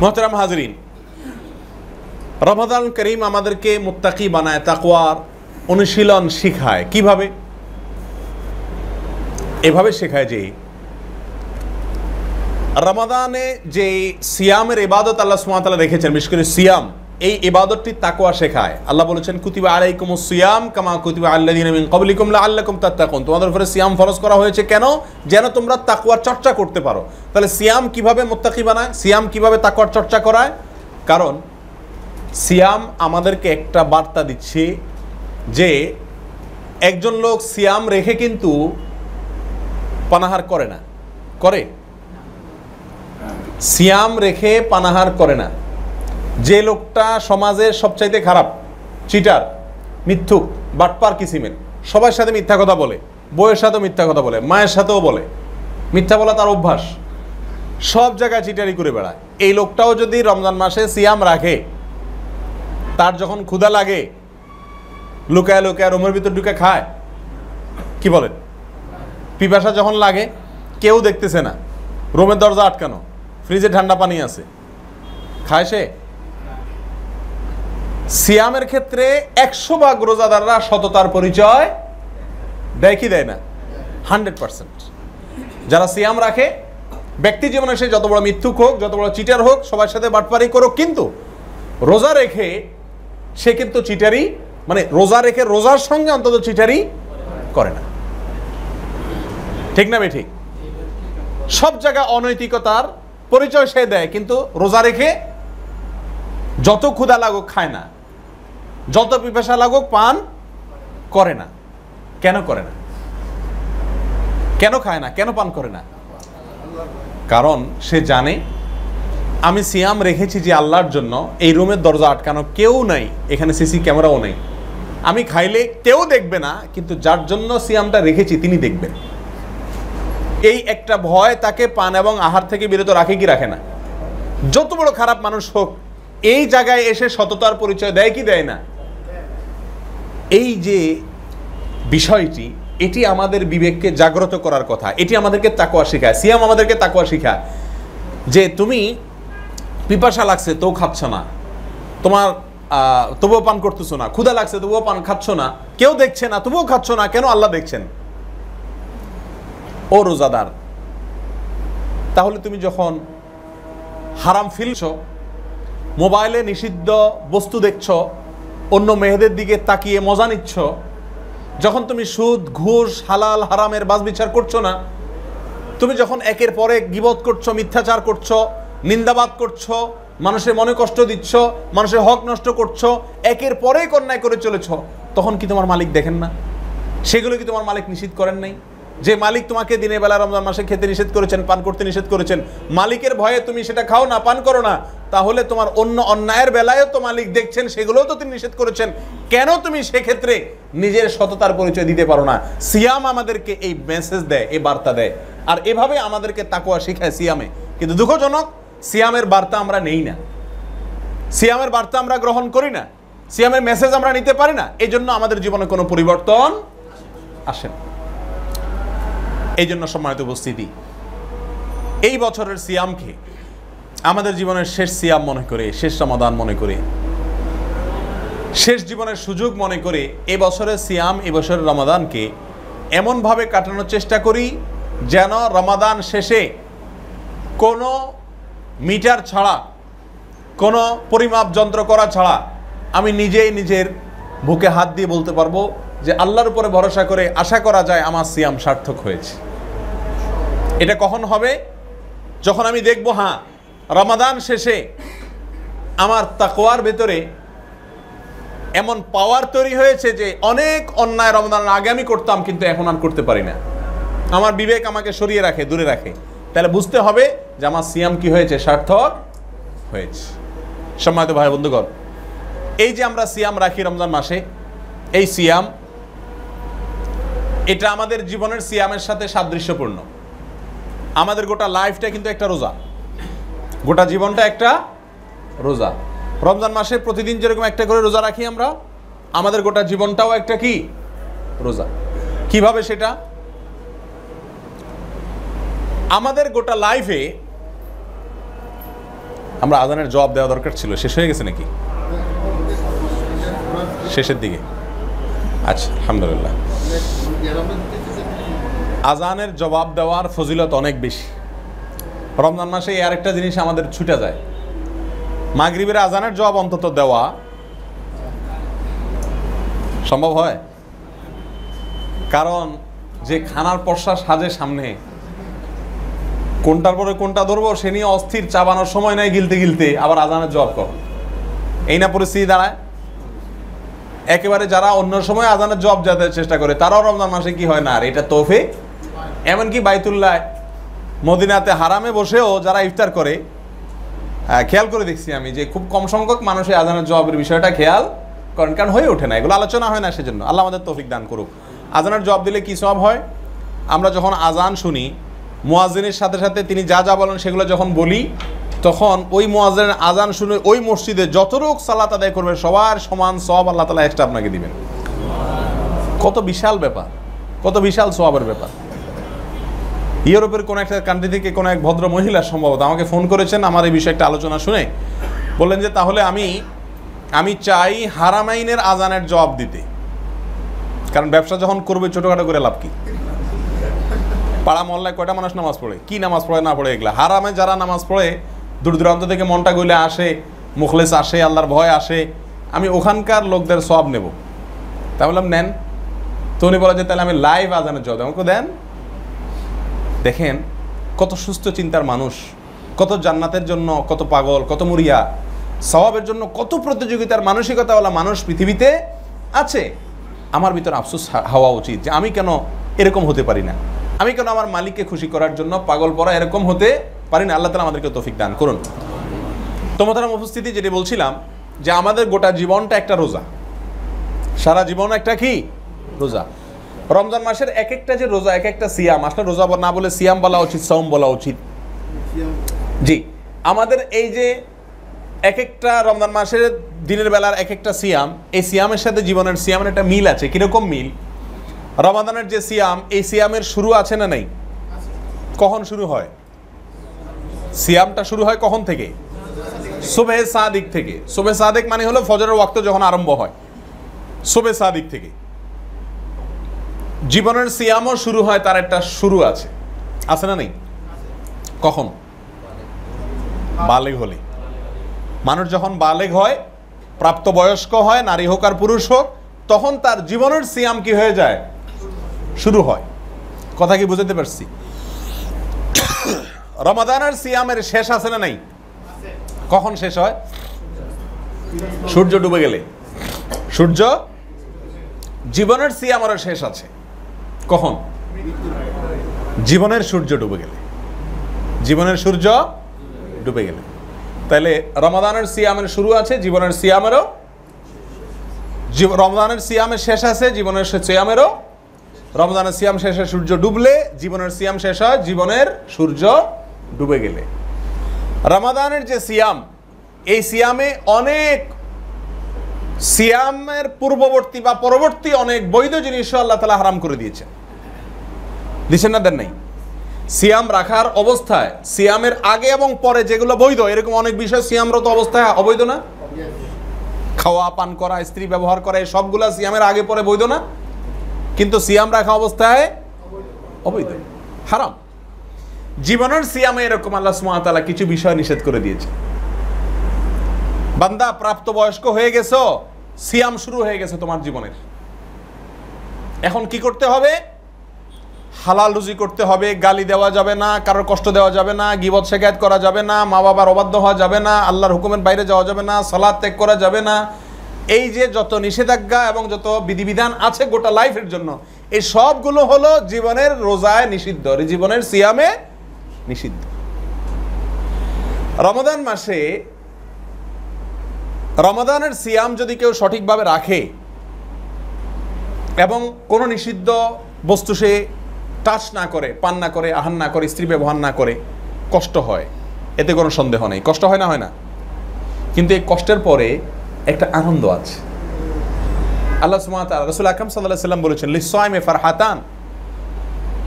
মোহতারাম হাজরিন, রমাদান করিম আমাদেরকে মুত্তাকি বানায়, তাকওয়ার অনুশীলন শিখায়। কিভাবে? এভাবে শেখায় যে রমাদানে যে সিয়ামের ইবাদত আল্লাহ সুবহানাহু ওয়া তাআলা রেখেছেন, বিশেষ করে সিয়াম, এই ইবাদতটি তাকওয়া শেখায়। আল্লাহ বলেছেন কুতিবা আলাইকুমুস সিয়াম কামা কুতিবা আল্লাযিনা মিন ক্বাবলিকুম লাআল্লাকুম তাত্তাকুন। তোমাদের উপরে সিয়াম ফরজ করা হয়েছে কেন? যেন তোমরা তাকওয়ার চর্চা করতে পারো। তাহলে সিয়াম কিভাবে মুত্তাকি বানায়, সিয়াম কিভাবে তাকওয়ার চর্চা করায়? কারণ সিয়াম আমাদেরকে একটা বার্তা দিচ্ছে যে একজন লোক সিয়াম রেখে কিন্তু পানাহার করে না। করে? সিয়াম রেখে পানাহার করে না। যে লোকটা সমাজের সবচাইতে খারাপ, চিটার, মিথ্যুক, বাটপার কিসিমের, সবার সাথে মিথ্যা কথা বলে, বউয়ের সাথেও মিথ্যা কথা বলে, মায়ের সাথেও বলে, মিথ্যা বলা তার অভ্যাস, সব জায়গায় চিটারি করে বেড়ায়, এই লোকটাও যদি রমজান মাসে সিয়াম রাখে, তার যখন ক্ষুধা লাগে লুকায় লুকায় রুমের ভিতর ঢুকে খায়। কি বলেন? পিপাসা যখন লাগে কেউ দেখতেছে না, রুমের দরজা আটকানো, ফ্রিজে ঠান্ডা পানি আছে, খায় সে? সিয়ামের ক্ষেত্রে 100% রোজাদাররা সততার পরিচয় দেয় কি দেয় না? 100%। যারা সিয়াম রাখে, ব্যক্তি জীবনে সে যত বড় মিথ্যুক হোক, যত বড় চিটার হোক, সবার সাথে বাটপারি করুক, কিন্তু রোজা রেখে সে কিন্তু চিটারি, মানে রোজা রেখে রোজার সঙ্গে অন্তত চিটারি করে না। ঠিক না বেঠিক? সব জায়গায় অনৈতিকতার পরিচয় সে দেয়, কিন্তু রোজা রেখে যত ক্ষুধা লাগুক খায় না, যত পিপাসা লাগুক পান করে না। কেন করে না? কেন খায় না? কেন পান করে না? কারণ সে জানে আমি সিয়াম রেখেছি যে আল্লাহর জন্য, এই রুমের দরজা আটকানো, কেউ নাই, এখানে সিসি ক্যামেরাও নেই, আমি খাইলে কেউ দেখবে না, কিন্তু যার জন্য সিয়ামটা রেখেছি তিনি দেখবেন। এই একটা ভয় তাকে পান এবং আহার থেকে বিরত রাখে কি রাখে না? যত বড় খারাপ মানুষ হোক, এই জায়গায় এসে সততার পরিচয় দেয় কি দেয় না? এই যে বিষয়টি, এটি আমাদের বিবেককে জাগ্রত করার কথা, এটি আমাদেরকে তাকওয়া শেখায়। সিয়াম আমাদেরকে তাকওয়া শেখায় যে তুমি পিপাসা লাগছে তো খাচ্ছ না, তোমার তবুও পান করতেছো না, ক্ষুধা লাগছে তবুও পান খাচ্ছ না, কেউ দেখছে না তবুও খাচ্ছ না, কেন? আল্লাহ দেখছেন। ও রোজাদার, তাহলে তুমি যখন হারাম ফিলছ, মোবাইলে নিষিদ্ধ বস্তু দেখছ, অন্য মেয়েদের দিকে তাকিয়ে মজা নিচ্ছ, যখন তুমি সুদ, ঘুষ, হালাল হারামের বাছবিচার করছো না, তুমি যখন একের পরে গীবত করছো, মিথ্যাচার করছো, নিন্দাবাদ করছো, মানুষের মনে কষ্ট দিচ্ছ, মানুষের হক নষ্ট করছো, একের পরে অন্যায় করে চলেছ, তখন কি তোমার মালিক দেখেন না? সেগুলো কি তোমার মালিক নিষিদ্ধ করেন নাই? যে মালিক তোমাকে দিনের বেলা রমজান মাসে খেতে নিষেধ করেছেন, পান করতে নিষেধ করেছেন, মালিকের ভয়ে তুমি সেটা খাও না, পান করো না, তাহলে তোমার অন্য অন্যায়ের বেলায়ও তো মালিক দেখছেন, সেগুলোও তো তিনি নিষেধ করেছেন, কেন তুমি সেক্ষেত্রে নিজের সততার পরিচয় দিতে পারো না? সিয়াম আমাদেরকে এই মেসেজ দেয়, এই বার্তা দেয়, আর এভাবে আমাদেরকে তাকওয়া শেখায় সিয়ামে। কিন্তু দুঃখজনক, সিয়ামের বার্তা আমরা নেই না, সিয়ামের বার্তা আমরা গ্রহণ করি না, সিয়ামের মেসেজ আমরা নিতে পারি না, এই জন্য আমাদের জীবনে কোনো পরিবর্তন আসে না। এই জন্য সম্মানিত উপস্থিতি, এই বছরের সিয়ামকে আমাদের জীবনের শেষ সিয়াম মনে করে, শেষ রমাদান মনে করে, শেষ জীবনের সুযোগ মনে করে, এই বছরের সিয়াম, এই বছরের রমাদানকে এমনভাবে কাটানোর চেষ্টা করি যেন রমাদান শেষে কোনো মিটার ছাড়া, কোনো পরিমাপ যন্ত্র করা ছাড়া আমি নিজেই নিজের বুকে হাত দিয়ে বলতে পারবো যে আল্লাহর উপরে ভরসা করে আশা করা যায় আমার সিয়াম সার্থক হয়েছে। এটা কখন হবে? যখন আমি দেখব হ্যাঁ, রমাদান শেষে আমার তাকওয়ার ভেতরে এমন পাওয়ার তৈরি হয়েছে যে অনেক অন্যায় রমাদানের আগে আমি করতাম, কিন্তু এখন আর করতে পারি না, আমার বিবেক আমাকে সরিয়ে রাখে, দূরে রাখে। তাহলে বুঝতে হবে যে আমার সিয়াম কি হয়েছে? সার্থক হয়েছে। সম্মানিত ভাই বন্ধুগণ, এই যে আমরা সিয়াম রাখি রমজান মাসে, এই সিয়াম, এটা আমাদের জীবনের সিয়ামের সাথে সাদৃশ্যপূর্ণ। আমাদের গোটা লাইফটা কিন্তু একটা রোজা, গোটা জীবনটা একটা রোজা। রমজান মাসে প্রতিদিন যেরকম একটা করে রোজা রাখি আমরা, আমাদের গোটা জীবনটাও একটা কি রোজা। কিভাবে সেটা? আমাদের গোটা লাইফে আমরা আজানের জবাব দেওয়া দরকার ছিল, শেষ হয়ে গেছে নাকি? শেষের দিকে। আচ্ছা, আলহামদুলিল্লাহ। আজানের জবাব দেওয়ার ফজিলত অনেক বেশি। রমজান মাসে আর একটা জিনিস আমাদের ছুটে যায়, মাগরিবের আজানের জবাব অন্তত দেওয়া সম্ভব হয়? কারণ যে খানার পর্ষা সাজে সামনে, কোনটার পরে কোনটা ধরবো সে নিয়ে অস্থির, চাবানোর সময় নাই গিলতে গিলতে, আবার আজানের জবাব কর, এই না পরিস্থিতি দাঁড়ায়। একেবারে যারা অন্য সময় আজানের জবাব দেওয়ার চেষ্টা করে তারাও রমজান মাসে কি হয় না, আর এটা তৌফিক। এমনকি বাইতুল্লাহ মদিনাতে হারামে বসেও যারা ইফতার করে, খেয়াল করে দেখছি আমি যে খুব কম সংখ্যক মানুষ আজানের জবাবের বিষয়টা খেয়াল করেন, কারণ হয়ে ওঠে না, এগুলো আলোচনা হয় না। সেজন্য আল্লাহ আমাদের তৌফিক দান করুক। আজানের জবাব দিলে কি সওয়াব হয়? আমরা যখন আজান শুনি, মুয়াজ্জিনের সাথে সাথে তিনি যা যা বলেন সেগুলো যখন বলি, তখন ওই মুয়াজ্জিনের আজান শুনে ওই মসজিদে যতটুক সালাত আদায় করবে সবার সমান সওয়াব আল্লাহ তাআলা এক্সট্রা আপনাকে দিবেন। কত বিশাল ব্যাপার, কত বিশাল সওয়াবের ব্যাপার। ইউরোপের কোন একটা কান্ট্রি থেকে কোন এক ভদ্র মহিলা সম্ভবত আমাকে ফোন করেছেন আমার এই বিষয়ে একটা আলোচনা শুনে, বললেন যে তাহলে আমি চাই হারামাইনের আজানের জবাব দিতে, কারণ ব্যবসা যখন করবে ছোটখাটো করে লাভ কি? পাড়া মহল্লায় কয়টা মানুষ নামাজ পড়ে, কি নামাজ পড়ে না পড়ে এগুলা। হারামে যারা নামাজ পড়ে দূর দূরান্ত থেকে মনটা গইলে আসে, মুখলেস আসে, আল্লাহর ভয় আসে, আমি ওখানকার লোকদের সওয়াব নেব। তাই বললাম নেন। তো উনি বলে যে তাহলে আমি লাইভ আজানের জবাব দেব। আমাকে দেন। দেখেন কত সুস্থ চিন্তার মানুষ, কত জান্নাতের জন্য কত পাগল, কত মুরিয়া, সওয়াবের জন্য কত প্রতিযোগিতার মানসিকতাওয়ালা মানুষ পৃথিবীতে আছে। আমার ভিতরে আফসোস হওয়া উচিত যে আমি কেন এরকম হতে পারি না, আমি কেন আমার মালিককে খুশি করার জন্য পাগল পড়া এরকম হতে পারি না। আল্লাহ তাআলা আমাদেরকে তৌফিক দান করুন। তো মোহতারাম উপস্থিতি, যেটি বলছিলাম যে আমাদের গোটা জীবনটা একটা রোজা, সারা জীবন একটা কি রোজা। রমজান মাসের এক একটা যে রোজা, এক একটা সিয়াম, আসলে রোজা না বলে সিয়াম বলা উচিত, সওম বলা উচিত। জি, আমাদের এই যে এক একটা রমজান মাসের দিনের বেলার এক একটা সিয়াম, এই সিয়ামের সাথে জীবনের সিয়ামের একটা মিল আছে। কিরকম মিল? রমাদানের যে সিয়াম, এই সিয়ামের শুরু আছে না নেই? কখন শুরু হয়? সিয়ামটা শুরু হয় কখন থেকে? সুবহে সাদিক থেকে। সুবহে সাদিক মানে হলো ফজরের ওয়াক্ত যখন আরম্ভ হয়, সুবহে সাদিক থেকে। জীবনের সিয়ামও শুরু হয়, তার একটা শুরু আছে, আছে না নেই? কখন? বালেগ হলে। মানুষ যখন বালেগ হয়, প্রাপ্তবয়স্ক হয়, নারী হোক আর পুরুষ হোক, তখন তার জীবনের সিয়াম কি হয়ে যায়? শুরু হয়। কথা কি বুঝতে পারছি? রমাদানের সিয়ামের শেষ আছে না নাই? কখন শেষ হয়? সূর্য ডুবে গেলে। সূর্য, জীবনের সিয়ামের শেষ আছে কখন? জীবনের সূর্য ডুবে গেলে। জীবনের সূর্য ডুবে গেলে। তাহলে রমাদানের সিয়ামের শুরু আছে, জীবনের সিয়ামেরও, রমজানের সিয়ামের শেষ আছে, জীবনের সিয়ামেরও। রমজানের সিয়াম শেষে সূর্য ডুবলে জীবনের সিয়াম শেষ হয় জীবনের সূর্য ডুবে গেলে। রমাদানের যে সিয়াম, এই সিয়ামে অনেক সিয়ামের পূর্ববর্তী বা পরবর্তী অনেক বৈধ জিনিসও আল্লাহ তাআলা হারাম করে দিয়েছেন। দিচ্ছেন না, দেন নাই? সিয়াম রাখার অবস্থায়, সিয়ামের আগে এবং পরে যেগুলো বৈধ, এরকম অনেক বিষয় সিয়ামরত অবস্থায় অবৈধ না? খাওয়া, পান করা, স্ত্রী ব্যবহার করা, এই সবগুলা সিয়ামের আগে পরে বৈধ না? কিন্তু সিয়াম রাখা অবস্থায় অবৈধ, হারাম। জীবনের সিয়ামে এরকম আল্লাহ সুবহানাহু ওয়া তাআলা কিছু বিষয় নিষেধ করে দিয়েছে। বান্দা প্রাপ্তবয়স্ক হয়ে গেছো, সিয়াম শুরু হয়ে গেছে তোমার জীবনের। এখন কি করতে হবে? হালাল রুজি করতে হবে, গালি দেওয়া যাবে না, কারোর কষ্ট দেওয়া যাবে না, গীবত শিকায়ত করা যাবে না, মা বাবার অবাধ্য হওয়া যাবে না, আল্লাহর হুকুমের বাইরে যাওয়া যাবে না, সালাত ত্যাগ করা যাবে না। এই যে যত নিষেধাজ্ঞা এবং যত বিধিবিধান আছে গোটা লাইফের জন্য, এই সবগুলো হলো জীবনের রোজায় নিষিদ্ধ, জীবনের সিয়ামে নিষিদ্ধ। রমাদান মাসে রমাদানের সিয়াম যদি কেউ সঠিকভাবে রাখে এবং কোনো নিষিদ্ধ বস্তু সে টাচ না করে, পান না করে, আহার না করে, স্ত্রী ব্যবহার না করে, কষ্ট হয়, এতে কোনো সন্দেহ নেই। কষ্ট হয় না? হয় না। কিন্তু এই কষ্টের পরে একটা আনন্দ আছে। আল্লাহ সুবহানাহু ওয়া তাআলা, রাসূল আকরাম সাল্লাল্লাহু আলাইহি ওয়াসাল্লাম বলেছেন, লিস-সাইমি ফারহাতান,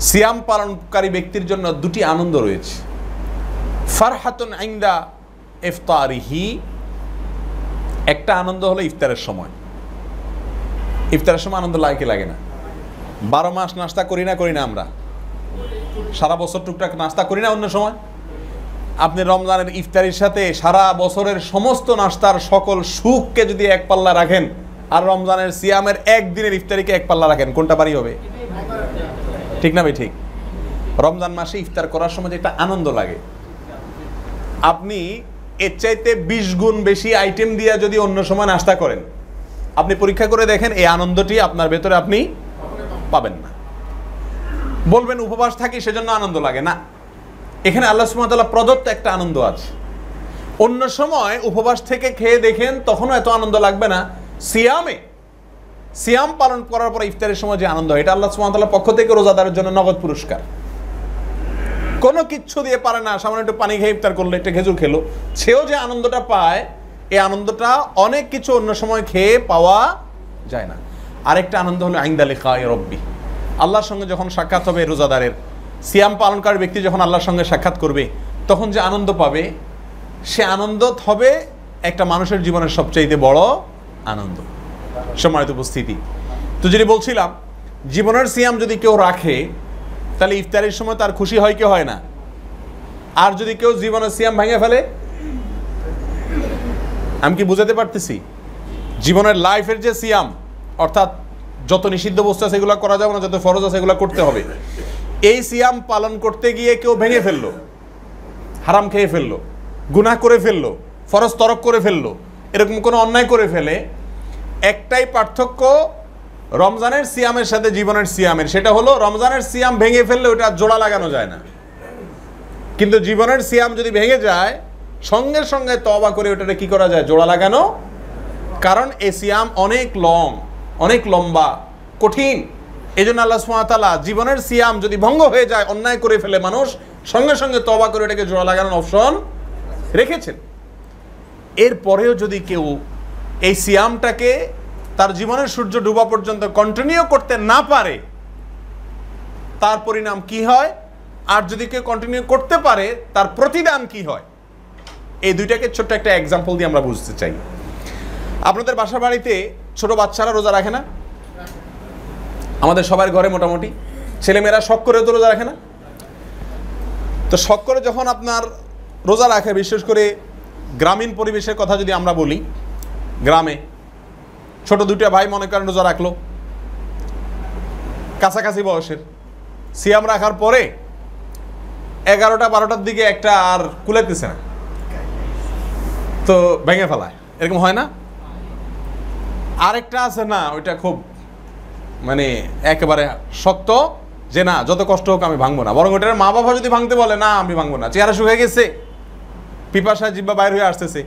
সিয়াম পালনকারী ব্যক্তির জন্য দুটি আনন্দ রয়েছে। ফারহাতুন ইনদা ইফতারিহি, একটা আনন্দ হলো ইফতারের সময়। ইফতারের সময় আনন্দ লাগে কি লাগে না? 12 মাস নাস্তা করি না আমরা, সারা বছর টুকটাক নাস্তা করি না অন্য সময়। আপনি রমজানের ইফতারির সাথে সারা বছরের সমস্ত নাস্তার সকল সুখকে যদি এক পাল্লা রাখেন, আর রমজানের সিয়ামের একদিনের ইফতারিকে এক পাল্লা রাখেন, কোনটা ভারী হবে? ঠিক না ভাই? ঠিক। রমজান মাসে ইফতার করার সময় যে একটা আনন্দ লাগে, আপনি এর চাইতে 20 গুণ বেশি আইটেম দিয়ে যদি অন্য সময় নাস্তা করেন, আপনি পরীক্ষা করে দেখেন এই আনন্দটি আপনার ভেতরে আপনি পাবেন না। বলবেন উপবাস থাকি সেজন্য আনন্দ লাগে না। এখানে আল্লাহ সুবহানাহু ওয়া তাআলা প্রদত্ত একটা আনন্দ আছে। অন্য সময় উপবাস থেকে খেয়ে দেখেন, তখনও এত আনন্দ লাগবে না। সিয়াম পালন করার পর ইফতারের সময় যে আনন্দ হয়, এটা আল্লাহ সুবহানাহু ওয়া তাআলার পক্ষ থেকে রোজাদারের জন্য নগদ পুরস্কার। কোনো কিচ্ছু দিয়ে পারে না, সামান্য একটু পানি খেয়ে ইফতার করলো, একটা খেজুর খেলো, সেও যে আনন্দটা পায়, এই আনন্দটা অনেক কিছু অন্য সময় খেয়ে পাওয়া যায় না। আরেকটা আনন্দ হলো ইনদা লিকাই রব্বি, আল্লাহর সঙ্গে যখন সাক্ষাৎ হবে রোজাদারের, সিয়াম পালনকারী ব্যক্তি যখন আল্লাহর সঙ্গে সাক্ষাৎ করবে, তখন যে আনন্দ পাবে, সে আনন্দ হবে একটা মানুষের জীবনের সবচাইতে বড় আনন্দ। সম্মানিত উপস্থিতি, তো যদি বলছিলাম জীবনের সিয়াম যদি কেউ রাখে, তাহলে ইফতারের সময় তার খুশি হয় কি হয় না? আর যদি কেউ জীবনের সিয়াম ভেঙে ফেলে, আমি কি বুঝাতে পারতেছি? জীবনের লাইফের যে সিয়াম, অর্থাৎ যত নিষিদ্ধ বস্তু আছে সেগুলো করা যাবে না, যত ফরজ আছে সেগুলো করতে হবে, এই সিয়াম পালন করতে গিয়ে কেউ ভেঙে ফেললো, হারাম খেয়ে ফেললো, গুনাহ করে ফেললো, ফরজ তরক করে ফেললো, এরকম কোনো অন্যায় করে ফেলে, একটাই পার্থক্য রমজানের সিয়ামের সাথে জীবনের সিয়ামের, সেটা হলো রমজানের সিয়াম ভেঙে ফেললে ওটা জোড়া লাগানো যায় না, কিন্তু জীবনের সিয়াম যদি ভেঙে যায়, সঙ্গে সঙ্গে তওবা করে ওটাকে কি করা যায়? জোড়া লাগানো। কারণ এই সিয়াম অনেক লম্বা, কঠিন। এই জন্য আল্লাহ সুবহানাহু ওয়া তাআলা জীবনের সিয়াম যদি ভঙ্গ হয়ে যায়, অন্যায় করে ফেলে মানুষ, সঙ্গে সঙ্গে তওবা করে এটাকে জোড়া লাগানোর অপশন রেখেছেন। এরপরেও যদি কেউ এই সিয়ামটাকে তার জীবনের সূর্য ডুবা পর্যন্ত কন্টিনিউ করতে না পারে, তার পরিণাম কি হয়? আর যদি কেউ কন্টিনিউ করতে পারে, তার প্রতিদান কি হয়? এই দুইটাকে ছোট্ট একটা এক্সাম্পল দিয়ে আমরা বুঝতে চাই। আপনাদের বাসা বাড়িতে ছোট বাচ্চারা রোজা রাখে না? আমাদের সবার ঘরে মোটামুটি ছেলেমেয়েরা শখ করে তো রোজা রাখে না? তো শখ করে যখন আপনার রোজা রাখে, বিশেষ করে গ্রামীণ পরিবেশের কথা যদি আমরা বলি, গ্রামে ছোট দুইটা ভাই মনে করেন রোজা রাখলো, কাছাকাছি বয়সের, সিয়াম রাখার পরে 11টা-12টার দিকে একটা আর কুলাইতেছে না, তো ভেঙে ফেলায়, এরকম হয় না? আরেকটা আছে না, ওইটা খুব মানে একেবারে শক্ত, যে না যত কষ্ট হোক আমি ভাঙবো না, বরং ওটার মা বাবা যদি ভাঙতে বলে, না আমি ভাঙবো না, চেহারা শুকিয়ে গেছে, পিপাসায় জিহ্বা বাইর হয়ে আসতেছে,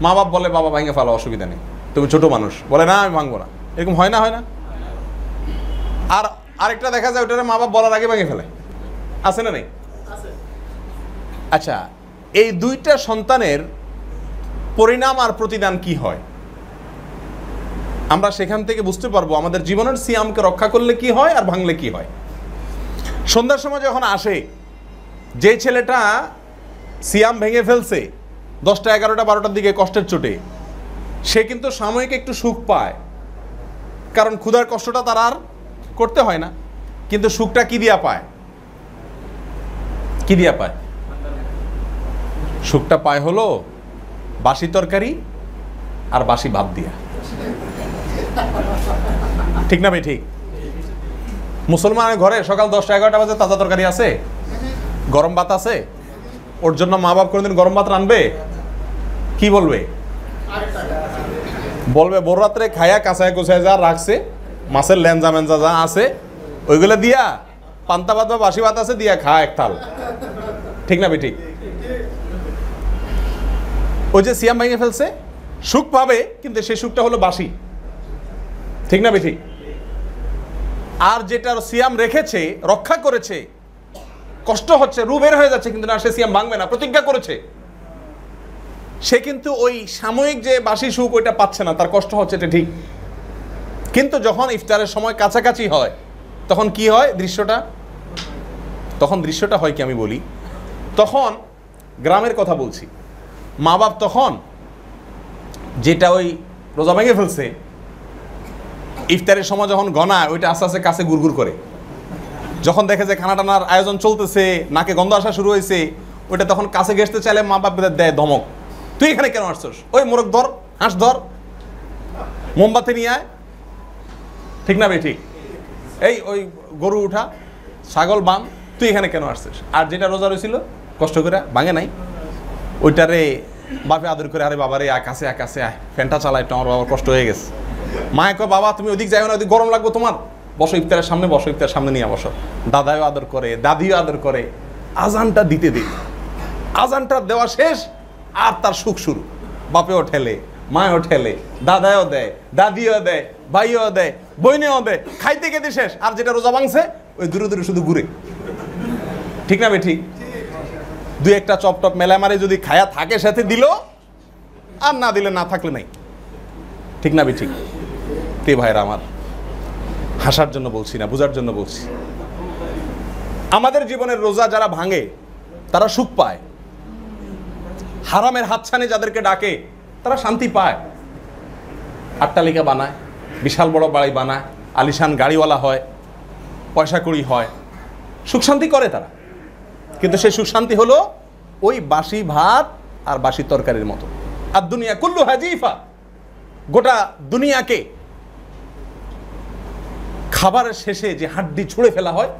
মা বাপ বলে বাবা ভাঙে ফেলো, অসুবিধা নেই, তুমি ছোট মানুষ, বলে না আমি ভাঙবো না, এরকম হয় না? আর আরেকটা দেখা যায় ওটার মা বাপ বলার আগে ভেঙে ফেলে, আছে না নেই? আচ্ছা, এই দুইটা সন্তানের পরিণাম আর প্রতিদান কি হয়, আমরা সেখান থেকে বুঝতে পারবো আমাদের জীবনের সিয়ামকে রক্ষা করলে কি হয় আর ভাঙলে কি হয়। সন্ধ্যার সময় যখন আসে, যে ছেলেটা সিয়াম ভেঙে ফেলছে 10টা, 11টা, 12টার দিকে কষ্টের চোটে, সে কিন্তু সাময়িক একটু সুখ পায়, কারণ ক্ষুধার কষ্টটা তার আর করতে হয় না, কিন্তু সুখটা কি দিয়া পায়? সুখটা পায় হলো বাসি তরকারি আর বাসি ভাত দিয়া। ঠিক না ভাই? ঠিক। মুসলমানের ঘরে সকাল 10টা 11টা বাজে তাজা তরকারি আছে, গরম ভাত আছে, ওর জন্য মা বাপ কোনোদিন গরম ভাত রানবে? কি বলবে? বড় রাত্রে খায়া কাঁচায় কোচায় যা রাখছে, মাছের লেঞ্জা মেঞ্জা যা আছে, ওইগুলো দিয়া পান্তা ভাত বা বাসি ভাত আছে দিয়া খা এক থাল। ঠিক না ভাই? ঠিক। ওই যে সিয়াম ভেঙে ফেলছে, সুখ পাবে, কিন্তু সেই সুখটা হলো বাসি। ঠিক না ভাই? ঠিক। আর যেটার সিয়াম রেখেছে, রক্ষা করেছে, কষ্ট হচ্ছে, রু বের হয়ে যাচ্ছে, কিন্তু না, সে সিয়াম ভাঙবে না, প্রতিজ্ঞা করেছে, সে কিন্তু ওই সাময়িক যে বাসি সুখ ওইটা পাচ্ছে না, তার কষ্ট হচ্ছে, এটা ঠিক। কিন্তু যখন ইফতারের সময় কাছাকাছি হয়, তখন কি হয় দৃশ্যটা? তখন দৃশ্যটা হয় কি আমি বলি, তখন গ্রামের কথা বলছি, মা বাপ তখন যেটা ওই রোজা ভেঙে ফেলছে ইফতারের সময় যখন গনায় ওইটা আস্তে আস্তে কাছে গুড়গুড় করে, যখন দেখে যে খানা টানার আয়োজন চলতেছে, নাকে গন্ধ আসা শুরু হয়েছে, ওইটা তখন কাছে ঘেসতে চাইলে মা বাপ দেয় ধমক, তুই এখানে কেন আসছিস, ওই মোরগ ধর, হাঁস ধর, মোমবাতি নিয়ে আয়, ঠিক না ভাই? ঠিক। এই ওই গরু উঠা, ছাগল বান, তুই এখানে কেন আসছিস? আর যেটা রোজা রয়েছিল কষ্ট করে ভাঙে নাই, ওইটারে বাপে আদর করে, আরে বাবারে আকাশে আকাশে আয়, ফ্যানটা চালা, একটু আমার বাবার কষ্ট হয়ে গেছে। মায়ে কয় বাবা তুমি ওদিক যাও না, ওদিক গরম লাগবো তোমার, বসো ইফতারের সামনে, বসো ইফতারের সামনে নিয়ে বসো। দাদাও আদর করে, দাদিও আদর করে, আজানটা দিতে দিই, আজানটা দেওয়া শেষ আর তার সুখ শুরু। বাপেও ঠেলে, মায়েও ঠেলে, দাদাও দেয়, দাদিও দেয়, ভাইও দেয়, বইনেও দেয়, খাইতে খেতে শেষ। আর যেটা রোজা ভাঙছে ওই দূরে দূরে শুধু ঘুরে, ঠিক না ভাই? ঠিক। দুই একটা চপ টপ মেলা মারে যদি খায়া থাকে সাথে দিল, আর না দিলে না থাকলে নাই, ঠিক না ভাই? ঠিক। তে ভাইরা আমার, হাসার জন্য বলছি না, বোঝার জন্য বলছি। আমাদের জীবনের রোজা যারা ভাঙে তারা সুখ পায়, হারামের হাতছানি যাদেরকে ডাকে তারা শান্তি পায়। আট্টালিকা বানায়, বিশাল বড় বাড়ি বানায়, আলিশান গাড়িওয়ালা হয়, পয়সা কড়ি হয়, সুখ শান্তি করে তারা। কিন্তু সেই সুখ শান্তি হলো ওই বাসি ভাত আর বাসি তরকারির মতো। আর দুনিয়া কুল্লু হাজিফা, গোটা দুনিয়াকে খাবারের শেষে যে হাড্ডি ছুঁড়ে ফেলা হয়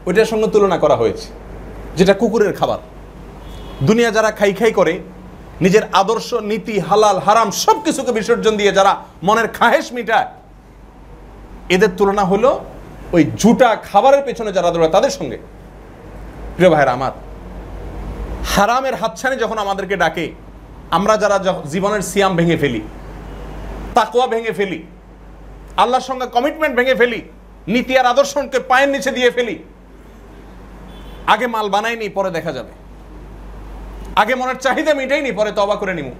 ওইটার সঙ্গে তুলনা করা হয়েছে, যেটা কুকুরের খাবার। দুনিয়া যারা খাই খাই করে, নিজের আদর্শ নীতি হালাল হারাম সব কিছুকে বিসর্জন দিয়ে যারা মনের খাহেশ মিটায়, এদের তুলনা হলো ওই ঝুটা খাবারের পেছনে যারা দৌড়ায় তাদের সঙ্গে। প্রিয় ভাইরা আমার, হারামের হাতছানি যখন আমাদেরকে ডাকে, আমরা যারা জীবনের সিয়াম ভেঙে ফেলি, তাকওয়া ভেঙে ফেলি, আল্লাহর সঙ্গে কমিটমেন্ট ভেঙে ফেলি, নীতি আর আদর্শকে পায়ের নিচে দিয়ে ফেলি, আগে মাল বানাইনি পরে দেখা যাবে, আগে মনের চাহিদা মিটাইনি পরে তওবা করে নিমু,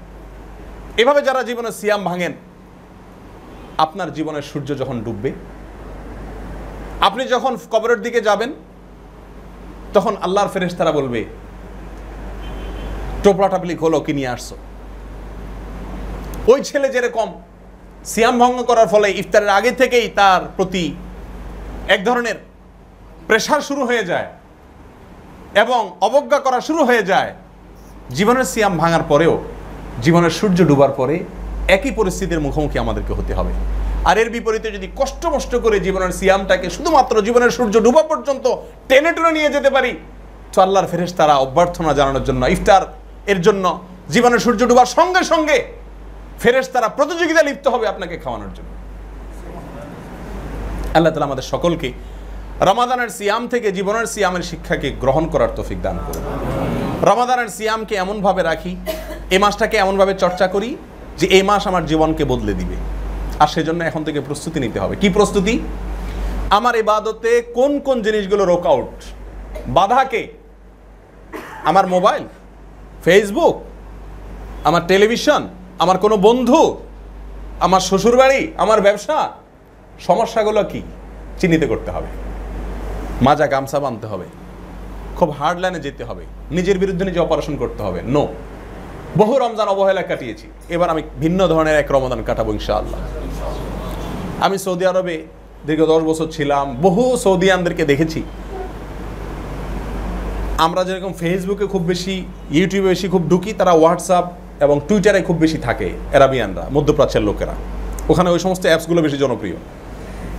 এভাবে যারা জীবনে সিয়াম ভাঙেন, আপনার জীবনের সূর্য যখন ডুববে, আপনি যখন কবরের দিকে যাবেন, তখন আল্লাহর ফেরেশতারা বলবে টোপলা টাপলি খোলো, কি নিয়ে আসছো? ওই ছেলে যেরকম সিয়াম ভঙ্গ করার ফলে ইফতারের আগে থেকেই তার প্রতি এক ধরনের প্রেসার শুরু হয়ে যায় এবং অবজ্ঞা করা শুরু হয়ে যায়, জীবনের সিয়াম ভাঙার পরেও, জীবনের সূর্য ডুবার পরে একই পরিস্থিতির মুখোমুখি আমাদেরকে হতে হবে। আর এর বিপরীতে যদি কষ্ট মষ্ট করে জীবনের সিয়ামটাকে শুধুমাত্র জীবনের সূর্য ডুবা পর্যন্ত টেনে টুনে নিয়ে যেতে পারি, তো আল্লাহর ফেরেশতারা অভ্যর্থনা জানানোর জন্য, ইফতার এর জন্য জীবনের সূর্য ডুবার সঙ্গে সঙ্গে ফেরেশতারা প্রতিযোগিতা লিপ্ত হবে আপনাকে খাওয়ানোর জন্য। আল্লাহ তাআলা আমাদের সকলকে রমাদানের সিয়াম থেকে জীবনের সিয়ামের শিক্ষাকে গ্রহণ করার তৌফিক দান করুন। রমাদানের সিয়ামকে এমনভাবে রাখি, এই মাসটাকে এমনভাবে চর্চা করি যে এই মাস আমার জীবনকে বদলে দিবে। আর সেজন্য এখন থেকে প্রস্তুতি নিতে হবে। কি প্রস্তুতি? আমার ইবাদতে কোন কোন জিনিসগুলো রোক আউট, বাধাকে, আমার মোবাইল, ফেসবুক, আমার টেলিভিশন, আমার কোনো বন্ধু, আমার শ্বশুরবাড়ি, আমার ব্যবসা, সমস্যাগুলো কি চিহ্নিত করতে হবে। মাজা গামছা বাঁধতে হবে, খুব হার্ড লাইনে যেতে হবে, নিজের বিরুদ্ধে নিজে অপারেশন করতে হবে। নো, বহু রমজান অবহেলা কাটিয়েছি, এবার আমি ভিন্ন ধরনের এক রমাদান কাটাবো ইনশাআল্লাহ। আমি সৌদি আরবে দীর্ঘ 10 বছর ছিলাম, বহু সৌদিয়ানদেরকে দেখেছি, আমরা যেরকম ফেসবুকে খুব বেশি, ইউটিউবে বেশি খুব ঢুকি, তারা হোয়াটসঅ্যাপ এবং টুইটারে খুব বেশি থাকে, আরাবিয়ানরা, মধ্যপ্রাচ্যের লোকেরা, ওখানে ওই সমস্ত অ্যাপসগুলো বেশি জনপ্রিয়।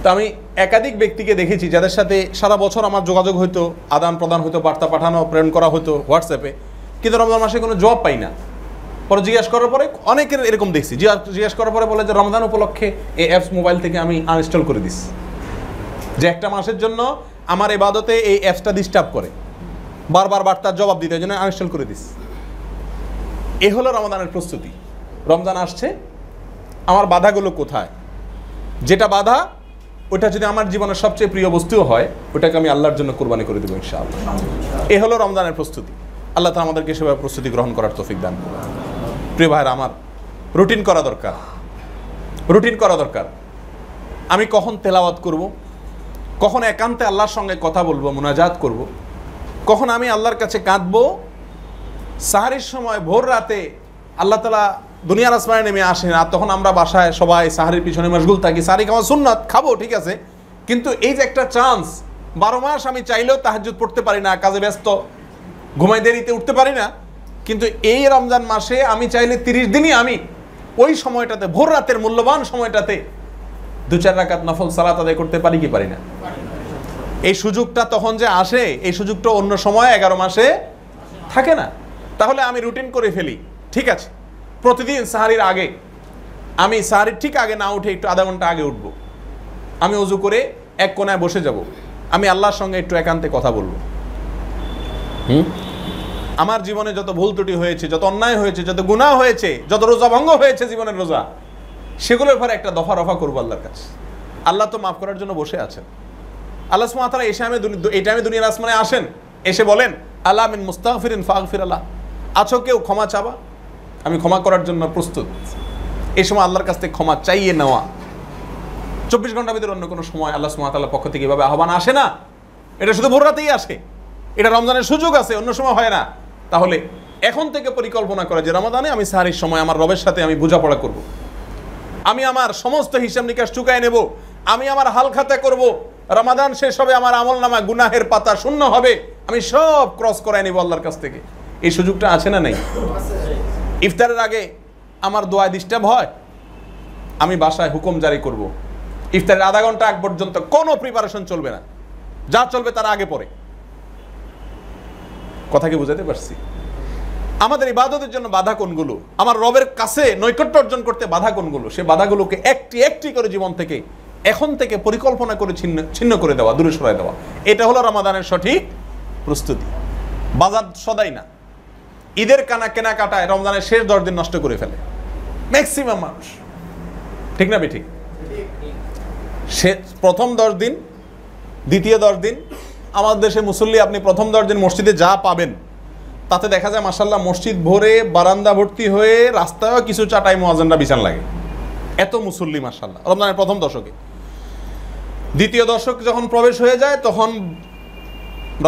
তো আমি একাধিক ব্যক্তিকে দেখেছি যাদের সাথে সারা বছর আমার যোগাযোগ হতো, আদান প্রদান হতো, বার্তা পাঠানো প্রেরণ করা হতো হোয়াটসঅ্যাপে, কিন্তু রমজান মাসে কোনো জবাব পাই না। পরে জিজ্ঞাসা করার পরে অনেকের এরকম দেখছি, জিজ্ঞাসা করার পরে বলে যে রমজান উপলক্ষে এই অ্যাপস মোবাইল থেকে আমি আনইনস্টল করে দিচ্ছি, যে একটা মাসের জন্য আমার ইবাদতে এই অ্যাপসটা ডিস্টার্ব করে, বারবার বার্তার জবাব দিতে, এই জন্য আনইনস্টল করে দিচ্ছি। এ হলো রমজানের প্রস্তুতি। রমজান আসছে, আমার বাধাগুলো কোথায়? যেটা বাধা, ওটা যদি আমার জীবনের সবচেয়ে প্রিয় বস্তুও হয়, ওটাকে আমি আল্লাহর জন্য কোরবানি করে দেবো ইনশাআল্লাহ। এ হলো রমজানের প্রস্তুতি। আল্লাহ তাআলা আমাদেরকে সেভাবে প্রস্তুতি গ্রহণ করার তৌফিক দান করুন। প্রিয় ভাইরা আমার, রুটিন করা দরকার, রুটিন করা দরকার। আমি কখন তেলাওয়াত করব, কখন একান্তে আল্লাহর সঙ্গে কথা বলবো, মুনাজাত করব, কখন আমি আল্লাহর কাছে কাঁদবো, সাহারির সময় ভোর রাতে আল্লাহ তাআলা দুনিয়ার আসমানে নেমে আসেন, আর তখন আমরা বাসায় সবাই সাহারির পিছনে মশগুল থাকি। সাহারি খাওয়া সুন্নাত, খাবো ঠিক আছে, কিন্তু এই যে একটা চান্স, 12 মাস আমি চাইলেও তাহাজ্জুদ পড়তে পারি না, কাজে ব্যস্ত, ঘুমাই দেরিতে উঠতে পারি না, কিন্তু এই রমজান মাসে আমি চাইলে 30 দিনই আমি ওই সময়টাতে, ভোর রাতের মূল্যবান সময়টাতে 2-4 রাকাত নফল সালাত আদায় করতে পারি কি পারি না? এই সুযোগটা তখন যে আসে, এই সুযোগটা অন্য সময় 11 মাসে থাকে না। তাহলে আমি রুটিন করে ফেলি, ঠিক আছে, প্রতিদিন সাহারির আগে, আমি সাহারির ঠিক আগে না উঠে একটু আধা ঘন্টা আগে উঠবো, আমি ওযু করে এক কোণায় বসে যাব, আমি আল্লাহর সঙ্গে একটু একান্তে কথা বলবো। আমার জীবনে যত ভুল ত্রুটি হয়েছে, যত অন্যায় হয়েছে, যত গুনাহ হয়েছে, যত রোজা ভঙ্গ হয়েছে জীবনের রোজা, সেগুলোর পরে একটা দফা রফা করবো আল্লাহর কাছে। আল্লাহ তো মাফ করার জন্য বসে আছেন। আল্লাহ সুবহানাহু ওয়া তাআলা এসে এই টাইমে দুনিয়ার আসমানে আসেন, এসে বলেন আলা মিন মুস্তাগফিরিন ফাগফির আল্লাহ, আছো কেউ ক্ষমা চাবা, আমি ক্ষমা করার জন্য প্রস্তুত। এই সময় আল্লাহর কাছ থেকে ক্ষমা চাইয়ে নেওয়া, 24 ঘন্টার ভিতরে অন্য কোনো সময় আল্লাহ সুবহানাহু ওয়া তাআলার পক্ষ থেকে এভাবে আহ্বান আসে না। এটা শুধু ভোর রাতেই আসে, এটা রমজানের সুযোগ আছে, অন্য সময় হয় না। তাহলে এখন থেকে পরিকল্পনা করা যে রমাদানে আমি সাহারির সময় আমার রবের সাথে আমি বোঝাপড়া করব, আমি আমার সমস্ত হিসাব নিকাশ চুকায় নেব, আমি আমার হাল খাতা করব, রমাদান শেষ হবে আমার আমলনামা গুনাহের পাতা শূন্য হবে, আমি সব ক্রস করায় নেব আল্লাহর কাছ থেকে। এই সুযোগটা আছে না নেই? ইফতারের আগে আমার দোয়া ডিস্টার্ব হয়, আমি বাসায় হুকুম জারি করব, ইফতারের আধা ঘন্টা আগ পর্যন্ত কোনো প্রিপারেশন চলবে না, যা চলবে তার আগে পরে। কথা কি বুঝাতে পারছি? আমাদের ইবাদতের জন্য বাধা কোনগুলো, আমার রবের কাছে নৈকট্য অর্জন করতে বাধা কোনগুলো, সে বাধাগুলোকে একটি একটি করে জীবন থেকে এখন থেকে পরিকল্পনা করে ছিন্ন করে দেওয়া, দূরে সরাই দেওয়া। এটা হলো রমাদানের সঠিক প্রস্তুতি। বাজার সদাই না, ঈদের কেনাকাটায় রমজানের শেষ 10 দিন নষ্ট করে ফেলে ম্যাক্সিমাম মানুষ, ঠিক না বেঠিক? সে প্রথম 10 দিন, দ্বিতীয় 10 দিন, আমাদের দেশে মুসল্লি আপনি প্রথম 10 দিন মসজিদে যা পাবেন তাতে দেখা যায় মাশাআল্লাহ মসজিদ ভরে, বারান্দা ভর্তি হয়ে, রাস্তায়ও কিছু চাটাই মুয়াজ্জিনরা বিছান লাগে, এত মুসল্লি মাশাআল্লাহ রমজানের প্রথম দশকে। দ্বিতীয় দশক যখন প্রবেশ হয়ে যায় তখন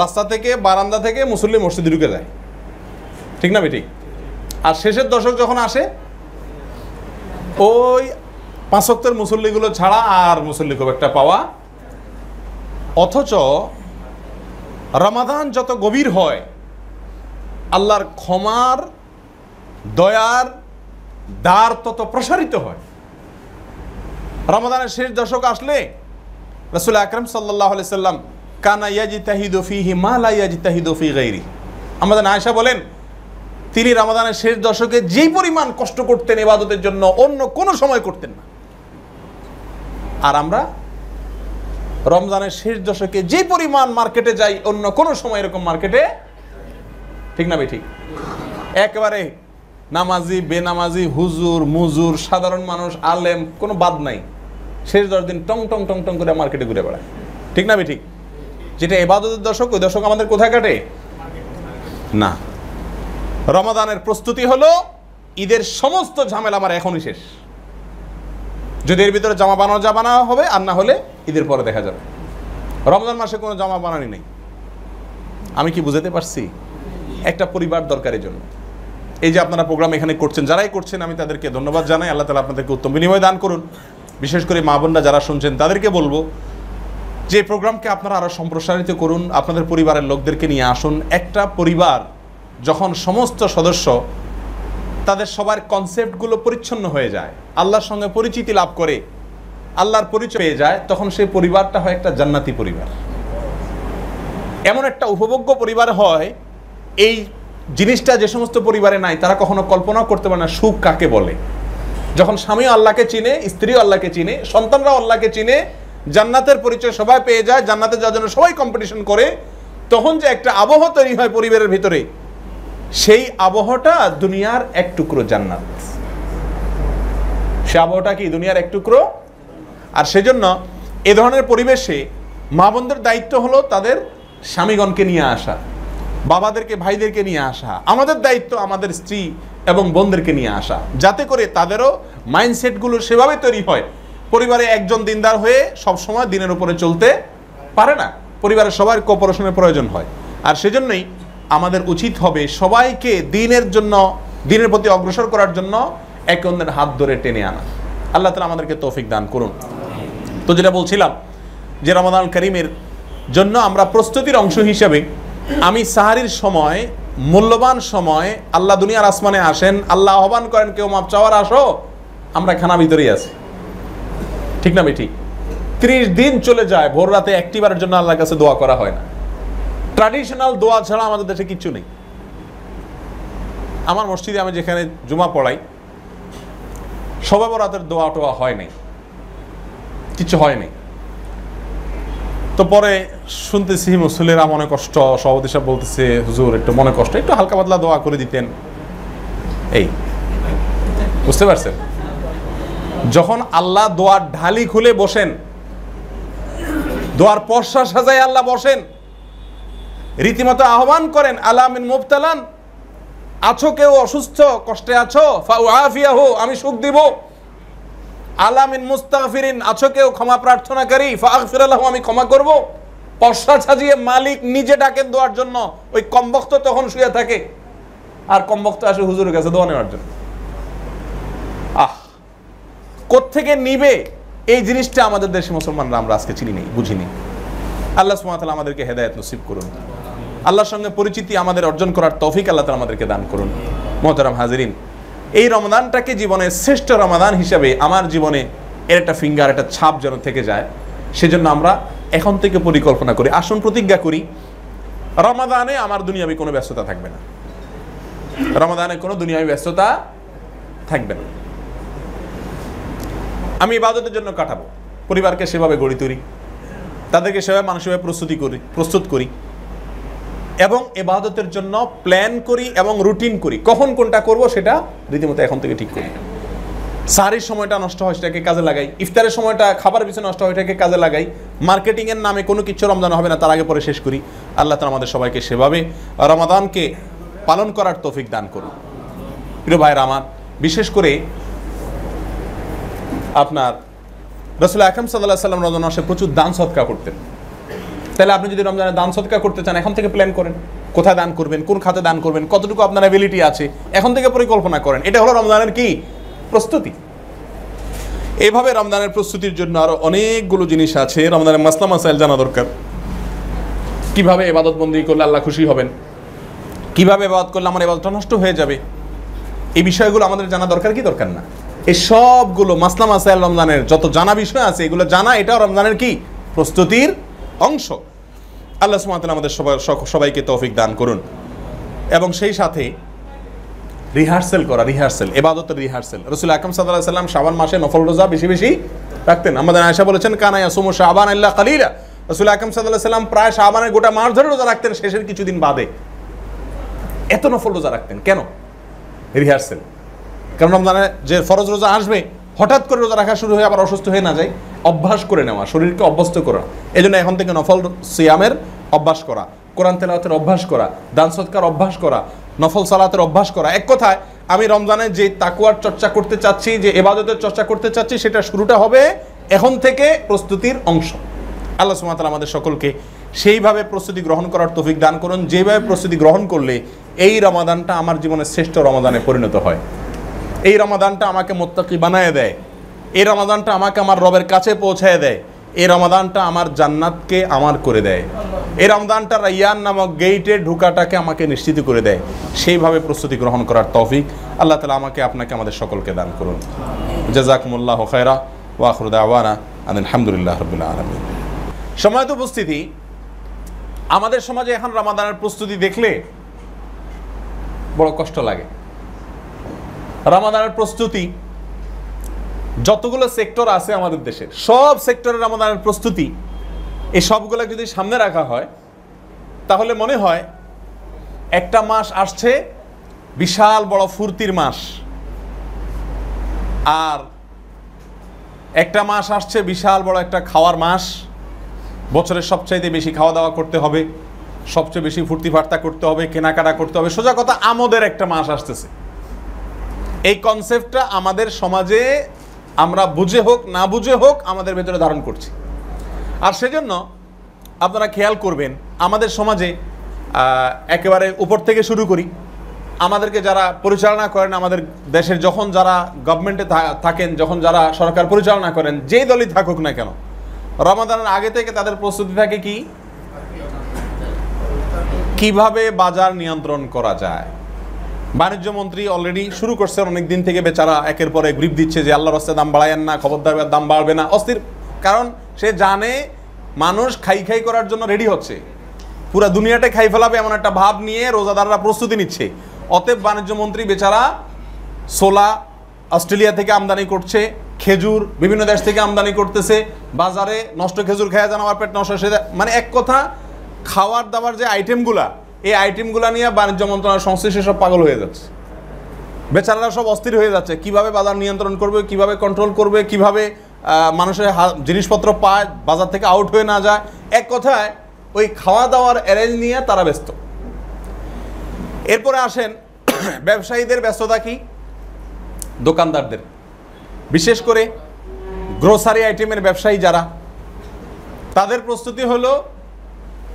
রাস্তা থেকে, বারান্দা থেকে মুসল্লি মসজিদে ঢুকে যায়, ঠিক না বেঠিক? আর শেষের দশক যখন আসে, ওই 5 ওয়াক্তের মুসল্লিগুলো ছাড়া আর মুসল্লি খুব একটা পাওয়া। অথচ রমাদান যত গভীর হয়, আল্লাহর ক্ষমার, দয়ার দ্বার তত প্রসারিত হয়। রমাদানের শেষ দশক আসলে রাসূল আকরাম সাল্লাল্লাহু আলাইহি সাল্লাম কানা ইয়াজতাহিদু ফীহি মা লা ইয়াজতাহিদু ফী গায়রি। আমাদের আয়েশা বলেন, তিনি রমাদানের শেষ দশকে যেই পরিমাণ কষ্ট করতেন ইবাদতের জন্য, অন্য কোনো সময় করতেন না। আর আমরা রমজানের শেষ দশকে যে পরিমাণ মার্কেটে যাই, অন্য কোনো সময় এরকম মার্কেটে, ঠিক না বেঠিক? একেবারে নামাজি, বেনামাজি, হুজুর, মুজুর, সাধারণ মানুষ, আলেম, কোনো বাদ নাই, শেষ 10 দিন টং টং টং টং করে মার্কেটে ঘুরে বেড়ায়, ঠিক না বেঠিক? যেটা ইবাদতের দশক, ওই দশক আমাদের কোথায় কাটে না। রমাদানের প্রস্তুতি হলো ঈদের সমস্ত ঝামেলা আমার এখনই শেষ, যদি এর ভিতরে জামা বানানো হবে, আর না হলে ঈদের পরে দেখা যাবে। রমজান মাসে কোনো জামা বানানি নেই। আমি কি বুঝাতে পারছি? একটা পরিবার দরকারের জন্য এই যে আপনারা প্রোগ্রাম এখানে করছেন, যারাই করছেন আমি তাদেরকে ধন্যবাদ জানাই। আল্লাহ তাআলা আপনাদেরকে উত্তম বিনিময় দান করুন। বিশেষ করে মা বোনরা যারা শুনছেন তাদেরকে বলবো যে প্রোগ্রামকে আপনারা আরও সম্প্রসারিত করুন, আপনাদের পরিবারের লোকদেরকে নিয়ে আসুন। একটা পরিবার যখন সমস্ত সদস্য তাদের সবার কনসেপ্টগুলো পরিচ্ছন্ন হয়ে যায়, আল্লাহর সঙ্গে পরিচিতি লাভ করে, আল্লাহর পরিচয় পেয়ে যায়, তখন সেই পরিবারটা হয় একটা জান্নাতি পরিবার, এমন একটা উপভোগ্য পরিবার হয়। এই জিনিসটা যে সমস্ত পরিবারে নাই, তারা কখনো কল্পনা করতে পারে না সুখ কাকে বলে। যখন স্বামীও আল্লাহকে চিনে, স্ত্রীও আল্লাহকে চিনে, সন্তানরাও আল্লাহকে চিনে, জান্নাতের পরিচয় সবাই পেয়ে যায়, জান্নাতে যাওয়ার জন্য সবাই কম্পিটিশন করে, তখন যে একটা আবহ তৈরি হয় পরিবারের ভিতরে, সেই আবহটা দুনিয়ার এক টুকরো জান্নাত। সে আবহটা কি দুনিয়ার এক টুকরো। আর সেজন্য এ ধরনের পরিবেশে মা বোনদের দায়িত্ব হলো তাদের স্বামীগণকে নিয়ে আসা, বাবাদেরকে, ভাইদেরকে নিয়ে আসা। আমাদের দায়িত্ব আমাদের স্ত্রী এবং বোনদেরকে নিয়ে আসা, যাতে করে তাদেরও মাইন্ডসেটগুলো সেভাবে তৈরি হয়। পরিবারে একজন দিনদার হয়ে সব সময় দিনের উপরে চলতে পারে না, পরিবারের সবার কোঅপারেশনের প্রয়োজন হয়। আর সেজন্যই আমাদের উচিত হবে সবাইকে দিনের জন্য দিনের প্রতি অগ্রসর করার জন্য একে অন্যের হাত ধরে টেনে আনা। আল্লাহ তাআলা আমাদেরকে তৌফিক দান করুন। তো যেটা বলছিলাম যে রমাদান কারীমের জন্য আমরা প্রস্তুতির অংশ হিসেবে আমি সাহারির সময়, মূল্যবান সময়, আল্লাহ দুনিয়ার আসমানে আসেন, আল্লাহ আহ্বান করেন কেউ মাপ চাওয়ার আসো, আমরা খানা ভিতরেই আছি। ঠিক না ঠিক? 30 দিন চলে যায়, ভোর রাতে একটিবারের জন্য আল্লাহর কাছে দোয়া করা হয় না। ট্র্যাডিশনাল দোয়া ছাড়া আমাদের দেশে কিচ্ছু নেই। আমার মসজিদে আমি যেখানে জুমা পড়াই, শবে বরাতের দোয়া টোয়া হয় নাই, কিছু হয় নাই। তো পরে শুনতেছি মুসল্লিরা মনে কষ্ট, সভাপতি সাহেব বলতেছে হুজুর একটু মনে কষ্ট, একটু হালকা পাতলা দোয়া করে দিতেন। এই বুঝতে পারছেন, যখন আল্লাহ দোয়ার ঢালি খুলে বসেন, দোয়ার পর্ষা সাজায় আল্লাহ বসেন, রীতিমতো আহ্বান করেন, আলা মিন মুবতালান, আছো কেউ অসুস্থ, কষ্টে আছো, ফাউআফিয়াহু, আমি সুখ দিব। আলা মিন মুস্তাগফিরিন, আছো কেউ ক্ষমা প্রার্থনাকারী, ফাগফির লাহু, আমি ক্ষমা করব। পর্ষা সাজিয়ে মালিক নিজে ডাকেন দোয়ার জন্য। ওই কমবক্ত তখন শুয়ে থাকে, আর কমবক্ত আসে হুজুরের কাছে দোয়া নেওয়ার জন্য। কোত্থেকে নিবে এই জিনিসটা আমাদের দেশে মুসলমানরা আমরা আজকে চিনি নেই, বুঝিনি। আল্লাহ সুবহানাহু ওয়া তাআলা আমাদেরকে হেদায়েত নসিব করুন। আল্লাহর সঙ্গে পরিচিতি আমাদের অর্জন করার তৌফিক আল্লাহ তাআলা আমাদেরকে দান করুন। মুহতারাম হাজিরিন, এই রমাদানটাকে জীবনের শ্রেষ্ঠ রমাদান হিসাবে আমার জীবনে এর একটা ফিঙ্গার, একটা ছাপ যেন থেকে যায়, সেজন্য আমরা এখন থেকে পরিকল্পনা করি, আসুন প্রতিজ্ঞা করি, রমাদানে আমার দুনিয়াবি কোনো ব্যস্ততা থাকবে না। রমাদানে কোনো দুনিয়াবি ব্যস্ততা থাকবে না। আমি ইবাদতের জন্য কাটাবো, পরিবারকে সেভাবে গড়ি তুলি, তাদেরকে সেভাবে মানসিকভাবে প্রস্তুত করি এবং ইবাদতের জন্য প্ল্যান করি এবং রুটিন করি। কখন কোনটা করব সেটা রীতিমতো এখন থেকে ঠিক করি। সাহারির সময়টা নষ্ট হয় সেটাকে কাজে লাগাই, ইফতারের সময়টা খাবার পিছনে নষ্ট হয় এটাকে কাজে লাগাই, মার্কেটিংয়ের নামে কোনো কিছু রমজান হবে না তার আগে পরে শেষ করি। আল্লাহ তাআলা আমাদের সবাইকে সেভাবে রমাদানকে পালন করার তৌফিক দান করুন। প্রিয় ভাইরা আমার, বিশেষ করে আপনার রাসূল আকরাম সাল্লাল্লাহু আলাইহি ওয়াসাল্লাম রমজান মাসে প্রচুর দান সদকা করতেন। তাহলে আপনি যদি রমজানে দান সদকা করতে চান, এখন থেকে প্ল্যান করেন কোথায় দান করবেন, কোন খাতে দান করবেন, কতটুকু আপনার অ্যাবিলিটি আছে, এখন থেকে পরিকল্পনা করেন। এটা হলো রমজানের কি প্রস্তুতি। এইভাবে রমজানের প্রস্তুতির জন্য আরো অনেকগুলো জিনিস আছে। রমজানের মাসলা মাসাইল জানা দরকার। কিভাবে ইবাদত বন্দেগী করলে আল্লাহ খুশি হবেন, কিভাবে ইবাদত করলে আমার ইবাদতটা নষ্ট হয়ে যাবে, এই বিষয়গুলো আমাদের জানা দরকার কি দরকার না? এই সবগুলো মাসলা মাসাইল রমজানের যত জানা বিষয় আছে এগুলো জানা, এটাও রমজানের কি প্রস্তুতির অংশ। আল্লাহ সুবহানাহু ওয়া তাআলা আমাদের সবাইকে তৌফিক দান করুন। এবং সেই সাথে রিহার্সেল করা, ইবাদতের রিহার্সেল। রাসূল আকরাম সাল্লাল্লাহু আলাইহি ওয়াসাল্লাম শাবান মাসে নফল রোজা বেশি বেশি রাখতেন। আমাদের আয়েশা বলেছেন, কানা ইয়াসুমু শাবান ইল্লা কালিলা। রাসূল আকরাম সাল্লাল্লাহু আলাইহি ওয়াসাল্লাম প্রায় শাবানের গোটা মাস ধরে রোজা রাখতেন, শেষের কিছুদিন বাদে। এত নফল রোজা রাখতেন কেন? রিহার্সেল। কারণ রমজানে যে ফরজ রোজা আসবে, হঠাৎ করে রোজা রাখা শুরু হয়ে আবার অসুস্থ হয়ে না যায়, অভ্যাস করে নেওয়া, শরীরকে অভ্যস্ত করা। এই জন্য এখন থেকে নফল সিয়ামের অভ্যাস করা, কোরআন তেলাওয়াতের অভ্যাস করা, দান সদকার অভ্যাস করা, নফল সালাতের অভ্যাস করা। এক কথায় আমি রমজানে যে তাকওয়ার চর্চা করতে চাচ্ছি, যে ইবাদতের চর্চা করতে চাচ্ছি, সেটা শুরুটা হবে এখন থেকে, প্রস্তুতির অংশ। আল্লাহ সুবহানাহু ওয়া তাআলা আমাদের সকলকে সেইভাবে প্রস্তুতি গ্রহণ করার তৌফিক দান করুন, যেভাবে প্রস্তুতি গ্রহণ করলে এই রমাদানটা আমার জীবনের শ্রেষ্ঠ রমাদানে পরিণত হয়। এই রমাদানটা আমাকে মুত্তাকি বানায় দেয়, এই রমাদানটা আমাকে আমার রবের কাছে পৌঁছায় দেয়, এই রমাদানটা আমার জান্নাতকে আমার করে দেয়, এই রমাদানটা রাইয়ান নামক গেইটে ঢোকাটাকে আমাকে নিশ্চিত করে দেয়। সেইভাবে প্রস্তুতি গ্রহণ করার তৌফিক আল্লাহ তাআলা আমাকে, আপনাকে, আমাদের সকলকে দান করুন। জাযাকুমুল্লাহু খায়রা ওয়া আখিরু দাওয়ানা আলহামদুলিল্লাহি রাব্বিল আলামিন। সম্মানিত উপস্থিতি, আমাদের সমাজে এখন রমাদানের প্রস্তুতি দেখলে বড় কষ্ট লাগে। রমাদানের প্রস্তুতি যতগুলো সেক্টর আছে আমাদের দেশের, সব সেক্টরের রমাদানের প্রস্তুতি, এই সবগুলো যদি সামনে রাখা হয় তাহলে মনে হয় একটা মাস আসছে বিশাল বড় ফুর্তির মাস, আর একটা মাস আসছে বিশাল বড় একটা খাওয়ার মাস। বছরের সবচাইতে বেশি খাওয়া দাওয়া করতে হবে, সবচেয়ে বেশি ফুর্তি ফার্তা করতে হবে, কেনাকাটা করতে হবে, সোজা কথা আমোদের একটা মাস আসতেছে। এই কনসেপ্টটা আমাদের সমাজে আমরা বুঝে হোক না বুঝে হোক আমাদের ভেতরে ধারণ করছি। আর সেজন্য আপনারা খেয়াল করবেন, আমাদের সমাজে একেবারে উপর থেকে শুরু করি, আমাদেরকে যারা পরিচালনা করেন, আমাদের দেশের যখন যারা গভর্নমেন্টে থাকেন, যখন যারা সরকার পরিচালনা করেন, যেই দলই থাকুক না কেন, রমাদানের আগে থেকে তাদের প্রস্তুতি থাকে কি, কিভাবে বাজার নিয়ন্ত্রণ করা যায়। বাণিজ্য মন্ত্রী অলরেডি শুরু করছেন অনেক দিন থেকে, বেচারা একের পর এক গ্রিপ দিচ্ছে যে আল্লাহর রাস্তায় দাম বাড়ায়েন না, খবরদার দাম বাড়বে না, অস্থির। কারণ সে জানে মানুষ খাই খাই করার জন্য রেডি হচ্ছে, পুরা দুনিয়াটাই খাই ফেলাবে এমন একটা ভাব নিয়ে রোজাদাররা প্রস্তুতি নিচ্ছে। অতএব বাণিজ্য মন্ত্রী বেচারা সোলা অস্ট্রেলিয়া থেকে আমদানি করছে, খেজুর বিভিন্ন দেশ থেকে আমদানি করতেছে, বাজারে নষ্ট খেজুর খেয়ে যেন আমার পেট নষ্ট হয়ে যায়। মানে এক কথা, খাওয়ার দাবার যে আইটেমগুলা, এই আইটেমগুলা নিয়ে বাণিজ্য মন্ত্রণালয় সংশ্লিষ্ট সব পাগল হয়ে যাচ্ছে, বেচারারা সব অস্থির হয়ে যাচ্ছে। কিভাবে বাজার নিয়ন্ত্রণ করবে, কিভাবে কন্ট্রোল করবে, কিভাবে মানুষের জিনিসপত্র পায়, বাজার থেকে আউট হয়ে না যায়। এক কথায় ওই খাওয়া দাওয়ার অ্যারেঞ্জ নিয়ে তারা ব্যস্ত। এরপরে আসেন ব্যবসায়ীদের ব্যস্ততা কি, দোকানদারদের, বিশেষ করে গ্রোসারি আইটেমের ব্যবসায়ী যারা, তাদের প্রস্তুতি হলো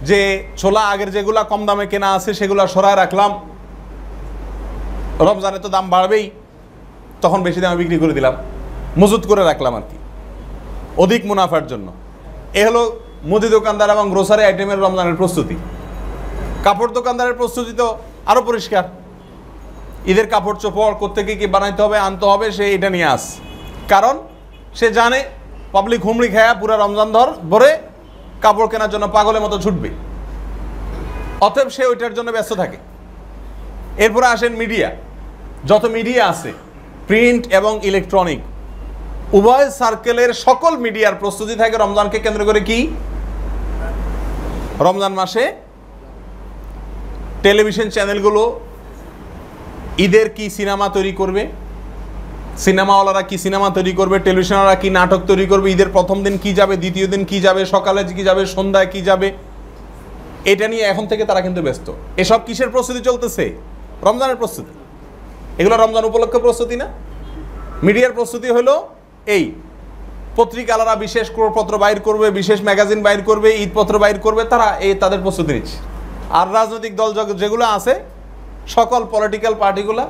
যে ছোলা আগের যেগুলা কম দামে কেনা আছে সেগুলা সরায় রাখলাম, রমজানে তো দাম বাড়বেই, তখন বেশি দামে বিক্রি করে দিলাম, মজুত করে রাখলাম আর কি, অধিক মুনাফার জন্য। এ হলো মুদি দোকানদার এবং গ্রোসারি আইটেমের রমজানের প্রস্তুতি। কাপড় দোকানদারের প্রস্তুতি তো আরও পরিষ্কার, ঈদের কাপড় চোপড় কোত্থেকে কি বানাইতে হবে, আনতে হবে, সে এটা নিয়ে আস। কারণ সে জানে পাবলিক হুমড়ি খায়া পুরো রমজান ভরে কাপড় কেনার জন্য পাগলের মতো ছুটবে, অতএব সে ওইটার জন্য ব্যস্ত থাকে। এরপরে আসেন মিডিয়া, যত মিডিয়া আছে প্রিন্ট এবং ইলেকট্রনিক উভয় সার্কেলের সকল মিডিয়ার প্রস্তুতি থাকে রমজানকে কেন্দ্র করে। কি, রমজান মাসে টেলিভিশন চ্যানেলগুলো ঈদের কি সিনেমা তৈরি করবে, সিনেমাওয়ালারা কি সিনেমা তৈরি করবে, টেলিভিশনওয়ালারা কি নাটক তৈরি করবে, ঈদের প্রথম দিন কি যাবে, দ্বিতীয় দিন কি যাবে, সকালে কি যাবে, সন্ধ্যায় কি যাবে, এটা নিয়ে এখন থেকে তারা কিন্তু ব্যস্ত। এসব কিসের প্রস্তুতি চলতেছে, রমজানের প্রস্তুতি। এগুলো রমজান উপলক্ষে প্রস্তুতি না। মিডিয়ার প্রস্তুতি হলো এই, পত্রিকালারা বিশেষ পত্র বাইর করবে, বিশেষ ম্যাগাজিন বাইর করবে, ঈদপত্র বাইর করবে, তারা এই তাদের প্রস্তুতি নিচ্ছে। আর রাজনৈতিক দল যেগুলো আছে, সকল পলিটিক্যাল পার্টিগুলা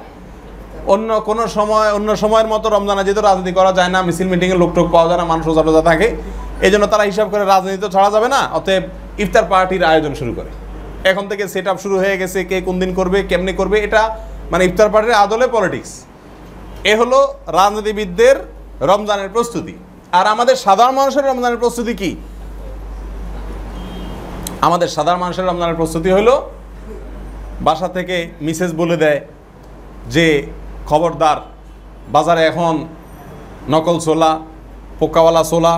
অন্য কোনো সময়, অন্য সময়ের মতো রমজানে যেহেতু রাজনীতি করা যায় না, মিছিল মিটিংয়ে লোকটোক পাওয়া যায় না, মানুষ রোজা টোজা থাকে, এই জন্য তারা হিসাব করে রাজনীতি তো ছাড়া যাবে না, অতএব ইফতার পার্টির আয়োজন শুরু করে। এখন থেকে সেট আপ শুরু হয়ে গেছে, কে কোন দিন করবে, কেমনি করবে, এটা মানে ইফতার পার্টির আদলে পলিটিক্স। এ হলো রাজনীতিবিদদের রমজানের প্রস্তুতি। আর আমাদের সাধারণ মানুষের রমজানের প্রস্তুতি কি? আমাদের সাধারণ মানুষের রমজানের প্রস্তুতি হলো বাসা থেকে মিসেস বলে দেয় যে খবরদার, বাজারে এখন নকল ছোলা, পোকাওয়ালা ছোলা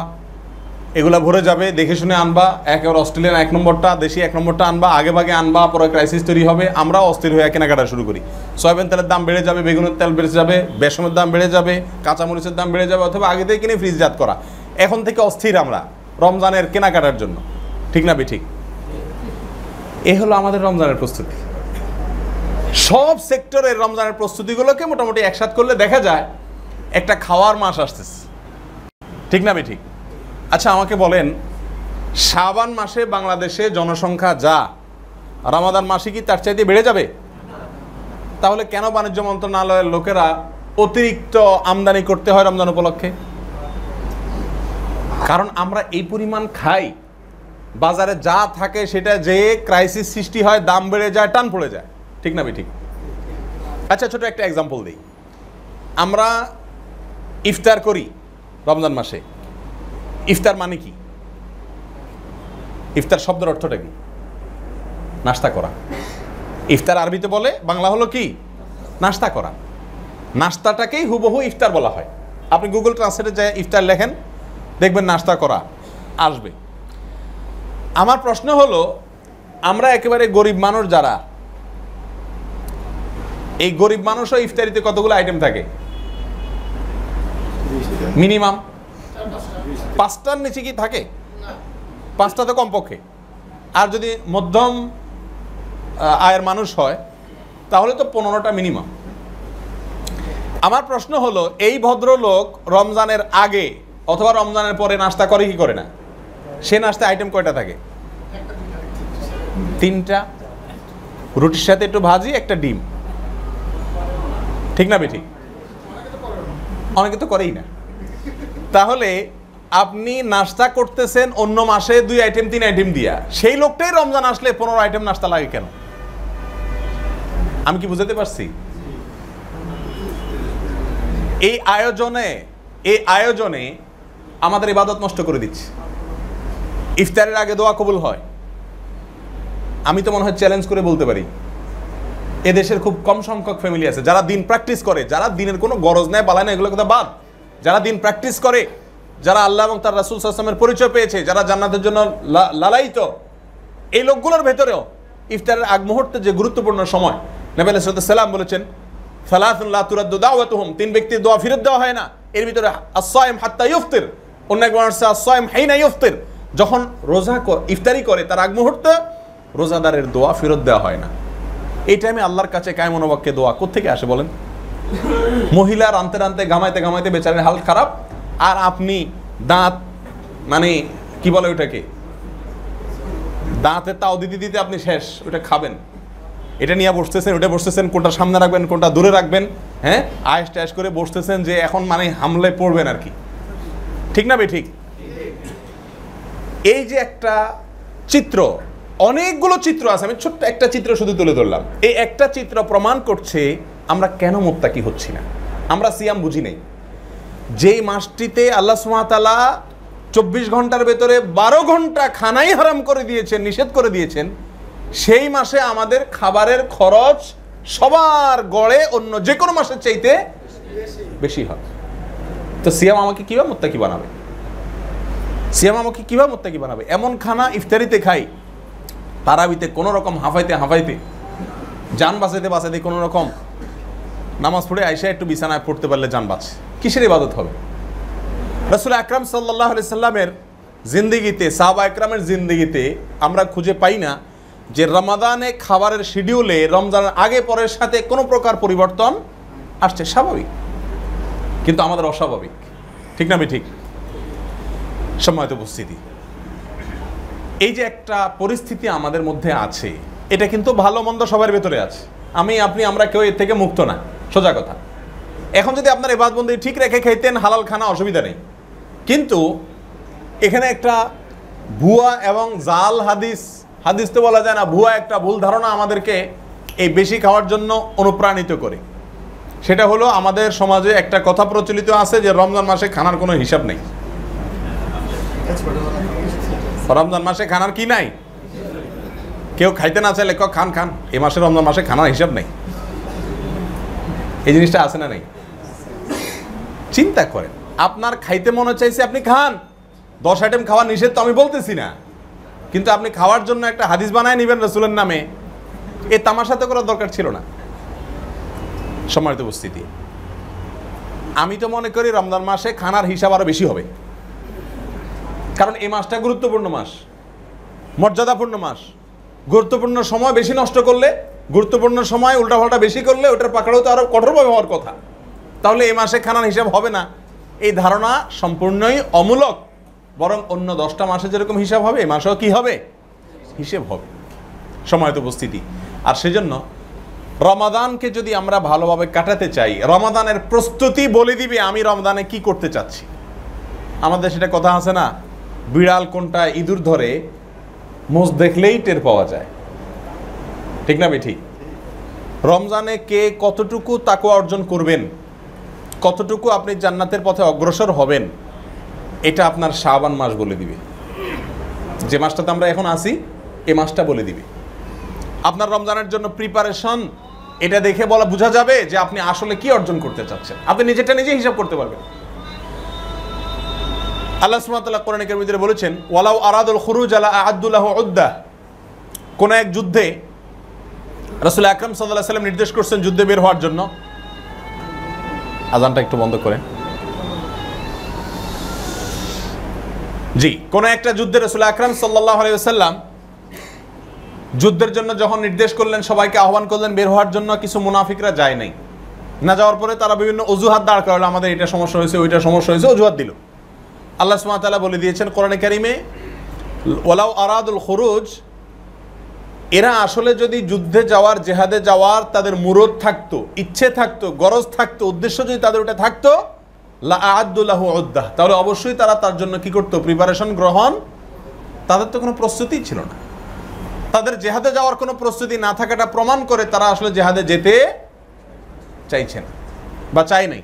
এগুলা ভরে যাবে, দেখে শুনে আনবা, একেবারে অস্ট্রেলিয়ান 1 নম্বরটা, দেশি 1 নম্বরটা আনবা, আগে ভাগে আনবা, পরে ক্রাইসিস তৈরি হবে, আমরাও অস্থির হয়ে কেনাকাটা শুরু করি। সয়াবিন তেলের দাম বেড়ে যাবে, বেগুনের তেল বেড়ে যাবে, বেসনের দাম বেড়ে যাবে, কাঁচামরিচের দাম বেড়ে যাবে, অথবা আগে থেকে কিনে ফ্রিজজাত করা। এখন থেকে অস্থির আমরা রমজানের কেনাকাটার জন্য, ঠিক না ঠিক? এ হলো আমাদের রমজানের প্রস্তুতি। সব সেক্টরের রমজানের প্রস্তুতিগুলোকে মোটামুটি একসাথ করলে দেখা যায় একটা খাওয়ার মাস আসতেছে, ঠিক না ঠিক? আচ্ছা আমাকে বলেন, শাবান মাসে বাংলাদেশে জনসংখ্যা যা, রমাদান মাসে কি তার চাইতে বেড়ে যাবে? তাহলে কেন বাণিজ্য মন্ত্রণালয়ের লোকেরা অতিরিক্ত আমদানি করতে হয় রমজান উপলক্ষে? কারণ আমরা এই পরিমাণ খাই, বাজারে যা থাকে সেটা যে ক্রাইসিস সৃষ্টি হয়, দাম বেড়ে যায়, টান পড়ে যায়, ঠিক না ঠিক? আচ্ছা ছোট একটা এক্সাম্পল দিই। আমরা ইফতার করি রমজান মাসে। ইফতার মানে কি? ইফতার শব্দের অর্থটা কি? নাস্তা করা। ইফতার আরবিতে বলে, বাংলা হলো কি? নাস্তা করা। নাস্তাটাকেই হুবহু ইফতার বলা হয়। আপনি গুগল ট্রান্সলেটে যে ইফতার লেখেন, দেখবেন নাস্তা করা আসবে। আমার প্রশ্ন হলো, আমরা একেবারে গরিব মানুষ যারা, এই গরিব মানুষও ইফতারিতে কতগুলো আইটেম থাকে? মিনিমাম 5টার নিচে কি থাকে? 5টা তো কমপক্ষে। আর যদি মধ্যম আয়ের মানুষ হয় তাহলে তো 15টা মিনিমাম। আমার প্রশ্ন হলো, এই ভদ্রলোক রমজানের আগে অথবা রমজানের পরে নাস্তা করে কি করে না? সে নাস্তায় আইটেম কয়টা থাকে? 3টা। রুটির সাথে একটু ভাজি, একটা ডিম, ঠিক না বেঠিক? অনেকে তো করেই না। তাহলে আপনি নাস্তা করতেছেন অন্য মাসে 2 আইটেম 3 আইটেম দিয়া, সেই লোকটাই রমজান আসলে 15 আইটেম নাস্তা লাগে কেন? আমি কি বুঝাতে পারছি? এই আয়োজনে আমাদের ইবাদত নষ্ট করে দিচ্ছে। ইফতারের আগে দোয়া কবুল হয়, আমি তো মনে হয় চ্যালেঞ্জ করে বলতে পারি এদেশের খুব কম সংখ্যক ফ্যামিলি আছে যারা দিন প্র্যাকটিস করে, যারা দিনের কোনো গরজ নেয় বালায় না, এগুলো কথা বাদ, যারা দিন প্র্যাকটিস করে, যারা আল্লাহ এবং তার রাসূল সাল্লাল্লাহু আলাইহি ওয়াসাল্লামের পরিচয় পেয়েছে, যারা জান্নাতের জন্য লালায়িত, এই লোকগুলোর ভেতরেও ইফতারের আগ মুহূর্তে যে গুরুত্বপূর্ণ সময়, নবী আলাইহিস সালাম বলেছেন সালাতুন লা তুরাদ্দু দাওয়াতুহুম, 3 ব্যক্তির দোয়া ফেরত দেওয়া হয় না, এর ভিতরে আস-সাইম হাত্তা ইফতির, অন্য এক বর্ণনা আছে আস-সাইম হাইনা ইফতির, যখন রোজা ইফতারি করে তার আগ মুহূর্তে রোজাদারের দোয়া ফেরত দেওয়া হয় না। এই টাইমে আল্লাহর কাছে কায়েম বাক্যে দোয়া কোত্থেকে আসে বলেন? মহিলা রানতে রানতে ঘামাইতে ঘামাইতে বেচারের হাল খারাপ, আর আপনি দাঁত মানে কি বলে ওটাকে, দাঁতে তাও দিতে দিতে আপনি শেষ, ওটা খাবেন, এটা নিয়ে বসতেছেন, ওটা বসতেছেন, কোনটা সামনে রাখবেন কোনটা দূরে রাখবেন, হ্যাঁ আয়েস টায়েস করে বসতেছেন যে এখন মানে হামলে পড়বেন আর কি। ঠিক না বেঠিক? এই যে একটা চিত্র, অনেকগুলো চিত্র আছে, আমি ছোট্ট একটা চিত্র শুধু তুলে ধরলাম। এই একটা চিত্র প্রমাণ করছে আমরা কেন মুত্তাকি হচ্ছি না। আমরা সিয়াম বুঝি নাই। যেই মাসটিতে আল্লাহ সুবহানাহু ওয়া তাআলা 24 ঘন্টার ভেতরে 12 ঘন্টা খানাই হারাম করে দিয়েছেন, নিষেধ করে দিয়েছেন, সেই মাসে আমাদের খাবারের খরচ সবার গড়ে অন্য যে কোনো মাসের চাইতে বেশি হয়। তো সিয়াম আমাকে কিভাবে মুত্তাকি বানাবে? সিয়াম আমাকে কিভাবে মুত্তাকি বানাবে? এমন খানা ইফতারিতে খাই, তারাবিতে কোনো রকম হাঁফাইতে হাঁফাইতে, জান বাঁচাইতে বাঁচাইতে কোনো রকম নামাজ পড়ে আইসা একটু বিছানায় পড়তে পারলে জান বাঁচে, কিসের ইবাদত হবে? রাসূল আকরাম সাল্লাল্লাহু আলাইহি সাল্লামের জিন্দেগিতে, সাহাবা একরামের জিন্দেগিতে আমরা খুঁজে পাই না যে রমাদানে খাবারের শিডিউলে রমজানের আগে পরের সাথে কোনো প্রকার পরিবর্তন আসছে। স্বাভাবিক, কিন্তু আমাদের অস্বাভাবিক। ঠিক না ঠিক? সম্মানিত উপস্থিতি, এই যে একটা পরিস্থিতি আমাদের মধ্যে আছে, এটা কিন্তু ভালো মন্দ সবার ভেতরে আছে। আমি আপনি আমরা কেউ এর থেকে মুক্ত না, সোজা কথা। এখন যদি আপনার ইবাদতবন্দি ঠিক রেখে খাইতেন, হালাল খানা, অসুবিধা নেই। কিন্তু এখানে একটা ভুয়া এবং জাল হাদিস তো বলা যায় না, ভুয়া একটা ভুল ধারণা আমাদেরকে এই বেশি খাওয়ার জন্য অনুপ্রাণিত করে। সেটা হলো আমাদের সমাজে একটা কথা প্রচলিত আছে যে রমজান মাসে খানার কোনো হিসাব নেই। রমজান মাসে খানার কি নাই? কেউ খাইতে না চাইলে খান খান, এই মাসে রমজান মাসে খানার হিসাব নেই। এই জিনিসটা আছে না নেই? চিন্তা করেন, আপনার খাইতে মনে চাইছে আপনি খান, 10 আইটেম খাওয়া নিষেধ তো আমি বলতেছি না, কিন্তু আপনি খাওয়ার জন্য একটা হাদিস বানায় নেবেন রাসূলের নামে, এই তামাশা তো করার দরকার ছিল না। সম্মানিত উপস্থিতি, আমি তো মনে করি রমজান মাসে খানার হিসাব আরো বেশি হবে, কারণ এই মাসটা গুরুত্বপূর্ণ মাস, মর্যাদাপূর্ণ মাস। গুরুত্বপূর্ণ সময় বেশি নষ্ট করলে, গুরুত্বপূর্ণ সময় উল্টাপাল্টা বেশি করলে ওটার পাকড়াও তো আরো কঠোরভাবে হওয়ার কথা। তাহলে এই মাসে খানার হিসাব হবে না, এই ধারণা সম্পূর্ণই অমূলক। বরং অন্য 10টা মাসে যেরকম হিসাব হবে, এই মাসেও কি হবে? হিসেব হবে। সম্মানিত উপস্থিতি, আর সেজন্য রমাদানকে যদি আমরা ভালোভাবে কাটাতে চাই, রমাদানের প্রস্তুতি বলে দিবে আমি রমাদানে কি করতে চাচ্ছি। আমাদের সেটা কথা আছে না, বিড়াল কোনটা ইঁদুর ধরে মোষ দেখলেই টের পাওয়া যায়। ঠিক না ঠিক? রমজানে কে কতটুকু তাকওয়া অর্জন করবেন, কতটুকু আপনি জান্নাতের পথে অগ্রসর হবেন, এটা আপনার শাবান মাস বলে দিবে। যে মাসটাতে আমরা এখন আছি, এই মাসটা বলে দিবে। আপনার রমজানের জন্য প্রিপারেশন, এটা দেখে বোঝা যাবে যে আপনি আসলে কি অর্জন করতে চাচ্ছেন। আপনি নিজেরটা নিজে হিসাব করতে পারবেন। আল্লাহ সুবহানাহু ওয়া তাআলা কোরআনে কারীমের ভিতরে বলেছেন, ওয়ালাউ আরাদুল খুরুজ আলা আ'আদ্দু লাহু উদ্দাহ। কোন এক যুদ্ধে রাসূল আকরাম সাল্লাল্লাহু আলাইহি ওয়াসাল্লাম নির্দেশ করছেন যুদ্ধে বের হওয়ার জন্য। আযানটা একটু বন্ধ করেন। জি, কোন একটা যুদ্ধে রাসূল আকরাম সাল্লাল্লাহু আলাইহি ওয়াসাল্লাম যুদ্ধের জন্য যখন নির্দেশ করলেন, সবাইকে আহ্বান করলেন বের হওয়ার জন্য, কিছু মুনাফিকরা যায় নাই। না যাওয়ার পরে তারা বিভিন্ন অজুহাত দাঁড় করালো, আমাদের এটা সমস্যা হয়েছে, ওইটা সমস্যা হয়েছে, অজুহাত দিল। আল্লাহ সুবহানাহু ওয়া তাআলা বলে দিয়েছেন কোরআনে কারিমে, ওয়ালাউ আরাদুল খুরুজ, এরা আসলে যদি যুদ্ধে যাওয়ার, জেহাদে যাওয়ার তাদের মুরদ থাকতো, ইচ্ছে থাকতো, গরজ থাকতো, উদ্দেশ্য যদি তাদের ওটা থাকতো, লা আ'আদ্দু লাহু উদ্দাহ, তাহলে অবশ্যই তারা তার জন্য কি করতো? প্রিপারেশন গ্রহণ। তাদের তো কোনো প্রস্তুতিই ছিল না। তাদের জেহাদে যাওয়ার কোনো প্রস্তুতি না থাকাটা প্রমাণ করে তারা আসলে জেহাদে যেতে চাইছে না বা চাই নাই।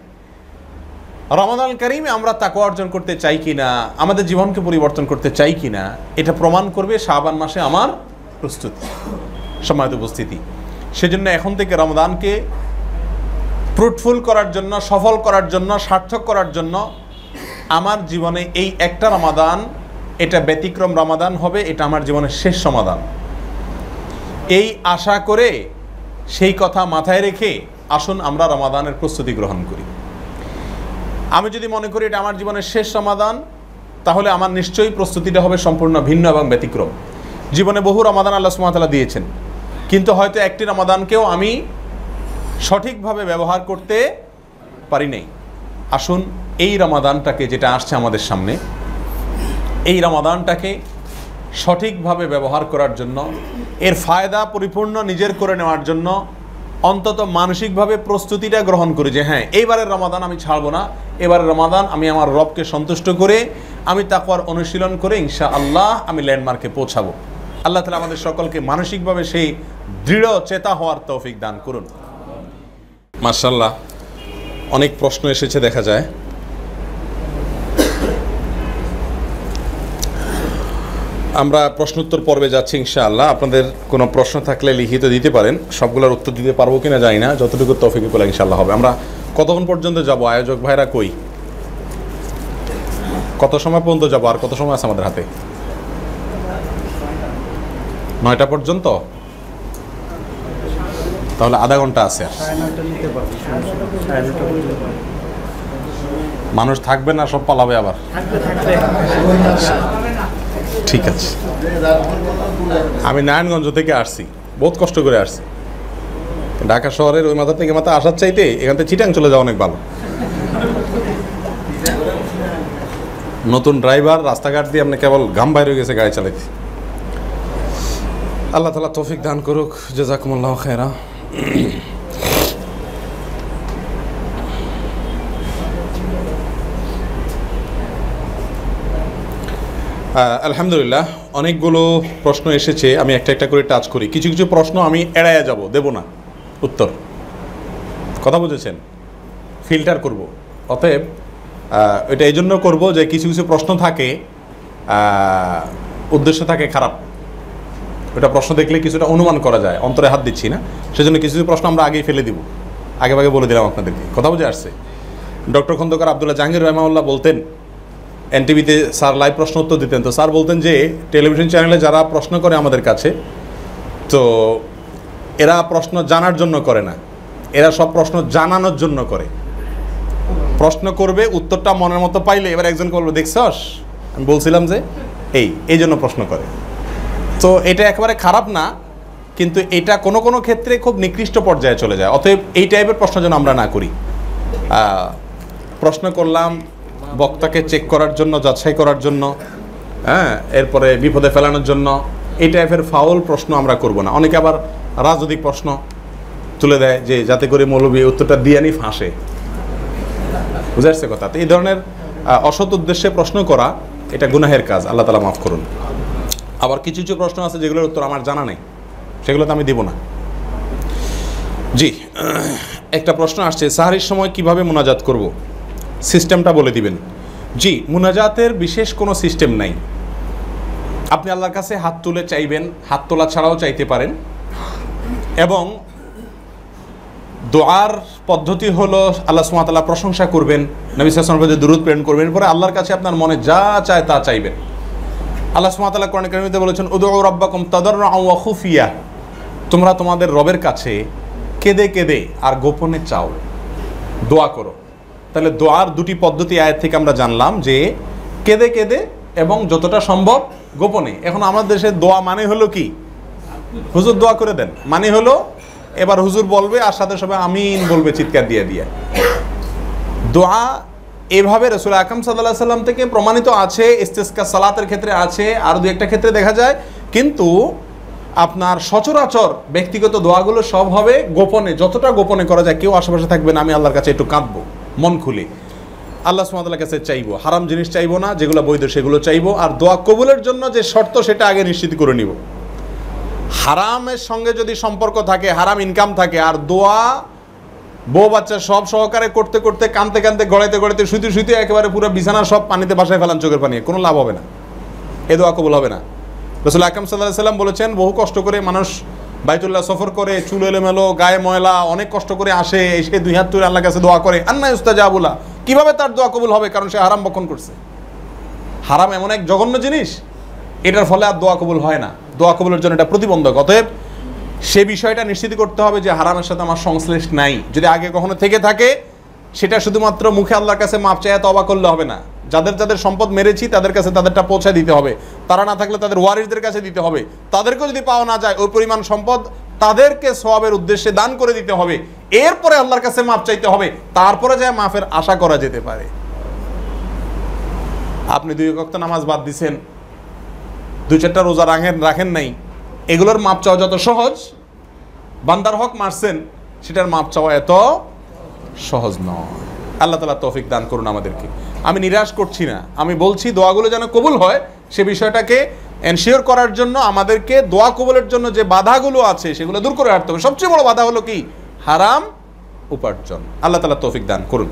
রমাদান কারিমে আমরা তাকওয়া অর্জন করতে চাই কিনা, আমাদের জীবনকে পরিবর্তন করতে চাই কিনা, এটা প্রমাণ করবে শাবান মাসে আমার প্রস্তুতি, সম্মানিত উপস্থিতি। সেজন্য এখন থেকে রমাদানকে ফ্রুটফুল করার জন্য, সফল করার জন্য, সার্থক করার জন্য আমার জীবনে এই একটা রমাদান, এটা ব্যতিক্রম রমাদান হবে, এটা আমার জীবনের শেষ সমাধান, এই আশা করে, সেই কথা মাথায় রেখে আসুন আমরা রমাদানের প্রস্তুতি গ্রহণ করি। আমি যদি মনে করি এটা আমার জীবনের শেষ সমাধান, তাহলে আমার নিশ্চয়ই প্রস্তুতিটা হবে সম্পূর্ণ ভিন্ন এবং ব্যতিক্রম। জীবনে বহু রমাদান আল্লাহ সুবহানাহু ওয়া তাআলা দিয়েছেন, কিন্তু হয়তো একটি রমাদানকেও আমি সঠিকভাবে ব্যবহার করতে পারি নাই। আসুন এই রমাদানটাকে, যেটা আসছে আমাদের সামনে, এই রমাদানটাকে সঠিকভাবে ব্যবহার করার জন্য, এর ফায়দা পরিপূর্ণ নিজের করে নেওয়ার জন্য অন্তত মানসিকভাবে প্রস্তুতিটা গ্রহণ করি যে হ্যাঁ, এইবারের রমাদান আমি ছাড়বো না, এবারের রমাদান আমি আমার রবকে সন্তুষ্ট করে, আমি তাকওয়ার অনুশীলন করে ইনশাআল্লাহ আমি ল্যান্ডমার্কে পৌঁছাবো। আল্লাহ তাআলা আমাদের সকলকে মানসিকভাবে সেই দৃঢ় চেতা হওয়ার তৌফিক দান করুন। মাশাআল্লাহ, অনেক প্রশ্ন এসেছে দেখা যায়। আমরা প্রশ্নোত্তর পর্বে যাচ্ছি ইনশাআল্লাহ। আপনাদের কোনো প্রশ্ন থাকলে লিখিত দিতে পারেন, সবগুলোর উত্তর দিতে পারবো কিনা জানি না, যতটুকু তৌফিক বলে ইনশাআল্লাহ হবে। আমরা কতক্ষণ পর্যন্ত যাব? আয়োজক ভাইরা কই? কত সময় পর্যন্ত যাব? আর কত সময় আছে আমাদের হাতে? 9টা পর্যন্ত? তাহলে আধা ঘন্টা আছে। মানুষ থাকবে না, সব পালাবে আবার। ঠিক আছে। আমি নারায়ণগঞ্জ থেকে আসছি, বহুত কষ্ট করে আসছি। ঢাকা শহরের ওই মাথা থেকে মাথা আসার চাইতে এখান থেকে চিটাং চলে যাওয়া অনেক ভালো। নতুন ড্রাইভার, রাস্তাঘাট দিয়ে আপনি কেবল ঘাম বাইরে হয়ে গেছে গাড়ি চালাইতে। আল্লাহ তাআলা তৌফিক দান করুক। জাযাকুমুল্লাহু খায়রা। আলহামদুলিল্লাহ, অনেকগুলো প্রশ্ন এসেছে, আমি একটা একটা করে টাচ করি। কিছু কিছু প্রশ্ন আমি এড়াইয়া যাব, দেব না উত্তর, কথা বুঝেছেন? ফিল্টার করব। অতএব এটা এই জন্য করবো যে কিছু কিছু প্রশ্ন থাকে, উদ্দেশ্য থাকে খারাপ, ওটা প্রশ্ন দেখলে কিছুটা অনুমান করা যায়, অন্তরে হাত দিচ্ছি না, সেজন্য কিছু কিছু প্রশ্ন আমরা আগেই ফেলে দিব, আগে ভাগে বলে দিলাম আপনাদেরকে। কথা বুঝে আসছে? ডক্টর খন্দকার আব্দুল্লাহ জাহাঙ্গীর রহমাউল্লাহ বলতেন, এনটিভিতে স্যার লাইভ প্রশ্ন উত্তর দিতেন, তো স্যার বলতেন যে টেলিভিশন চ্যানেলে যারা প্রশ্ন করে আমাদের কাছে, তো এরা প্রশ্ন জানার জন্য করে না, এরা সব প্রশ্ন জানানোর জন্য করে। প্রশ্ন করবে, উত্তরটা মনের মতো পাইলে এবার একজনকে বলবে দেখছস আমি বলছিলাম যে এই জন্য প্রশ্ন করে। তো এটা একেবারে খারাপ না, কিন্তু এটা কোনো কোনো ক্ষেত্রে খুব নিকৃষ্ট পর্যায়ে চলে যায়। অতএব এই টাইপের প্রশ্ন যেন আমরা না করি। প্রশ্ন করলাম বক্তাকে চেক করার জন্য, যাচাই করার জন্য, হ্যাঁ, এরপরে বিপদে ফেলানোর জন্য, এই টাইপের ফাউল প্রশ্ন আমরা করব না। অনেকে আবার রাজনৈতিক প্রশ্ন তুলে দেয় যে যাতে করে মৌলবী উত্তরটা দিয়ে নি ফাঁসে, বুঝে আসছে কথা? তো এই ধরনের অসৎ উদ্দেশ্যে প্রশ্ন করা এটা গুনাহের কাজ, আল্লাহ তাআলা মাফ করুন। আবার কিছু কিছু প্রশ্ন আছে যেগুলোর উত্তর আমার জানা নেই, সেগুলো তো আমি দিব না। জি, একটা প্রশ্ন আসছে, সাহারির সময় কিভাবে মুনাজাত করব, সিস্টেমটা বলে দিবেন। জি, মুনাজাতের বিশেষ কোনো সিস্টেম নাই। আপনি আল্লাহর কাছে হাত তুলে চাইবেন, হাত তোলা ছাড়াও চাইতে পারেন, এবং দোয়ার পদ্ধতি হলো আল্লাহ সুবহানাহু ওয়া তাআলা প্রশংসা করবেন, নবী সাল্লাল্লাহু আলাইহি ওয়াসাল্লাম দুরূদ প্রেরণ করবেন, এরপরে আল্লাহর কাছে আপনার মনে যা চায় তা চাইবেন। আল্লাহ সুবহানাহু ওয়া তাআলা কোরআন কারীমে বলেছেন, উদউ রাব্বাকুম তাদাররুআন ওয়া খুফিয়া, তোমরা তোমাদের রবের কাছে কেঁদে কেঁদে আর গোপনে চাও, দোয়া করো। তাহলে দোয়ার দুটি পদ্ধতি আয়াত থেকে আমরা জানলাম, যে কেঁদে কেঁদে এবং যতটা সম্ভব গোপনে। এখন আমাদের দেশে দোয়া মানে হলো কি, হুজুর দোয়া করে দেন মানে হলো এবার হুজুর বলবে আর সাথে সাথে আমিন বলবে চিৎকার দিয়ে দিয়ে। দোয়া এভাবে রাসূল আকরাম সাল্লাল্লাহু আলাইহি ওয়াসাল্লাম থেকে প্রমাণিত আছে, ইস্তিসকা সালাতের ক্ষেত্রে আছে, আর দুই একটা ক্ষেত্রে দেখা যায়, কিন্তু আপনার সচরাচর ব্যক্তিগত দোয়াগুলো সব হবে গোপনে, যতটা গোপনে করা যায়, কেউ আশেপাশে থাকবে না, আমি আল্লাহর কাছে একটু কাঁদবো মন খুলে, আল্লাহ সুবহানাহু ওয়া তাআলার কাছে চাইবো, হারাম জিনিস চাইবো না, যেগুলো বৈধ সেগুলো চাইবো, আর দোয়া কবুলের জন্য যে শর্ত সেটা আগে নিশ্চিত করে নিব। হারামের সঙ্গে যদি সম্পর্ক থাকে, হারাম ইনকাম থাকে, আর দোয়া বউ বাচ্চা সব সহকারে করতে করতে, কানতে কানতে, গড়াইতে গড়াইতে, শুইতে শুইতে একেবারে পুরো বিছানা সব পানিতে বাসায় ফেলান চোখের পানি, কোনো লাভ হবে না, এ দোয়া কবুল হবে না। রাসূল আকরাম সাল্লাল্লাহু আলাইহি ওয়াসাল্লাম বলেছেন, বহু কষ্ট করে মানুষ বাইতুল্লাহ সফর করে, চুল এলোমেলো, গায়ে ময়লা, অনেক কষ্ট করে আসে, এসে দুই হাত তুলে আল্লাহর কাছে দোয়া করে, আন্না ইউস্তাজাবু লাহু, কিভাবে তার দোয়া কবুল হবে? কারণ সে হারাম ভক্ষণ করছে। হারাম এমন এক জঘন্য জিনিস, এটার ফলে আর দোয়া কবুল হয় না, দোয়া কবুলের জন্য এটা প্রতিবন্ধক। অতএব সে বিষয়টা নিশ্চিত করতে হবে যে হারামের সাথে আমার সংশ্লেষ নাই। যদি আগে কখনো থেকে থাকে, সেটা শুধুমাত্র মুখে আল্লাহর কাছে মাপ চাইয়া তওবা করলে হবে না, যাদের যাদের সম্পদ মেরেছি তাদের কাছে তাদেরটা পৌঁছে দিতে হবে, তারা না থাকলে তাদের ওয়ারিসদের কাছে দিতে হবে, তাদেরকেও যদি পাওয়া না যায় ওই পরিমাণ সম্পদ তাদেরকে সওয়াবের উদ্দেশ্যে দান করে দিতে হবে, এরপরে আল্লাহর কাছে মাপ চাইতে হবে, তারপরে যায় মাফের আশা করা যেতে পারে। আপনি 2 ওয়াক্ত নামাজ বাদ দিছেন, 2-4টা রোজা রাখেন নাই, এগুলোর মাপ চাওয়া যত সহজ, বান্দার হক মারছেন সেটার মাপ চাওয়া এত সহজ নয়। আল্লাহ তাআলা তৌফিক দান করুন আমাদেরকে। আমি নিরাশ করছি না, আমি বলছি দোয়াগুলো যেন কবুল হয় সে বিষয়টাকে এনশিওর করার জন্য আমাদেরকে দোয়া কবুলের জন্য যে বাধাগুলো আছে সেগুলো দূর করে রাখতে হবে। সবচেয়ে বড় বাধা হলো কি? হারাম উপার্জন। আল্লাহ তাআলা তৌফিক দান করুন।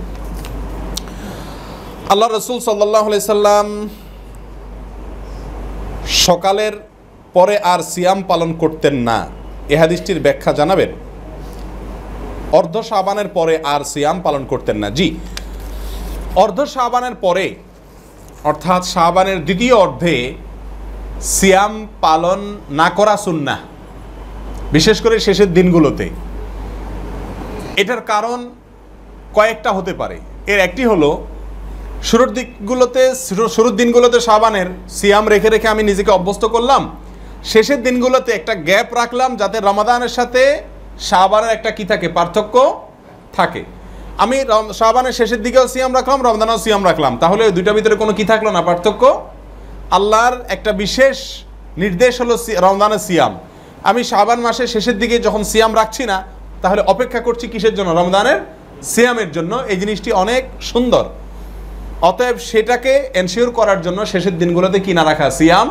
আল্লাহ রাসূল সাল্লাল্লাহু আলাইহি সাল্লাম সকালের পরে আর সিয়াম পালন করতেন না, এ হাদিসটির ব্যাখ্যা জানাবেন? অর্ধ শাবানের পরে আর সিয়াম পালন করতেন না। জি, অর্ধ শাবানের পরে অর্থাৎ শাবানের দ্বিতীয় অর্ধে সিয়াম পালন না করা সুন্নাহ, বিশেষ করে শেষের দিনগুলোতে। এটার কারণ কয়েকটা হতে পারে। এর একটি হলো শুরুর দিনগুলোতে শাবানের সিয়াম রেখে রেখে আমি নিজেকে অভ্যস্ত করলাম, শেষের দিনগুলোতে একটা গ্যাপ রাখলাম যাতে রমাদানের সাথে শাবানের একটা কি থাকে, পার্থক্য থাকে। আমি শাবানের শেষের দিকেও সিয়াম রাখলাম, রমজানেও সিয়াম রাখলাম, তাহলে ওই দুইটার ভিতরে কোনো কি থাকলো না, পার্থক্য। আল্লাহর একটা বিশেষ নির্দেশ হলো রমজানের সিয়াম। আমি শাবান মাসের শেষের দিকে যখন সিয়াম রাখছি না, তাহলে অপেক্ষা করছি কিসের জন্য? রমজানের সিয়ামের জন্য। এই জিনিসটি অনেক সুন্দর। অতএব সেটাকে এনশিওর করার জন্য শেষের দিনগুলোতে কি না রাখা, সিয়াম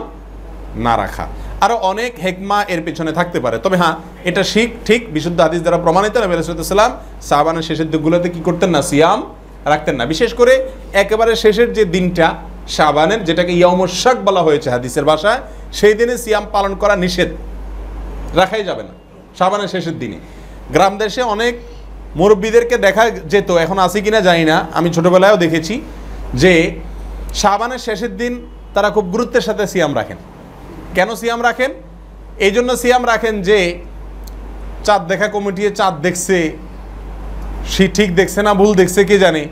না রাখা। আরও অনেক হেকমা এর পেছনে থাকতে পারে। তবে হ্যাঁ, এটা ঠিক বিশুদ্ধ হাদিস দ্বারা প্রমাণিত। নবী সাল্লাল্লাহু আলাইহি ওয়াসাল্লাম শাবানের শেষের দিনগুলোতে কি করতেন না, সিয়াম রাখতেন না। বিশেষ করে একেবারে শেষের যে দিনটা শাবানের, যেটাকে ইয়াউমুশ শাক বলা হয়েছে হাদিসের ভাষায়, সেই দিনে সিয়াম পালন করা নিষেধ, রাখাই যাবে না শাবানের শেষের দিনে। গ্রাম দেশে অনেক মুরব্বীদেরকে দেখা যেত, এখন আছে কিনা জানি না, আমি ছোটবেলায়ও দেখেছি যে শাবানের শেষের দিন তারা খুব গুরুত্বের সাথে সিয়াম রাখেন। কেন সিয়াম রাখেন? এই জন্য সিয়াম রাখেন যে চাঁদ দেখা কমিটি চাঁদ দেখছে, সে ঠিক দেখছে না ভুল দেখছে কে জানে,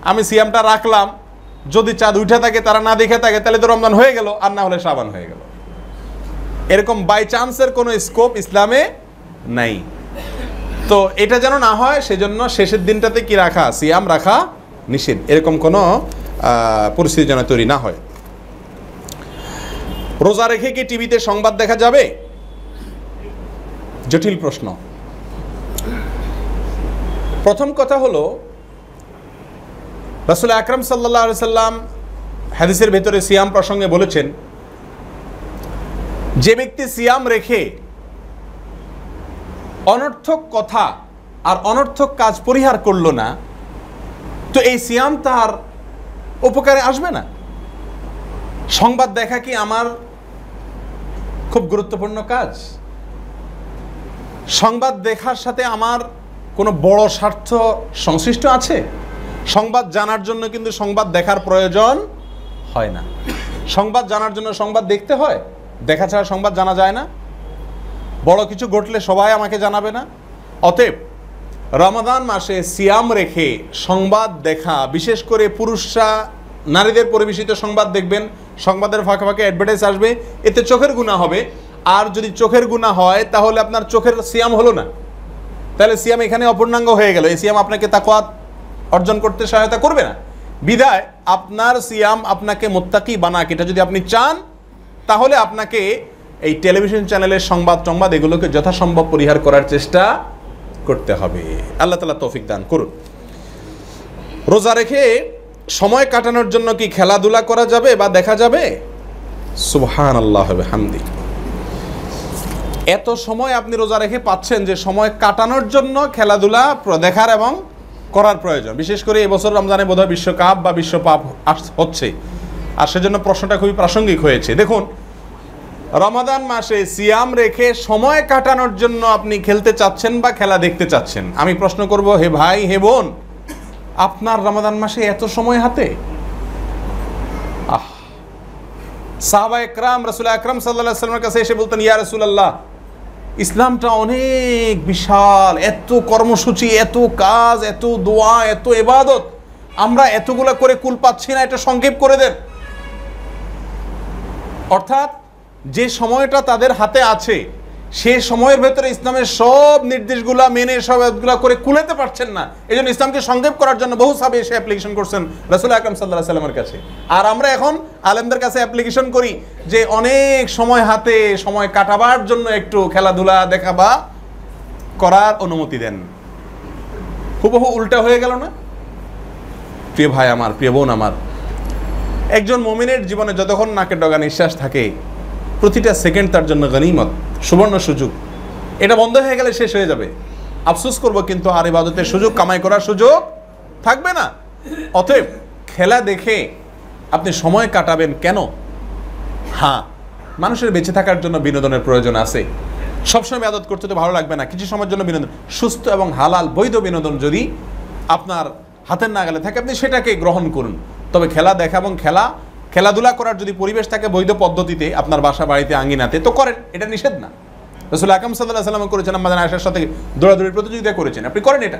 আমি সিয়ামটা রাখলাম, যদি চাঁদ উঠে থাকে তারা না দেখে থাকে তাহলে তো রমজান হয়ে গেল, আর না হলে শাবান হয়ে গেল। এরকম বাই চান্সের কোনো স্কোপ ইসলামে নাই। তো এটা যেন না হয় সেজন্য শেষের দিনটাতে কি রাখা, সিয়াম রাখা নিষেধ। এরকম কোনো পরিস্থিতি যেন তৈরি না হয়। রোজা রেখে কি টিভিতে সংবাদ দেখা যাবে? জটিল প্রশ্ন। প্রথম কথা হলো, রাসূল আকরাম সাল্লাল্লাহু আলাইহি সাল্লাম হাদিসের ভেতরে সিয়াম প্রসঙ্গে বলেছেন, যে ব্যক্তি সিয়াম রেখে অনর্থক কথা আর অনর্থক কাজ পরিহার করলো না, তো এই সিয়াম তার উপকারে আসবে না। সংবাদ দেখা কি আমার খুব গুরুত্বপূর্ণ কাজ? সংবাদ দেখার সাথে আমার কোনো বড় স্বার্থ সংশ্লিষ্ট আছে? সংবাদ জানার জন্য কিন্তু সংবাদ দেখার প্রয়োজন হয় না। সংবাদ জানার জন্য সংবাদ দেখতে হয়, দেখা ছাড়া সংবাদ জানা যায় না। বড় কিছু ঘটলে সবাই আমাকে জানাবে না। অতএব রমাদান মাসে সিয়াম রেখে সংবাদ দেখা, বিশেষ করে পুরুষরা নারীদের পরিবেশিত সংবাদ দেখবেন, সংবাদের ফাঁকে ফাঁকে অ্যাডভার্টাইজ আসবে, এতে চোখের গুনাহ হবে। আর যদি চোখের গুনাহ হয় তাহলে আপনার চোখের সিয়াম হলো না, তাহলে সিয়াম এখানে অপূর্ণাঙ্গ হয়ে গেল। এই সিয়াম আপনাকে তাকওয়া অর্জন করতে সহায়তা করবে না। বিদায় আপনার সিয়াম আপনাকে মুত্তাকি বানাক, এটা যদি আপনি চান তাহলে আপনাকে এই টেলিভিশন চ্যানেলের সংবাদ এগুলোকে যথাসম্ভব পরিহার করার চেষ্টা করতে হবে। আল্লাহ তাআলা তৌফিক দান করুন। রোজা রেখে সময় কাটানোর জন্য কি খেলাধুলা করা যাবে বা দেখা যাবে? সুবহানাল্লাহ ওয়া বিহামদি। এত সময় আপনি রোজা রেখে পাচ্ছেন যে সময় কাটানোর জন্য খেলাধুলা দেখার এবং করার প্রয়োজন। বিশেষ করে এবছর রমজানে বোধহয় বিশ্বকাপ বা বিশ্বপাপ হচ্ছে, আর সেজন্য প্রশ্নটা খুবই প্রাসঙ্গিক হয়েছে। দেখুন, রমাদান মাসে সিয়াম রেখে সময় কাটানোর জন্য আপনি খেলতে চাচ্ছেন বা খেলা দেখতে চাচ্ছেন, আমি প্রশ্ন করব, হে ভাই হে বোন, আপনার রমাদান মাসে এত সময় হাতে? সাহাবা একরাম রাসূল আকরাম সাল্লাল্লাহু আলাইহি ওয়াসাল্লামের কাছে এসে বলতেন, ইয়া রাসূলুল্লাহ, ইসলামটা অনেক বিশাল, এত কর্মসূচি, এত কাজ, এত দোয়া, এত ইবাদত, আমরা এতগুলো করে কুল পাচ্ছি না, এটা সংক্ষেপ করে দেন। অর্থাৎ যে সময়টা তাদের হাতে আছে সে সময়ের ভেতরে ইসলামের সব নির্দেশগুলা মেনে সবগুলা করে কুলাতে পারছেন না, এই জন্য ইসলামকে সংক্ষেপ করার জন্য বহু সাহাবী এসে অ্যাপ্লিকেশন করছেন রাসূল আকরাম সাল্লাল্লাহু আলাইহি ওয়াসাল্লামের কাছে। আর আমরা এখন আলেমদের কাছে অ্যাপ্লিকেশন করি যে অনেক সময় হাতে, সময় কাটাবার জন্য একটু খেলাধুলা দেখা বা করার অনুমতি দেন। হুবহু উল্টা হয়ে গেল না? প্রিয় ভাই আমার, প্রিয় বোন আমার, একজন মুমিনের জীবনে যতক্ষণ নাকের ডগা নিঃশ্বাস থাকে, প্রতিটা সেকেন্ড তার জন্য গনিমত, সুবর্ণ সুযোগ। এটা বন্ধ হয়ে গেলে শেষ হয়ে যাবে, আফসোস করব, কিন্তু আর ইবাদতের সুযোগ, কামাই করার সুযোগ থাকবে না। অতএব খেলা দেখে আপনি সময় কাটাবেন কেন? হ্যাঁ, মানুষের বেঁচে থাকার জন্য বিনোদনের প্রয়োজন আছে। সবসময় ইবাদত করতে তো ভালো লাগবে না, কিছু সময়ের জন্য বিনোদন, সুস্থ এবং হালাল বৈধ বিনোদন যদি আপনার হাতের নাগালে থাকে আপনি সেটাকে গ্রহণ করুন। তবে খেলা দেখা এবং খেলাধুলা করার যদি পরিবেশ থাকে বৈধ পদ্ধতিতে, আপনার বাসা বাড়িতে আঙ্গিনাতে, তো করেন, এটা নিষেধ না। রাসূল আকরাম সাল্লাল্লাহু আলাইহি ওয়াসাল্লাম করেছেন, আম্মা জান আয়েশার সাথে দৌড়াদৌড়ির প্রতিযোগিতা করেছেন, আপনি করেন এটা।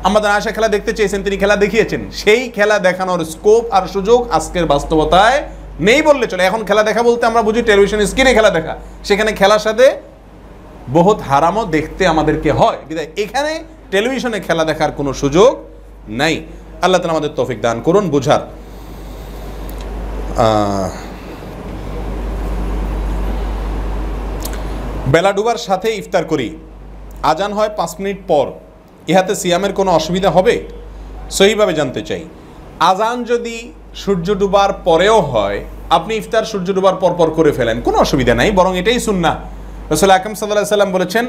আম্মা জান আয়েশা খেলা দেখতে চেয়েছেন, তিনি খেলা দেখিয়েছেন। সেই খেলা দেখানোর স্কোপ আর সুযোগ আজকের বাস্তবতায় নেই বললে চলে। এখন খেলা দেখা বলতে আমরা বুঝি টেলিভিশন স্ক্রিনে খেলা দেখা, সেখানে খেলার সাথে বহুত হারামও দেখতে আমাদেরকে হয়, বিধায় এখানে টেলিভিশনে খেলা দেখার কোনো সুযোগ নাই। আল্লাহ তাআলা আমাদের তৌফিক দান করুন বুঝার। বেলা ডুবার সাথে ইফতার করি, আজান হয় 5 মিনিট পর, ইহাতে সিয়ামের কোনো অসুবিধা হবে? সহিভাবে জানতে চাই। আজান যদি সূর্য ডুবার পরেও হয়, আপনি ইফতার সূর্য ডুবার পর করে ফেলেন, কোনো অসুবিধা নাই, বরং এটাই সুন্নাহ। রাসূল আকরাম সাল্লাল্লাহু আলাইহি ওয়াসাল্লাম বলেছেন,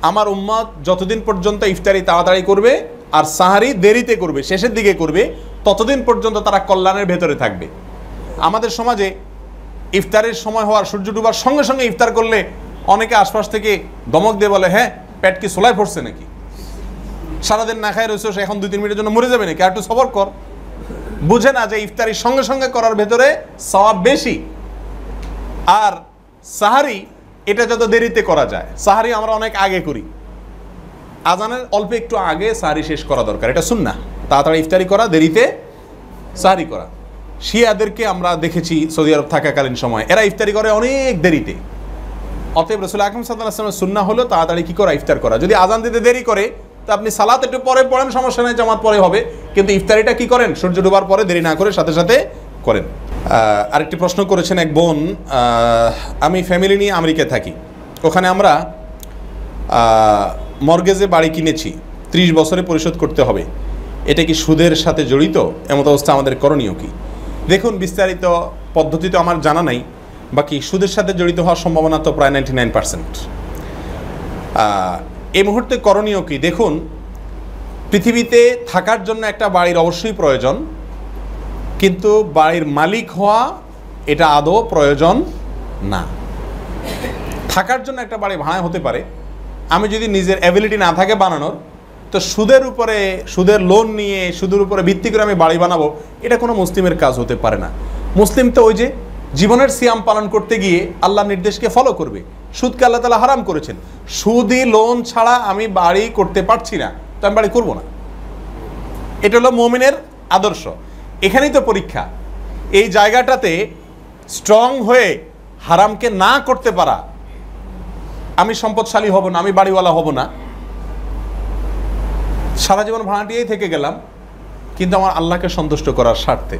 আমার উম্মত যতদিন পর্যন্ত ইফতারি তাড়াতাড়ি করবে আর সাহারি দেরিতে করবে, শেষের দিকে করবে, ততদিন পর্যন্ত তারা কল্যাণের ভেতরে থাকবে। আমাদের সমাজে ইফতারের সময় হওয়ার সূর্য ডুবার সঙ্গে সঙ্গে ইফতার করলে অনেকে আশপাশ থেকে ধমক দিয়ে বলে, হ্যাঁ পেট কি সোলায় পড়ছে নাকি, সারাদিন না খায় রয়েছে, এখন 2-3 মিনিটের জন্য মরে যাবে নাকি, আর একটু সবর কর। বুঝে না যে ইফতারি সঙ্গে সঙ্গে করার ভেতরে সওয়াব বেশি, আর সাহারি এটা যত দেরিতে করা যায়। সাহারি আমরা অনেক আগে করি, আজানের অল্প একটু আগে সাহারি শেষ করা দরকার, এটা সুন্নাহ। তাড়াতাড়ি ইফতারি করা, দেরিতে সাহারি করা। শিয়াদেরকে আমরা দেখেছি সৌদি আরব থাকাকালীন সময়, এরা ইফতারি করে অনেক দেরিতে। অতএব রাসূল আকরাম সাল্লাল্লাহু আলাইহি ওয়াসাল্লামের সুন্নাহ হলো তাড়াতাড়ি কি করা, ইফতার করা। যদি আজান দিতে দেরি করে তো আপনি সালাত একটু পরে পড়েন, সমস্যা নেই, জামাত পরে হবে, কিন্তু ইফতারিটা কি করেন, সূর্য ডোবার পরে, দেরি না করে সাথে সাথে করেন। আরেকটি প্রশ্ন করেছেন এক বোন, আমি ফ্যামিলি নিয়ে আমেরিকায় থাকি, ওখানে আমরা মর্গেজে বাড়ি কিনেছি, 30 বছরে পরিশোধ করতে হবে, এটা কি সুদের সাথে জড়িত? এমত অবস্থা আমাদের করণীয় কি? দেখুন, বিস্তারিত পদ্ধতি তো আমার জানা নাই, বাকি সুদের সাথে জড়িত হওয়ার সম্ভাবনা তো প্রায় 99%। এই মুহূর্তে করণীয় কি? দেখুন, পৃথিবীতে থাকার জন্য একটা বাড়ির অবশ্যই প্রয়োজন, কিন্তু বাড়ির মালিক হওয়া এটা আদৌ প্রয়োজন না। থাকার জন্য একটা বাড়ি ভাড়া হতে পারে, আমি যদি নিজের অ্যাবিলিটি না থাকে বানানোর, তো সুদের লোন নিয়ে সুদের উপরে ভিত্তি করে আমি বাড়ি বানাবো, এটা কোনো মুসলিমের কাজ হতে পারে না। মুসলিম তো ওই যে জীবনের সিয়াম পালন করতে গিয়ে আল্লাহর নির্দেশকে ফলো করবে। সুদকে আল্লাহ তাআলা হারাম করেছেন, সুদি লোন ছাড়া আমি বাড়ি করতে পারছি না, তো আমি বাড়ি করবো না। এটা হলো মুমিনের আদর্শ। এখানেই তো পরীক্ষা, এই জায়গাটাতে স্ট্রং হয়ে হারামকে না করতে পারা। আমি সম্পদশালী হব না, আমি বাড়িওয়ালা হব না, সারা জীবন ভাড়াটিয়েই থেকে গেলাম, কিন্তু আমার আল্লাহকে সন্তুষ্ট করার স্বার্থে।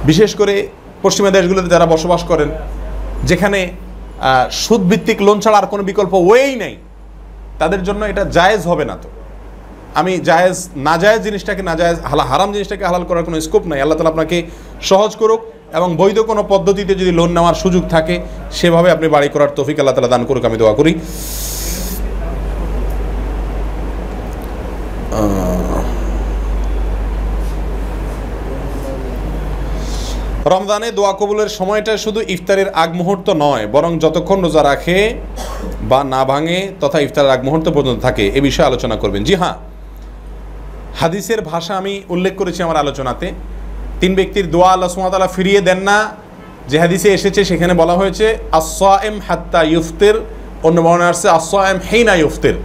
বিশেষ করে পশ্চিমা দেশগুলোতে যারা বসবাস করেন, যেখানে সুদভিত্তিক লোন ছাড়া আর কোনো বিকল্প ওয়েই নেই, তাদের জন্য এটা জায়েজ হবে না। তো আমি জায়েজ নাজায়েজ জিনিসটাকে নাজায়েজ, হারাম জিনিসটাকে হালাল করার কোনো স্কোপ নাই। আল্লাহ তাআলা আপনাকে সহজ করুক এবং বৈধ কোনো পদ্ধতিতে যদি লোন নেওয়ার সুযোগ থাকে সেভাবে আপনি বাড়ি করার তৌফিক আল্লাহ তাআলা দান করুক, আমি দোয়া করি। রমজানে দোয়া কবুলের সময়টা শুধু ইফতারের আগ মুহূর্ত নয়, বরং যতক্ষণ রোজা রাখে বা না ভাঙে তথা ইফতারের আগ মুহূর্ত পর্যন্ত থাকে, এ বিষয়ে আলোচনা করবেন। জি হ্যাঁ, হাদিসের ভাষা আমি উল্লেখ করেছি আমার আলোচনাতে। 3 ব্যক্তির দোয়া আল্লাহ সুবহানাহু ওয়া তাআলা ফিরিয়ে দেন না, যে হাদিসে এসেছে সেখানে বলা হয়েছে আস-সাইম হাত্তা ইফতির, অন্য বর্ণনায় আসছে আস-সাইম হিনা ইফতির।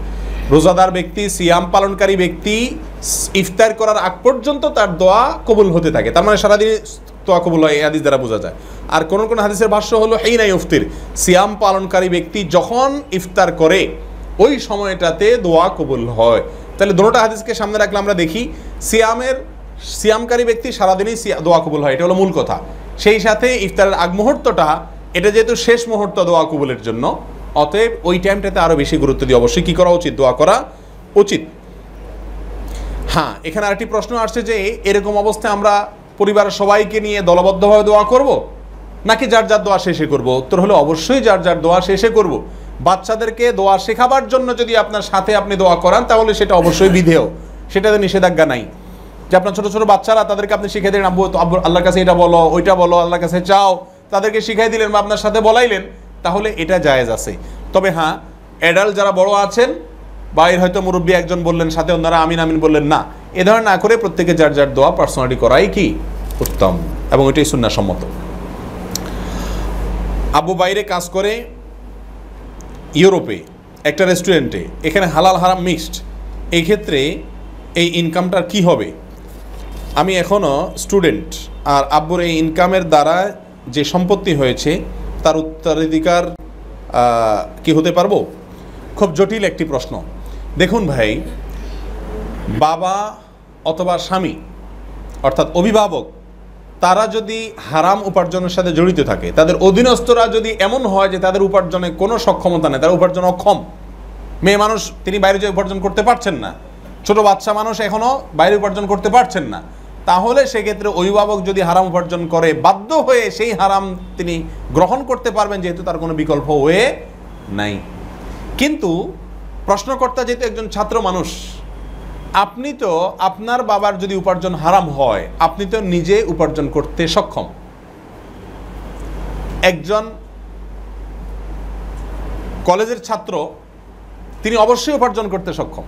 রোজাদার ব্যক্তি, সিয়াম পালনকারী ব্যক্তি ইফতার করার আগ পর্যন্ত তার দোয়া কবুল হতে থাকে, তার মানে সারাদিন দোয়া কবুল হয়, এই হাদিস দ্বারা বোঝা যায়। আর কোন কোন হাদিসের ভাষ্য হলো হিনা ইফতির, সিয়াম পালনকারী ব্যক্তি যখন ইফতার করে ওই সময়টাতে দোয়া কবুল হয়। তাহলে দুটোটা হাদিসকে সামনে রাখলে আমরা দেখি সিয়ামকারী ব্যক্তি সারাদিনই দোয়া কবুল হয়, এটা হলো মূল কথা। সেই সাথে ইফতারের আগ মুহূর্তটা এটা যেহেতু শেষ মুহূর্ত দোয়া কবুলের জন্য, অতএব ওই টাইমটাতে আরও বেশি গুরুত্ব দিয়ে অবশ্যই কী করা উচিত, দোয়া করা উচিত। হ্যাঁ, এখানে আরেকটি প্রশ্ন আসছে যে এরকম অবস্থায় আমরা পরিবারের সবাইকে নিয়ে দলবদ্ধভাবে দোয়া করব নাকি যার যার দোয়া শেষে করব? উত্তর হলো অবশ্যই যার যার দোয়া শেষে করব। বাচ্চাদেরকে দোয়া শেখাবার জন্য যদি আপনার সাথে আপনি দোয়া করান তাহলে সেটা অবশ্যই বিধেয়, সেটাতে নিষেধাজ্ঞা নাই। যে আপনার ছোটো ছোটো বাচ্চারা, তাদেরকে আপনি শিখিয়ে দিলেন আব্বু আল্লাহর কাছে এটা বলো, ওইটা বলো, আল্লাহর কাছে চাও, তাদেরকে শিখাই দিলেন বা আপনার সাথে বলাইলেন, তাহলে এটা জায়েজ আছে। তবে হ্যাঁ, অ্যাডাল্ট যারা বড় আছেন বা এর হয়তো মুরব্বী একজন বললেন, সাথে অন্যরা আমিন আমিন বললেন, না, এ ধরনের না করে প্রত্যেকে যার যার দোয়া পার্সোনালি করাই কি উত্তম এবং এটাই সুন্নাহসম্মত। আব্বু বাইরে কাজ করে ইউরোপে একটা রেস্টুরেন্টে, এখানে হালাল হারাম মিক্সড, এই ক্ষেত্রে এই ইনকামটার কি হবে? আমি এখনও স্টুডেন্ট, আর আব্বুর এই ইনকামের দ্বারা যে সম্পত্তি হয়েছে তার উত্তরাধিকার কি হতে পারবো? খুব জটিল একটি প্রশ্ন। দেখুন ভাই, বাবা অথবা স্বামী অর্থাৎ অভিভাবক, তারা যদি হারাম উপার্জনের সাথে জড়িত থাকে, তাদের অধীনস্থরা যদি এমন হয় যে তাদের উপার্জনে কোনো সক্ষমতা নেই, তারা উপার্জন অক্ষম, মেয়ে মানুষ তিনি বাইরে যে উপার্জন করতে পারছেন না, ছোট বাচ্চা মানুষ এখনও বাইরে উপার্জন করতে পারছেন না, তাহলে সেক্ষেত্রে অভিভাবক যদি হারাম উপার্জন করে বাধ্য হয়ে সেই হারাম তিনি গ্রহণ করতে পারবেন, যেহেতু তার কোনো বিকল্প ওয়ে নাই। কিন্তু প্রশ্নকর্তা যেহেতু একজন ছাত্র মানুষ, আপনি তো আপনার বাবার যদি উপার্জন হারাম হয়, আপনি তো নিজে উপার্জন করতে সক্ষম। একজন কলেজের ছাত্র, তিনি অবশ্যই উপার্জন করতে সক্ষম,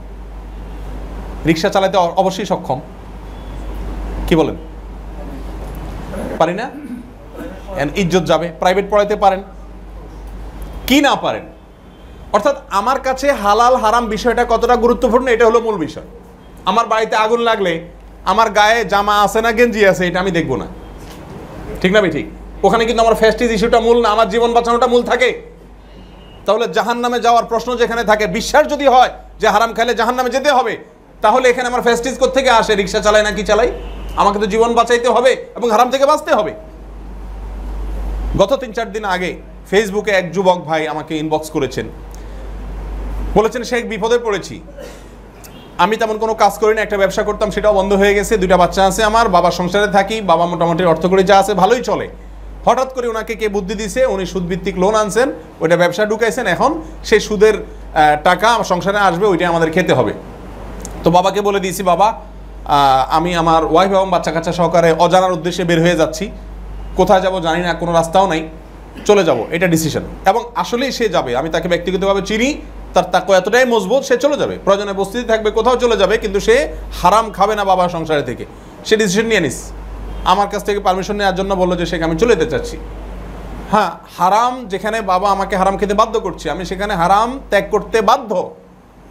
রিক্সা চালাতে অবশ্যই সক্ষম, কি বলেন? পারি না? ইজ্জত যাবে। প্রাইভেট পড়াইতে পারেন কি না পারেন? অর্থাৎ আমার কাছে হালাল হারাম বিষয়টা কতটা গুরুত্বপূর্ণ, এটা হলো মূল বিষয়। আমার বাড়িতে আগুন লাগলে আমার গায়ে জামা আছে না গেঞ্জি আছে এটা আমি দেখবো না, ঠিক না? ঠিক, ওখানে কিন্তু আমার ফেস্টিজ ইস্যুটা মূল না, আমার জীবন বাঁচানোটা মূল থাকে। তাহলে জাহান্নামে যাওয়ার প্রশ্ন যেখানে থাকে, বিশ্বাস যদি হয় যে হারাম খাইলে জাহান্নামে যেতে হবে, তাহলে এখানে আমার ফেস্টিজ কোত্থেকে আসে? রিক্সা চালাই না কি চালাই, আমাকে তো জীবন বাঁচাইতে হবে এবং হারাম থেকে বাঁচতে হবে। গত 3-4 দিন আগে ফেসবুকে এক যুবক ভাই আমাকে ইনবক্স করেছেন, বলেছেন শেখ বিপদে পড়েছি, আমি তেমন কোনো কাজ করি না, একটা ব্যবসা করতাম সেটাও বন্ধ হয়ে গেছে, 2টা বাচ্চা আছে আমার, বাবার সংসারে থাকি, বাবা মোটামুটি অর্থ করে যা আছে ভালোই চলে। হঠাৎ করে ওনাকে কে বুদ্ধি দিছে, উনি সুদভিত্তিক লোন আনছেন, ওইটা ব্যবসা ঢুকাইছেন, এখন সেই সুদের টাকা সংসারে আসবে, ওইটা আমাদের খেতে হবে। তো বাবাকে বলে দিয়েছি, বাবা আমি আমার ওয়াইফ এবং বাচ্চা কাচ্চা সহকারে অজানার উদ্দেশ্যে বের হয়ে যাচ্ছি, কোথায় যাব জানি না, কোনো রাস্তাও নাই, চলে যাব, এটা ডিসিশন। এবং আসলেই সে যাবে, আমি তাকে ব্যক্তিগতভাবে চিনি, তার তাকওয়া এতটাই মজবুত, সে চলে যাবে, প্রয়োজনে বস্তিতে থাকবে, কোথাও চলে যাবে, কিন্তু সে হারাম খাবে না বাবার সংসারে থেকে, সে ডিসিশন নিয়ে নিস। আমার কাছ থেকে পারমিশন নেওয়ার জন্য বললো যে সেখানে আমি চলে যেতে চাচ্ছি। হ্যাঁ, হারাম যেখানে বাবা আমাকে হারাম খেতে বাধ্য করছে, আমি সেখানে হারাম ত্যাগ করতে বাধ্য।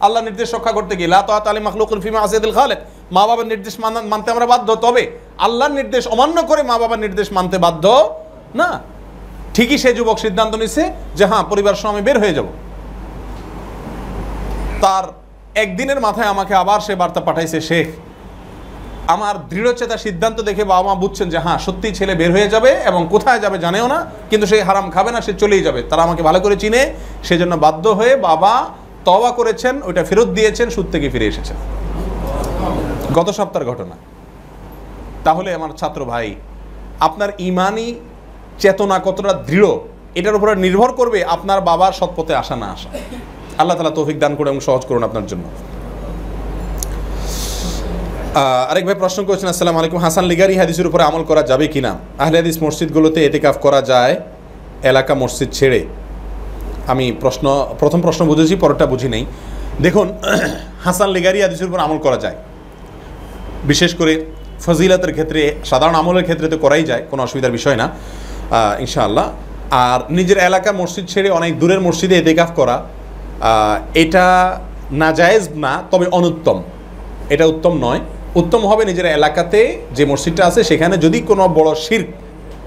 আল্লাহ নির্দেশ রক্ষা করতে গিয়ে লা তাআতা লি মাখলুকিন ফি মা'সিয়াতিল খালিক, মা বাবার নির্দেশ মানতে আমরা বাধ্য, তবে আল্লাহর নির্দেশ অমান্য করে মা বাবার নির্দেশ মানতে বাধ্য না। ঠিকই সে যুবক সিদ্ধান্ত নিছে যে হ্যাঁ, পরিবার সহ আমি বের হয়ে যাব। তার একদিনের মাথায় আমাকে আবার সে বার্তা পাঠাইছে, শেখ আমার দৃঢ়চেতা সিদ্ধান্ত দেখে বাবা মা বুঝছেন যে হ্যাঁ সত্যি ছেলে বের হয়ে যাবে এবং কোথায় যাবে জানেও না, কিন্তু সে হারাম খাবে না, সে চলেই যাবে, তারা আমাকে ভালো করে চিনে, সেজন্য বাধ্য হয়ে বাবা তওবা করেছেন, ওইটা ফেরত দিয়েছেন, সুদ থেকে ফিরে এসেছেন। গত সপ্তাহের ঘটনা। তাহলে আমার ছাত্র ভাই, আপনার ইমানি চেতনা কতটা দৃঢ় এটার উপরে নির্ভর করবে আপনার বাবার সৎপথে আসা না আসা। আল্লাহ তাআলা তৌফিক দান করে এবং সহজ করুন আপনার জন্য। আরেক ভাই প্রশ্ন করেছেন, আসসালামু আলাইকুম, হাসান লিগারি হাদিসের উপরে আমল করা যাবে কিনা? আহলে হাদিস মসজিদগুলোতে এতেকাফ করা যায় এলাকা মসজিদ ছেড়ে? আমি প্রথম প্রশ্ন বুঝেছি, পরেরটা বুঝি নেই। দেখুন, হাসান লিগারি হাদিসের উপর আমল করা যায়, বিশেষ করে ফজিলতের ক্ষেত্রে, সাধারণ আমলের ক্ষেত্রে তো করাই যায়, কোনো অসুবিধার বিষয় না ইনশাআল্লাহ। আর নিজের এলাকার মসজিদ ছেড়ে অনেক দূরের মসজিদে এতেকাফ করা, এটা নাজায়েজ না, তবে অনুত্তম, এটা উত্তম নয়। উত্তম হবে নিজের এলাকাতে যে মসজিদটা আছে সেখানে যদি কোনো বড় শিরক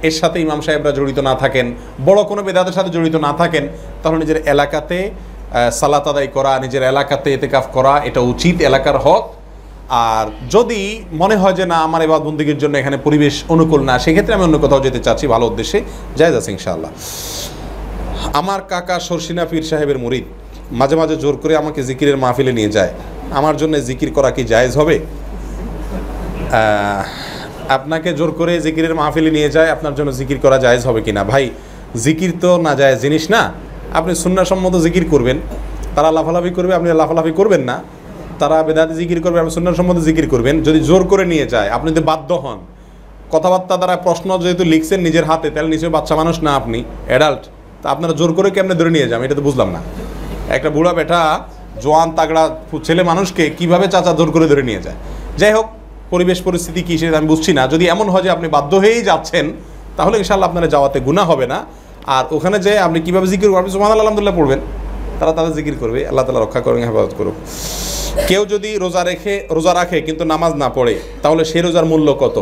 এর সাথে ইমাম সাহেবরা জড়িত না থাকেন, বড় কোনো বেদাতের সাথে জড়িত না থাকেন, তাহলে নিজের এলাকাতে সালাত আদায় করা, নিজের এলাকাতে এতেকাফ করা এটা উচিত, এলাকার হক। আর যদি মনে হয় যে না আমার ইবাদত বন্দেগীর জন্য এখানে পরিবেশ অনুকূল না, সেক্ষেত্রে আমি অন্য কোথাও যেতে চাচ্ছি, ভালো উদ্দেশ্যে, জায়েজ আছে ইনশাআল্লাহ। আমার কাকা শর্ষিনা পীর সাহেবের মুরিদ মাঝে মাঝে জোর করে আমাকে জিকিরের মাহফিলে নিয়ে যায়, আমার জন্য জিকির করা কি জায়েজ হবে? আপনাকে জোর করে জিকিরের মাহফিলে নিয়ে যায়, আপনার জন্য জিকির করা জায়েজ হবে কিনা? ভাই, জিকির তো না জায়েজ জিনিস না। আপনি সুন্নাহসম্মত জিকির করবেন, তারা লাফালাফি করবে, আপনি লাফালাফি করবেন না। তারা বেদাতি জিকির করবে, আপনি সুন্নাহসম্মত জিকির করবেন। যদি জোর করে নিয়ে যায়, আপনি যদি বাধ্য হন, কথাবার্তা দ্বারা প্রশ্ন যেহেতু লিখছেন নিজের হাতে, তাহলে নিশ্চয়ই বাচ্চা মানুষ না, আপনি অ্যাডাল্ট, তা আপনারা জোর করে কেমনে ধরে নিয়ে যান, এটা তো বুঝলাম না। একটা বুড়া বেটা জোয়ান তাগড়া ছেলে মানুষকে কিভাবে চাচা জোর করে ধরে নিয়ে যায়? যাই হোক, পরিবেশ পরিস্থিতি কী সেটা আমি বুঝছি না। যদি এমন হয় যে আপনি বাধ্য হয়েই যাচ্ছেন, তাহলে ইনশাআল্লাহ আপনারা যাওয়াতে গুনাহ হবে না। আর ওখানে যে আপনি কীভাবে জিকির করবেন, সুবহানাল্লাহ আলহামদুলিল্লাহ পড়বেন, তারা তাদের জিকির করবে, আল্লাহ তাআলা রক্ষা করুন, হেফাজত করুক। কেউ যদি রোজা রাখে কিন্তু নামাজ না পড়ে, তাহলে সেই রোজার মূল্য কত?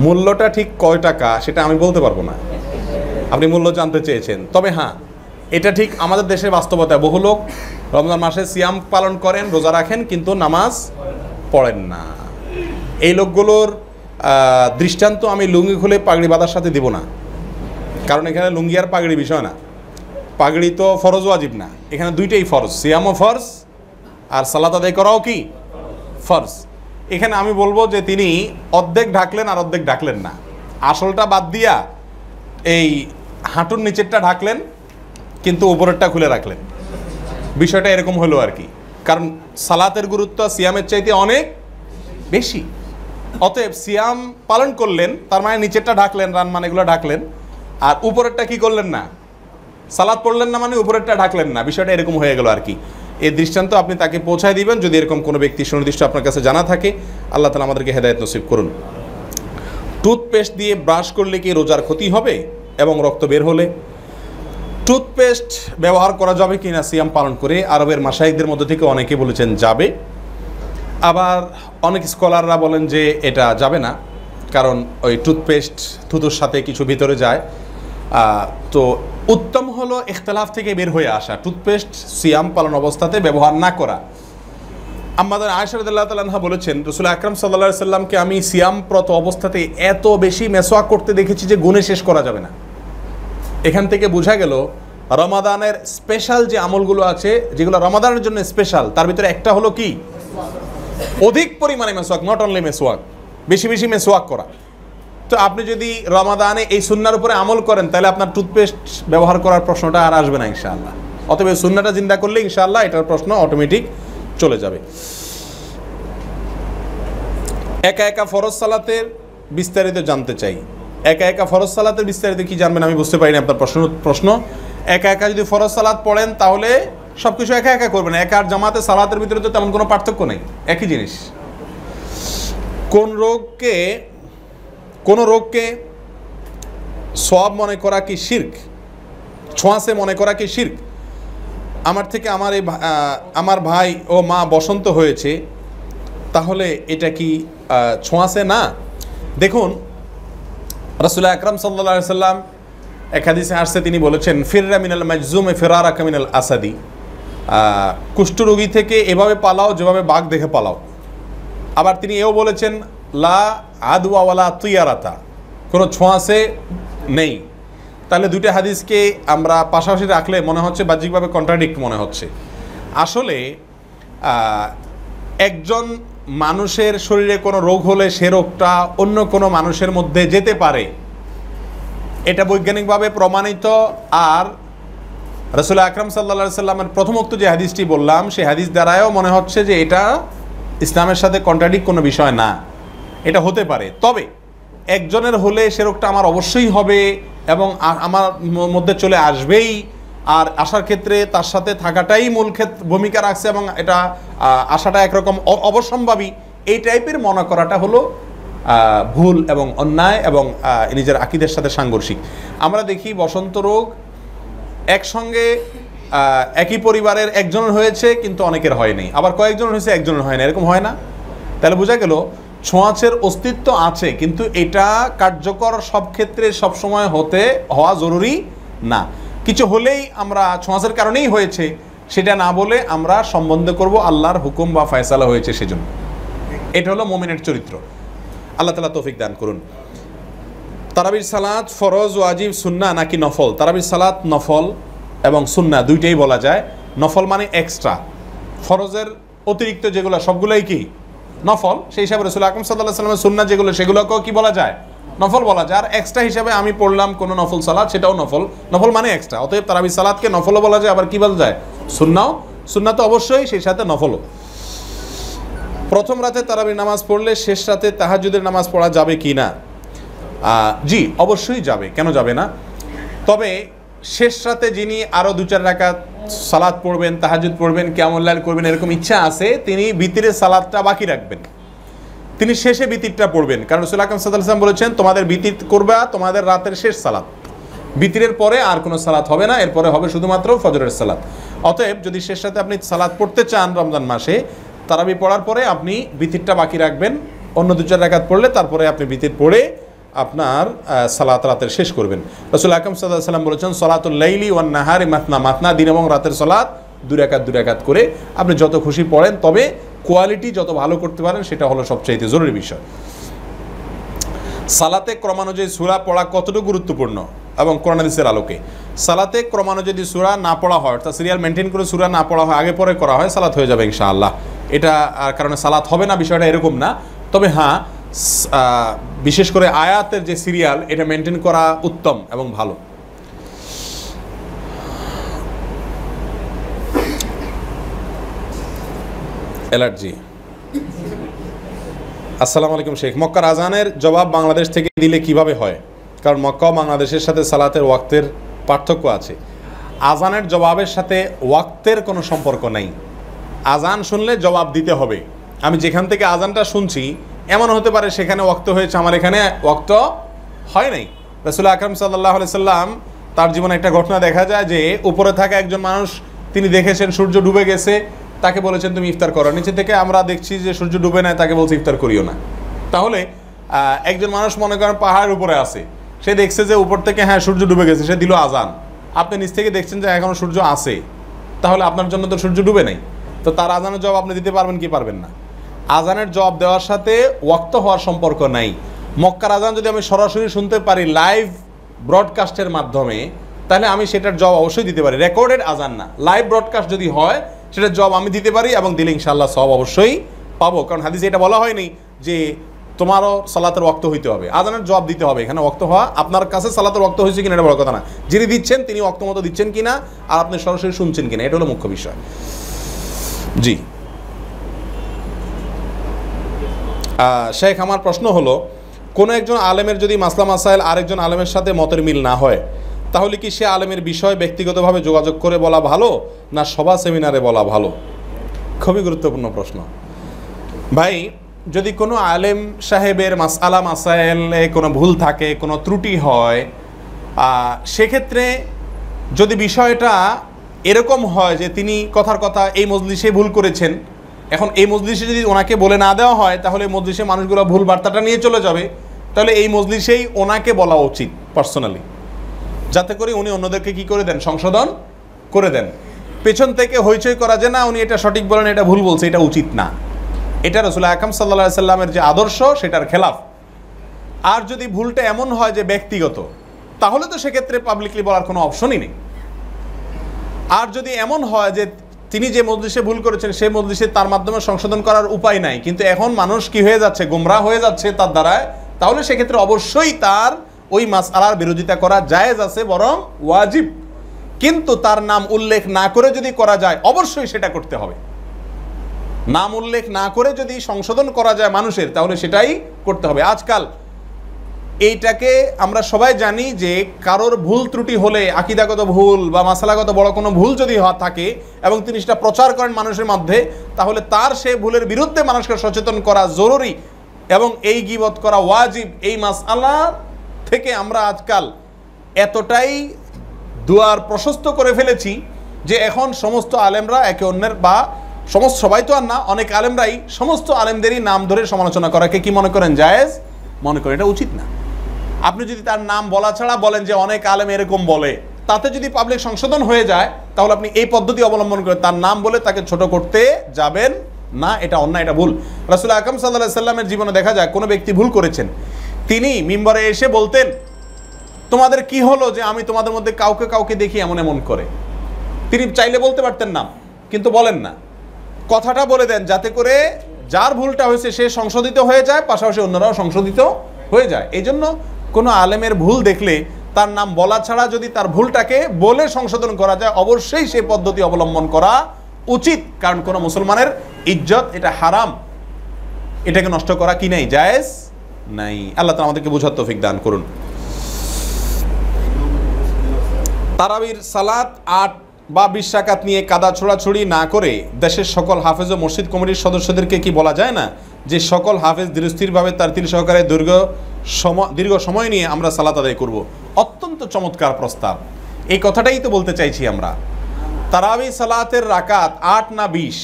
মূল্যটা ঠিক কয় টাকা সেটা আমি বলতে পারবো না, আপনি মূল্য জানতে চেয়েছেন। তবে হ্যাঁ, এটা ঠিক আমাদের দেশের বাস্তবতা, বহু লোক রমজান মাসে সিয়াম পালন করেন, রোজা রাখেন, কিন্তু নামাজ পড়েন না। এই লোকগুলোর দৃষ্টান্ত আমি লুঙ্গি খুলে পাগড়ি বাঁধার সাথে দিব না, কারণ এখানে লুঙ্গি আর পাগড়ি বিষয় না, পাগড়ি তো ফরজ ওয়াজিব না, এখানে দুইটাই ফরজ, সিয়ামও ফরজ আর সালাত আদায় করাও কি ফরজ। এখানে আমি বলবো যে তিনি অর্ধেক ঢাকলেন আর অর্ধেক ঢাকলেন না, আসলটা বাদ দিয়া এই হাঁটুর নিচেরটা ঢাকলেন কিন্তু উপরেরটা খুলে রাখলেন, বিষয়টা এরকম হলো আর কি। কারণ সালাতের গুরুত্ব সিয়ামের চাইতে অনেক বেশি, অতএব সিয়াম পালন করলেন, তার মানে নিচেরটা ঢাকলেন, রান মানে এগুলো ঢাকলেন, আর উপরেরটা কি করলেন না, সালাত পড়লেন না, মানে উপরেরটা ঢাকলেন না, বিষয়টা এরকম হয়ে গেল আর কি। এই দৃষ্টান্ত আপনি তাকে পৌঁছায় দিবেন যদি এরকম কোনো ব্যক্তি সুনির্দিষ্ট আপনার কাছে জানা থাকে। আল্লাহ তাআলা আমাদেরকে হেদায়েত নসিব করুন। টুথপেস্ট দিয়ে ব্রাশ করলে কি রোজার ক্ষতি হবে এবং রক্ত বের হলে? টুথপেস্ট ব্যবহার করা যাবে কি না সিয়াম পালন করে? আরবের মাশায়েখদের মধ্যে থেকে অনেকে বলেছেন যাবে, আবার অনেক স্কলাররা বলেন যে এটা যাবে না, কারণ ওই টুথপেস্ট থুতুর সাথে কিছু ভিতরে যায়। তো উত্তম হলো ইখতিলাফ থেকে বের হয়ে আসা, টুথপেস্ট সিয়াম পালন অবস্থাতে ব্যবহার না করা। আমাদের আয়েশা রাদিয়াল্লাহু তাআলা আনহা বলেছেন, রাসূল আকরাম সাল্লাল্লাহু আলাইহি সাল্লামকে আমি সিয়ামরত অবস্থাতে এত বেশি মেসওয়াক করতে দেখেছি যে গুণে শেষ করা যাবে না। এখান থেকে বোঝা গেল রমাদানের স্পেশাল যে আমলগুলো আছে, যেগুলো রমাদানের জন্য স্পেশাল, তার ভিতরে একটা হলো কি অধিক পরিমাণে মেসওয়াক, নট অনলি মেসওয়াক, বেশি বেশি মেসওয়াক করা। তো আপনি যদি রমাদানে এই সুন্নার উপরে আমল করেন, তাহলে আপনার টুথপেস্ট ব্যবহার করার প্রশ্নটা আর আসবে না ইনশাআল্লাহ। অতএব সুন্নাটা জিন্দা করলে ইনশাআল্লাহ এটার প্রশ্ন অটোমেটিক চলে যাবে। একা একা ফরজ সালাতের বিস্তারিত জানতে চাই। একা একা ফরজ সালাতের বিস্তারিত কি জানবেন আমি বুঝতে পারিনি আপনার প্রশ্ন। একা একা যদি ফরজ সালাত পড়েন তাহলে সব কিছু একা একা করবেন, একা আর জামাতে সালাতের ভিতরে তো তেমন কোনো পার্থক্য নেই, একই জিনিস। কোন রোগকে সওয়াব মনে করা কি শিরক? ছোঁয়াচে মনে করা কি শিরক? আমার ভাই ও মা বসন্ত হয়েছে, তাহলে এটা কি ছোঁয়াচে না? দেখুন, রাসূল আকরাম সাল্লাল্লাহু আলাইহি সাল্লাম এক হাদিসে আসছে, তিনি বলেছেন ফিররা মিনাল মাজজুম ফিরারাকা মিনাল আসাদি, কুষ্ঠরোগী থেকে এভাবে পালাও যেভাবে বাঘ দেখে পালাও। আবার তিনি এও বলেছেন লা আদওয়া ওয়ালা তুয়ারাতা, কোনো ছোঁয়াচে নেই। তাহলে দুইটা হাদিসকে আমরা পাশাপাশি রাখলে মনে হচ্ছে বাহ্যিকভাবে কন্ট্রাডিক্ট মনে হচ্ছে। আসলে একজন মানুষের শরীরে কোনো রোগ হলে সে রোগটা অন্য কোনো মানুষের মধ্যে যেতে পারে, এটা বৈজ্ঞানিকভাবে প্রমাণিত। আর রাসূল আকরাম সাল্লাল্লাহু আলাইহি সাল্লামের প্রথমোক্ত যে হাদিসটি বললাম সেই হাদিস দ্বারাও মনে হচ্ছে যে এটা ইসলামের সাথে কন্ট্রাডিক্ট কোনো বিষয় না, এটা হতে পারে। তবে একজনের হলে সে রোগটা আমার অবশ্যই হবে এবং আমার মধ্যে চলে আসবেই, আর আসার ক্ষেত্রে তার সাথে থাকাটাই মূল ভূমিকা রাখছে এবং এটা আসাটা একরকম অবশ্যম্ভাবী, এই টাইপের মনে করাটা হলো ভুল এবং অন্যায় এবং নিজের আকীদার সাথে সাংঘর্ষিক। আমরা দেখি বসন্ত রোগ একসঙ্গে একই পরিবারের একজনের হয়েছে কিন্তু অনেকের হয়নি, আবার কয়েকজনের হয়েছে একজনের হয় না, এরকম হয় না? তাহলে বোঝা গেল ছোঁয়াচের অস্তিত্ব আছে, কিন্তু এটা কার্যকর সব ক্ষেত্রে সবসময় হওয়া জরুরি না। কিছু হলেই আমরা ছোঁয়াচের কারণেই হয়েছে সেটা না বলে আমরা সম্বন্ধ করব আল্লাহর হুকুম বা ফয়সালা হয়েছে সেজন্য। এটা হলো মুমিনের চরিত্র। আল্লাহ তাআলা তৌফিক দান করুন। তারাবির সালাত ফরজ, ওয়াজিব, সুন্নাহ নাকি নফল? তারাবির সালাত নফল এবং সুন্নাহ দুইটাই বলা যায়। নফল মানে এক্সট্রা, ফরজের অতিরিক্ত যেগুলো সবগুলোই কি নফল। সেই হিসাবে রাসূল আকরাম সাল্লাল্লাহু আলাইহি ওয়াসাল্লামের সুন্নাহ যেগুলো সেগুলোকেও কি বলা যায়? নফল বলা যায়। আর এক্সট্রা হিসাবে আমি পড়লাম কোনো নফল সালাত, সেটাও নফল। নফল মানে এক্সট্রা। অতএব তারাবির সালাতকে নফলও বলা যায়, আবার কি বলা যায়? সুন্নাহ। সুন্নাহ তো অবশ্যই, সেই সাথে নফলও। প্রথম রাতে তারাবির নামাজ পড়লে শেষ রাতে তাহাজ্জুদের নামাজ পড়া যাবে কি না? জি, অবশ্যই যাবে, কেন যাবে না? তবে শেষ রাতে যিনি আরও 2-4 রাকাত সালাত পড়বেন, তাহাজ্জুদ পড়বেন, কিয়ামুল লাইল করবেন, এরকম ইচ্ছা আছে, তিনি বিতিরের সালাতটা বাকি রাখবেন, তিনি শেষে বিতিরটা পড়বেন। কারণ রাসূল আকরাম সাল্লাল্লাহু আলাইহি ওয়াসাল্লাম বলেছেন তোমাদের বিতির করবা তোমাদের রাতের শেষ সালাত, বিতিরের পরে আর কোনো সালাত হবে না, এরপরে হবে শুধুমাত্র ফজরের সালাত। অতএব যদি শেষ রাতে আপনি সালাত পড়তে চান রমজান মাসে, তারাবি পড়ার পরে আপনি বিতিরটা বাকি রাখবেন, অন্য 2-4 রাকাত পড়লে তারপরে আপনি বিতির পড়ে আপনার সালাত রাতের শেষ করবেন। রাসূল আকরাম সাল্লাল্লাহু আলাইহি ওয়াসাল্লাম বলেছেন সলাতুল লাইলি ওয়ান নাহারি মাতনা মাতনা, দিন এবং রাতের সালাত 2 রাকাত করে আপনি যত খুশি পড়েন, তবে কোয়ালিটি যত ভালো করতে পারেন সেটা হলো সবচাইতে জরুরি বিষয়। সালাতে ক্রমানুযায়ী সূরা পড়া কতটুকু গুরুত্বপূর্ণ এবং কোরআন হাদিসের আলোকে? সালাতে ক্রমানুযায়ী সূরা না পড়া হয়, অর্থাৎ সিরিয়াল মেনটেন করে সূরা না পড়া হয়, আগে পরে করা হয়, সালাত হয়ে যাবে ইনশাআল্লাহ। এটা কারণে সালাত হবে না বিষয়টা এরকম না। তবে হ্যাঁ, বিশেষ করে আয়াতের যে সিরিয়াল এটা মেনটেন করা উত্তম এবং ভালো। অ্যালার্জি। আসসালামু আলাইকুম শেখ, মক্কার আজানের জবাব বাংলাদেশ থেকে দিলে কিভাবে হয়? কারণ মক্কা ও বাংলাদেশের সাথে সালাতের ওয়াক্তের পার্থক্য আছে। আজানের জবাবের সাথে ওয়াক্তের কোনো সম্পর্ক নাই। আজান শুনলে জবাব দিতে হবে। আমি যেখান থেকে আজানটা শুনছি এমন হতে পারে সেখানে ওয়াক্ত হয়েছে, আমার এখানে ওয়াক্ত হয় নাই। রাসূল আকরাম সাল্লাল্লাহু আলাইহি সাল্লাম তার জীবনে একটা ঘটনা দেখা যায় যে উপরে থাকা একজন মানুষ তিনি দেখেছেন সূর্য ডুবে গেছে, তাকে বলেছেন তুমি ইফতার করো। নিচে থেকে আমরা দেখছি যে সূর্য ডুবে নাই, তাকে বলছে ইফতার করিও না। তাহলে একজন মানুষ মনে করেন পাহাড়ের উপরে আছে, সে দেখছে যে উপর থেকে হ্যাঁ সূর্য ডুবে গেছে, সে দিল আজান। আপনি নিচ থেকে দেখছেন যে এখনো সূর্য আছে, তাহলে আপনার জন্য তো সূর্য ডুবে নাই, তো তার আজানের জবাব আপনি দিতে পারবেন কি পারবেন না? আজানের জবাব দেওয়ার সাথে ওয়াক্ত হওয়ার সম্পর্ক নাই। মক্কার আজান যদি আমি সরাসরি শুনতে পারি লাইভ ব্রডকাস্টের মাধ্যমে, তাহলে আমি সেটার জবাব অবশ্যই দিতে পারি। রেকর্ডেড আজান না, লাইভ ব্রডকাস্ট যদি হয় সেটার জবাব আমি দিতে পারি এবং দিলে ইনশাআল্লাহ সওয়াব অবশ্যই পাবো। কারণ হাদিসে এটা বলা হয়নি যে তোমারও সালাতের ওয়াক্ত হইতে হবে, আজানের জবাব দিতে হবে। এখানে ওয়াক্ত হওয়া আপনার কাছে সালাতের ওয়াক্ত হয়েছে কিনা এটা বড় কথা না, যিনি দিচ্ছেন তিনি ওয়াক্ত মতো দিচ্ছেন কিনা আর আপনি সরাসরি শুনছেন কিনা, এটা হলো মুখ্য বিষয়। জি শেখ, আমার প্রশ্ন হলো কোনো একজন আলেমের যদি মাসলা মাসাইল আরেকজন আলেমের সাথে মতের মিল না হয়, তাহলে কি সে আলেমের বিষয় ব্যক্তিগতভাবে যোগাযোগ করে বলা ভালো না সভা সেমিনারে বলা ভালো? খুবই গুরুত্বপূর্ণ প্রশ্ন ভাই। যদি কোনো আলেম সাহেবের মাসআলা মাসাইলে কোনো ভুল থাকে, কোনো ত্রুটি হয়, সেক্ষেত্রে যদি বিষয়টা এরকম হয় যে তিনি কথার কথা এই মজলিসে ভুল করেছেন, এখন এই মজলিসে যদি ওনাকে বলে না দেওয়া হয় তাহলে মজলিসে মানুষগুলো ভুল বার্তাটা নিয়ে চলে যাবে, তাহলে এই মজলিসেই ওনাকে বলা উচিত পার্সোনালি, যাতে করে উনি অন্যদেরকে কি করে দেন, সংশোধন করে দেন। পেছন থেকে হইচই করা যে না উনি এটা সঠিক বলেন এটা ভুল বলছে, এটা উচিত না। এটা রাসূল আকরাম সাল্লাল্লাহু আলাইহি সাল্লামের যে আদর্শ সেটার খেলাফ। আর যদি ভুলটা এমন হয় যে ব্যক্তিগত, তাহলে তো সেক্ষেত্রে পাবলিকলি বলার কোনো অপশনই নেই। আর যদি এমন হয় যে তিনি যে মজলিসে ভুল করেছেন সেই মজলিসে তার মাধ্যমে সংশোধন করার উপায় নাই, কিন্তু এখন মানুষ কি হয়ে যাচ্ছে, গোমরাহ হয়ে যাচ্ছে তার দ্বারায়, তাহলে সেক্ষেত্রে অবশ্যই তার ওই মাসআলার বিরোধিতা করা জায়েজ আছে, বরং ওয়াজিব। কিন্তু তার নাম উল্লেখ না করে যদি করা যায় অবশ্যই সেটা করতে হবে। নাম উল্লেখ না করে যদি সংশোধন করা যায় মানুষের, তাহলে সেটাই করতে হবে। আজকাল এইটাকে আমরা সবাই জানি যে কারোর ভুল ত্রুটি হলে, আকীদাগত ভুল বা মাসালাগত বড় কোনো ভুল যদি থাকে এবং তিনি সেটা প্রচার করেন মানুষের মধ্যে, তাহলে তার সেই ভুলের বিরুদ্ধে মানুষকে সচেতন করা জরুরি এবং এই গীবত করা ওয়াজিব। এই মাসআলা থেকে আমরা আজকাল এতটাই দুয়ার প্রশস্ত করে ফেলেছি যে এখন সমস্ত আলেমরা একে অন্যের, বা সমস্ত সবাই তো আর না, অনেক আলেমরাই সমস্ত আলেমদেরই নাম ধরে সমালোচনা করাকে কি মনে করেন, জায়েজ মনে করেন। এটা উচিত না। আপনি যদি তার নাম বলা ছাড়া বলেন যে অনেক আলেম এরকম বলে, তাতে যদি পাবলিক সংশোধন হয়ে যায়, তাহলে আপনি এই পদ্ধতি অবলম্বন করে তার নাম বলে তাকে ছোট করতে যাবেন না। এটা অন্যায়, এটা ভুল। রাসূল আকরাম সাল্লাল্লাহু আলাইহি সাল্লামের জীবনে দেখা যায় কোনো ব্যক্তি ভুল করেছেন, তিনি মিম্বরে এসে বলতেন, তোমাদের কি হলো যে আমি তোমাদের মধ্যে কাউকে কাউকে দেখি এমন এমন করে। তিনি চাইলে বলতে পারতেন না, কিন্তু বলেন না, কথাটা বলে দেন যাতে করে যার ভুলটা হয়েছে সে সংশোধিত হয়ে যায়, পাশাপাশি অন্যরাও সংশোধিত হয়ে যায়। এই জন্য কোনো আলেমের ভুল দেখলে তার নাম বলা ছাড়া যদি তার ভুলটাকে বলে সংশোধন করা যায়, অবশ্যই সেই পদ্ধতি অবলম্বন করা উচিত। কারণ কোনো মুসলমানের ইজ্জত, এটা হারাম, এটাকে নষ্ট করা কি নাই, জায়েজ নাই। আল্লাহ তাআলা আমাদেরকে বুঝার তৌফিক দান করুন। তারাবির সালাত 8 বা 20 রাকাত নিয়ে কাদা ছোড়াছুড়ি না করে দেশের সকল হাফেজ ও মসজিদ কমিটির সদস্যদেরকে কি বলা যায় না যে সকল হাফেজ ধীরস্থিরভাবে তার তিল সহকারে দীর্ঘ সময় নিয়ে আমরা সালাত আদায় করব? অত্যন্ত চমৎকার প্রস্তাব। এই কথাটাই তো বলতে চাইছি আমরা। তারাবি সালাতের রাকাত 8 না 20,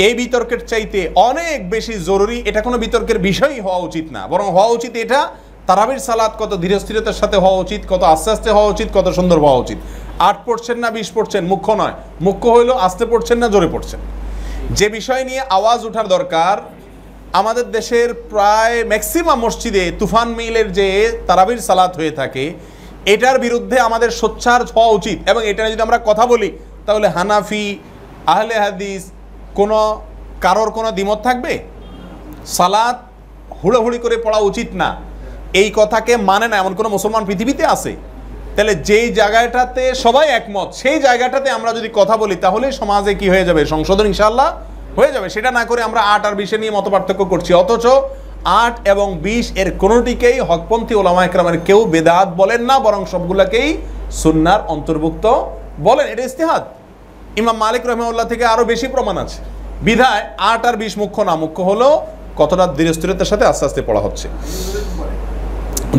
এই বিতর্কের চাইতে অনেক বেশি জরুরি। এটা কোনো বিতর্কের বিষয়ই হওয়া উচিত না, বরং হওয়া উচিত এটা তারাবির সালাত কত ধীরস্থিরতার সাথে হওয়া উচিত, কত আস্তে আস্তে হওয়া উচিত, কত সুন্দর হওয়া উচিত। 8 পড়ছেন না 20 পড়ছেন মুখ্য নয়, মুখ্য হইল আস্তে পড়ছেন না জোরে পড়ছেন। যে বিষয় নিয়ে আওয়াজ ওঠার দরকার, আমাদের দেশের প্রায় ম্যাক্সিমাম মসজিদে তুফান মিলের যে তারাবির সালাত হয়ে থাকে, এটার বিরুদ্ধে আমাদের সোচ্চার হওয়া উচিত। এবং এটা যদি আমরা কথা বলি, তাহলে হানাফি, আহলে হাদিস কারোর কোনো দ্বিমত থাকবে? সালাত হুড়োহুড়ি করে পড়া উচিত না, এই কথাকে মানে না এমন কোনো মুসলমান পৃথিবীতে আছে? তাহলে যেই জায়গাটাতে সবাই একমত, সেই জায়গাটাতে আমরা যদি কথা বলি, তাহলে সমাজে কি হয়ে যাবে, সংশোধন ইনশাআল্লাহ হয়ে যাবে। সেটা না করে আমরা 8 আর 20 নিয়ে মত পার্থক্য করছি, অথচ 8 এবং 20 এর কোনোটিকেই হকপন্থী ওলামা একরামের কেউ বেদাত বলেন না, বরং সবগুলাকেই সুন্নাহর অন্তর্ভুক্ত বলেন। এটা ইজতিহাদ। ইমাম মালিক রাহিমাহুল্লাহ থেকে আরো বেশি প্রমাণ আছে। বিধায় 8 আর 20 মুখ্য না, মুখ্য হলো কতটা ধীরস্থিরতার সাথে আস্তে আস্তে পড়া হচ্ছে।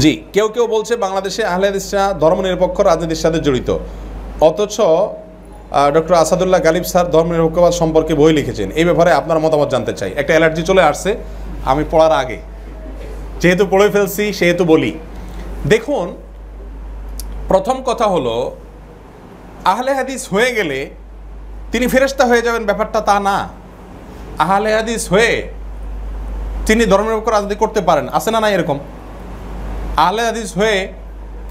জি, কেউ কেউ বলছে বাংলাদেশে আহলে হাদিসরা ধর্মনিরপেক্ষ রাজনীতির সাথে জড়িত, অথচ ডক্টর আসাদুল্লাহ গালিব স্যার ধর্মনিরপেক্ষবাদ সম্পর্কে বই লিখেছেন। এই ব্যাপারে আপনার মতামত জানতে চাই। একটা অ্যালার্জি চলে আসছে আমি পড়ার আগে, যেহেতু পড়ে ফেলছি সেহেতু বলি। দেখুন, প্রথম কথা হলো, আহলে হাদিস হয়ে গেলে তিনি ফেরেশতা হয়ে যাবেন, ব্যাপারটা তা না। আহলে হাদিস হয়ে তিনি ধর্মনিরপেক্ষ রাজনীতি করতে পারেন, আছে না নাই এরকম? আহলে হাদিস হয়ে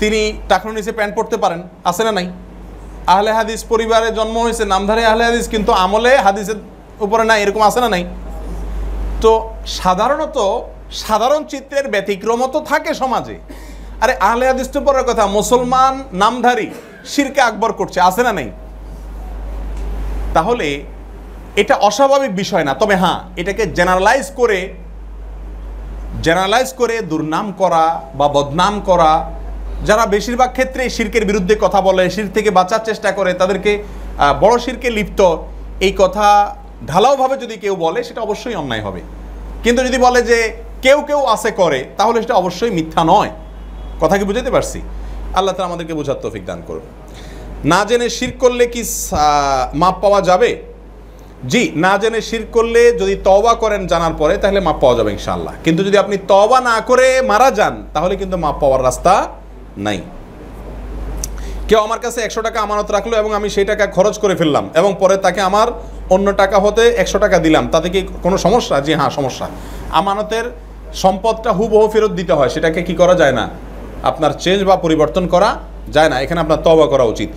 তিনি টাকনুর নিচে প্যান্ট পরতে পারেন, আছে না নাই? আহলে হাদিস পরিবারে জন্ম হয়েছে, নামধারী আহলে হাদিস, কিন্তু আমলে হাদিসের উপরে নাই, এরকম আছে না নাই? তো সাধারণত সাধারণ চিত্রের ব্যতিক্রম তো থাকে সমাজে। আরে আহলে হাদিস তো পরের কথা, মুসলমান নামধারী শিরকে আকবর করছে, আছে না নাই? তাহলে এটা অস্বাভাবিক বিষয় না। তবে হ্যাঁ, এটাকে জেনারেলাইজ করে দুর্নাম করা বা বদনাম করা, যারা বেশিরভাগ ক্ষেত্রে শিরকের বিরুদ্ধে কথা বলে, শিরক থেকে বাঁচার চেষ্টা করে, তাদেরকে বড় শিরকে লিপ্ত, এই কথা ঢালাওভাবে যদি কেউ বলে, সেটা অবশ্যই অন্যায় হবে। কিন্তু যদি বলে যে কেউ কেউ আছে করে, তাহলে সেটা অবশ্যই মিথ্যা নয়। কথা কি বুঝাতে পারছি? আল্লাহ তাআলা আমাদেরকে বোঝার তৌফিক দান করুন। না জেনে শিরক করলে কি মাপ পাওয়া যাবে? জি, না জেনে শিরক করলে যদি তওবা করেন জানার পরে, তাহলে মাপ পাওয়া যাবে ইনশাআল্লাহ। কিন্তু যদি আপনি তওবা না করে মারা যান, তাহলে কিন্তু মাপ পাওয়ার রাস্তা নাই। কেউ আমার কাছে 100 টাকা আমানত রাখলো এবং আমি সেই টাকা খরচ করে ফেললাম এবং পরে তাকে আমার অন্য টাকা হতে 100 টাকা দিলাম, তাতে কি কোনো সমস্যা? জি হ্যাঁ, সমস্যা। আমানতের সম্পদটা হুবহু ফেরত দিতে হয়, সেটাকে কি করা যায় না, আপনার চেঞ্জ বা পরিবর্তন করা যায় না। এখানে আপনার তওবা করা উচিত।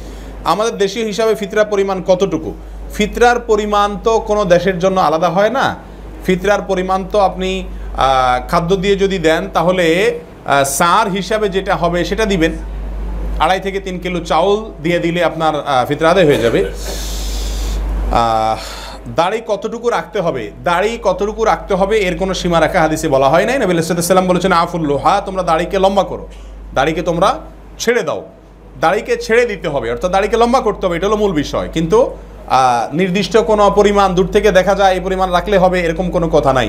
আমাদের দেশীয় হিসাবে ফিতরার পরিমাণ কতটুকু? ফিতরার পরিমাণ তো কোনো দেশের জন্য আলাদা হয় না। ফিতরার পরিমাণ তো আপনি খাদ্য দিয়ে যদি দেন তাহলে সার হিসাবে যেটা হবে সেটা দিবেন। 2.5 থেকে 3 কিলো চাউল দিয়ে দিলে আপনার ফিতরা আদায় হয়ে যাবে। দাড়ি কতটুকু রাখতে হবে? দাড়ি কতটুকু রাখতে হবে এর কোনো সীমা রাখা হাদিসে বলা হয় নাই। নবী সাল্লাল্লাহু আলাইহি ওয়াসাল্লাম বলেছেন আফুল্লুহা, তোমরা দাড়িকে লম্বা করো, দাড়িকে তোমরা ছেড়ে দাও। দাড়িকে ছেড়ে দিতে হবে, অর্থাৎ দাড়িকে লম্বা করতে হবে, এটা হলো মূল বিষয়। কিন্তু নির্দিষ্ট কোনো পরিমাণ দূর থেকে দেখা যায় এই পরিমাণ রাখলে হবে এরকম কোনো কথা নাই।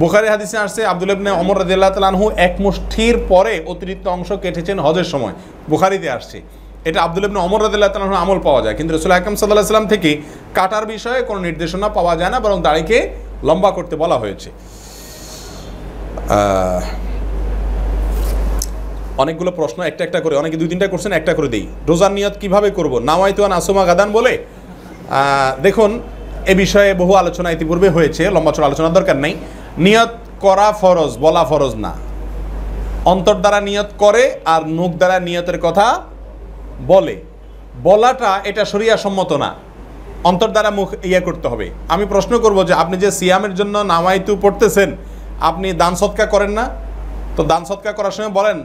বুখারী হাদিসে আসছে আব্দুল্লাহ ইবনে ওমর রাদিয়াল্লাহু তাআলা আনহু এক মুষ্ঠির পরে অতিরিক্ত অংশ কেটেছেন হজের সময়, বুখারীতে আসছে। এটা আব্দুল্লাহ ইবনে ওমর রাদিয়াল্লাহু তাআলা আনহু আমল পাওয়া যায়, কিন্তু রাসূল আকরাম সাল্লাল্লাহু আলাইহি ওয়াসাল্লাম থেকে কাটার বিষয়ে কোনো নির্দেশনা পাওয়া যায় না, বরং দাড়িকে লম্বা করতে বলা হয়েছে। অনেকগুলো প্রশ্ন একটা একটা করে, অনেকে 2-3টা করছেন, একটা করে দেই। রোজার নিয়ত কিভাবে করব? নাওয়াইতু আন আসুমা গাদান বলে। দেখুন, এ বিষয়ে বহু আলোচনা ইতিপূর্বে হয়েছে, লম্বা চড়া আলোচনার দরকার নেই। নিয়ত করা ফরজ, বলা ফরজ না। অন্তর দ্বারা নিয়ত করে আর মুখ দ্বারা নিয়তের কথা বলে, বলাটা এটা শরিয়া সম্মত না। অন্তর দ্বারা মুখ করতে হবে। আমি প্রশ্ন করব যে আপনি যে সিয়ামের জন্য নাওয়াইতু পড়তেছেন, আপনি দান সদকা করেন না? তো দান সদকা করার সময় বলেন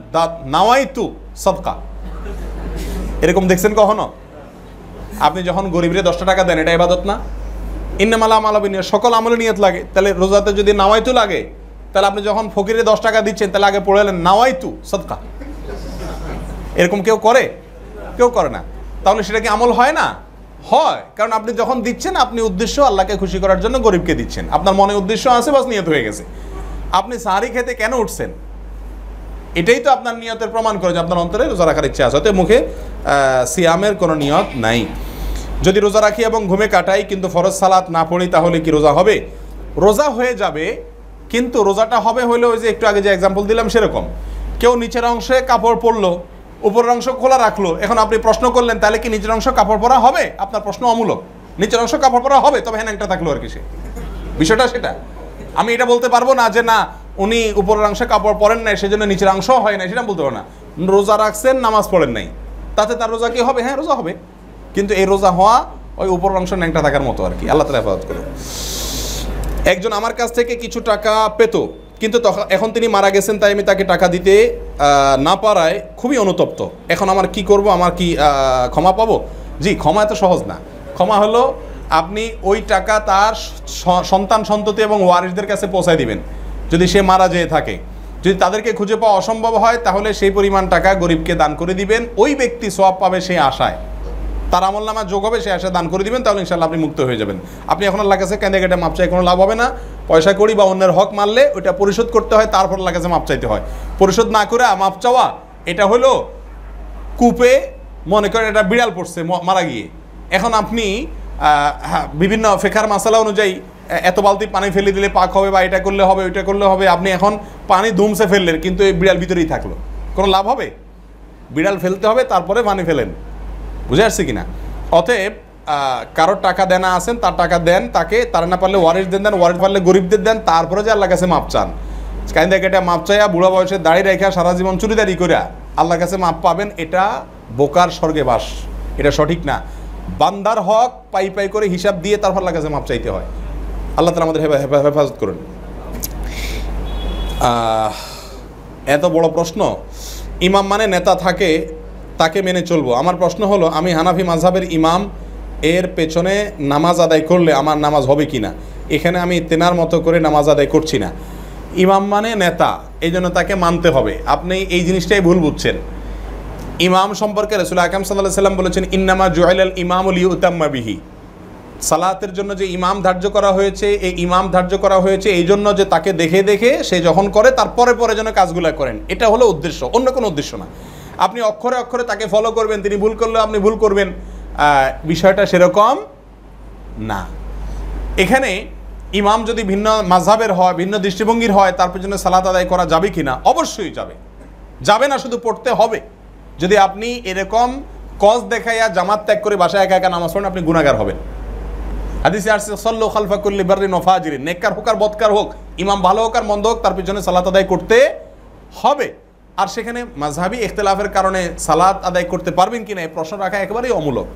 নাওয়াইতু সদকা, এরকম দেখছেন কখনো? আপনি যখন গরিবরে 10 টাকা দেন, এটা ইবাদত না? ইন্নামাল আমালু বিন্নিয়াত, সকল আমলে নিয়ত লাগে। তাহলে রোজাতে যদি নাওয়াইতু লাগে, তাহলে আপনি যখন ফকিরে 10 টাকা দিচ্ছেন তাহলে আগে পড়লেন নাওয়াইতু সদকা। এরকম কেউ করে? কেউ করে না। তাহলে সেটা কি আমল হয় না? হয়, কারণ আপনি যখন দিচ্ছেন আপনি উদ্দেশ্য আল্লাহকে খুশি করার জন্য গরিবকে দিচ্ছেন, আপনার মনে উদ্দেশ্য আছে, বাস নিয়ত হয়ে গেছে। আপনি সাহারি খেতে কেন উঠছেন? এটাই তো আপনার নিয়তের প্রমাণ করে যে আপনার অন্তরে রোজা রাখার ইচ্ছা আছে। অতএব মুখে সিয়ামের কোনো নিয়ত নাই। যদি রোজা রাখি এবং ঘুমে কাটাই কিন্তু ফরজ সালাত না পড়ি, তাহলে কি রোজা হবে? রোজা হয়ে যাবে, কিন্তু রোজাটা হবে হলে ওই যে একটু আগে যে এক্সাম্পল দিলাম সেরকম। কেউ নিচের অংশে কাপড় পরলো, উপরের অংশ খোলা রাখলো, এখন আপনি প্রশ্ন করলেন তাহলে কি নিচের অংশ কাপড় পরা হবে? আপনার প্রশ্ন অমূলক। নিচের অংশ কাপড় পরা হবে, তবে হ্যাঁ একটা থাকলো আর কি, সে বিষয়টা সেটা। আমি এটা বলতে পারবো না যে না উনি উপরের অংশে কাপড় পরেন নাই সেজন্য নিচের অংশ হয় নাই, সেটা বলতে পারবো না। রোজা রাখছেন, নামাজ পড়েন নাই, তাতে তার রোজা কি হবে? হ্যাঁ রোজা হবে, কিন্তু এই রোজা হওয়া ওই উপরের অংশ ন্যাংটা থাকার মতো আর কি। আল্লাহ তাআলা হেফাজত করুন। একজন আমার কাছ থেকে কিছু টাকা পেত, কিন্তু এখন তিনি মারা গেছেন, তাই আমি তাকে টাকা দিতে না পারায় খুবই অনুতপ্ত। এখন আমার কি করব? আমার কি ক্ষমা পাবো? জি, ক্ষমা এত সহজ না। ক্ষমা হলো আপনি ওই টাকা তার সন্তান সন্ততি এবং ওয়ারিসদের কাছে পৌঁছায় দিবেন। যদি সে মারা যেয়ে থাকে, যদি তাদেরকে খুঁজে পাওয়া অসম্ভব হয়, তাহলে সেই পরিমাণ টাকা গরিবকে দান করে দিবেন। ওই ব্যক্তি সওয়াব পাবে সেই আশায়, তার আমলনামা যোগ হবে, সে আশায় দান করে দিবেন, তাহলে ইনশাআল্লাহ আপনি মুক্ত হয়ে যাবেন। আপনি এখন আল্লাহর কাছে কেঁদে কেটে মাপ চাই কোনো লাভ হবে না। পয়সা করি বা অন্যের হক মারলে ওইটা পরিশোধ করতে হয়, তারপর আল্লাহর কাছে মাপ চাইতে হয়। পরিশোধ না করে মাপ চাওয়া, এটা হলো কূপে মনে করেন এটা বিড়াল পড়ছে মারা গিয়ে, এখন আপনি বিভিন্ন ফিকহের মাসালা অনুযায়ী এত বালতি পানি ফেলে দিলে পাক হবে, বা এটা করলে হবে, ওইটা করলে হবে। আপনি এখন পানি ধুমসে ফেললেন, কিন্তু এই বিড়াল ভিতরেই থাকলো, কোনো লাভ হবে? বিড়াল ফেলতে হবে, তারপরে পানি ফেলেন। বুঝে আসছে কিনা? অতএব কারোর টাকা দেনা আছেন, তার টাকা দেন তাকে, তার না পারলে ওয়ারিসদের দেন, ওয়ারিস পারলে গরিবদের দেন, তারপরে যে আল্লাহর কাছে মাপ চান। কাইন্দা কেটে মাপ চাইয়া বুড়া বয়সে দাড়ি রেখা সারা জীবন চুরিদারি করে আল্লাহর কাছে মাপ পাবেন, এটা বোকার স্বর্গে বাস, এটা সঠিক না। বান্দার হক পাই পাই করে হিসাব দিয়ে তারপর আল্লাহর কাছে মাপ চাইতে হয়। আল্লাহ তাআলা আমাদের হেফাজত করুন। এত বড় প্রশ্ন, ইমাম মানে নেতা থাকে, তাকে মেনে চলবো। আমার প্রশ্ন হলো, আমি হানাফি মাযহাবের ইমাম, এর পেছনে নামাজ আদায় করলে আমার নামাজ হবে কি না? এখানে আমি তেনার মতো করে নামাজ আদায় করছি না। ইমাম মানে নেতা, এই জন্য তাকে মানতে হবে। আপনি এই জিনিসটাই ভুল বুঝছেন। ইমাম সম্পর্কে রাসূল আকরাম সাল্লাল্লাহু আলাইহি ওয়াসাল্লাম বলেছেন, ইন্নামা জুইলাল ইমামু লিইউতাম্মা বিহি। সালাতের জন্য যে ইমাম ধার্য করা হয়েছে, এই ইমাম ধার্য করা হয়েছে এই জন্য যে তাকে দেখে দেখে সে যখন করে তার পরে পরে যেন কাজগুলো করেন, এটা হলো উদ্দেশ্য, অন্য কোনো উদ্দেশ্য না। আপনি অক্ষরে অক্ষরে তাকে ফলো করবেন, তিনি ভুল করলেও আপনি ভুল করবেন, বিষয়টা সেরকম না। এখানে ইমাম যদি ভিন্ন মাযহাবের হয়, ভিন্ন দৃষ্টিভঙ্গির হয়, তার পেছনে সালাত আদায় করা যাবে কি না? অবশ্যই যাবে, যাবে না শুধু পড়তে হবে। যদি আপনি এরকম কজ দেখাইয়া জামাত ত্যাগ করে বাসায় একা একা নামাজ পড়েন, আপনি গুনাহগার হবেন। হাদিসে আসছে সাল্লু খালফা কুল্লি বাররিন ওয়া ফাজিরিন, নেককার হোক আর বদকার হোক, ইমাম ভালো হোক আর মন্দ হোক, তার পিছনে সালাত আদায় করতে হবে। আর সেখানে মাযহাবী ইখতিলাফের কারণে সালাত আদায় করতে পারবেন কিনা এই প্রশ্ন রাখা একেবারেই অমূলক।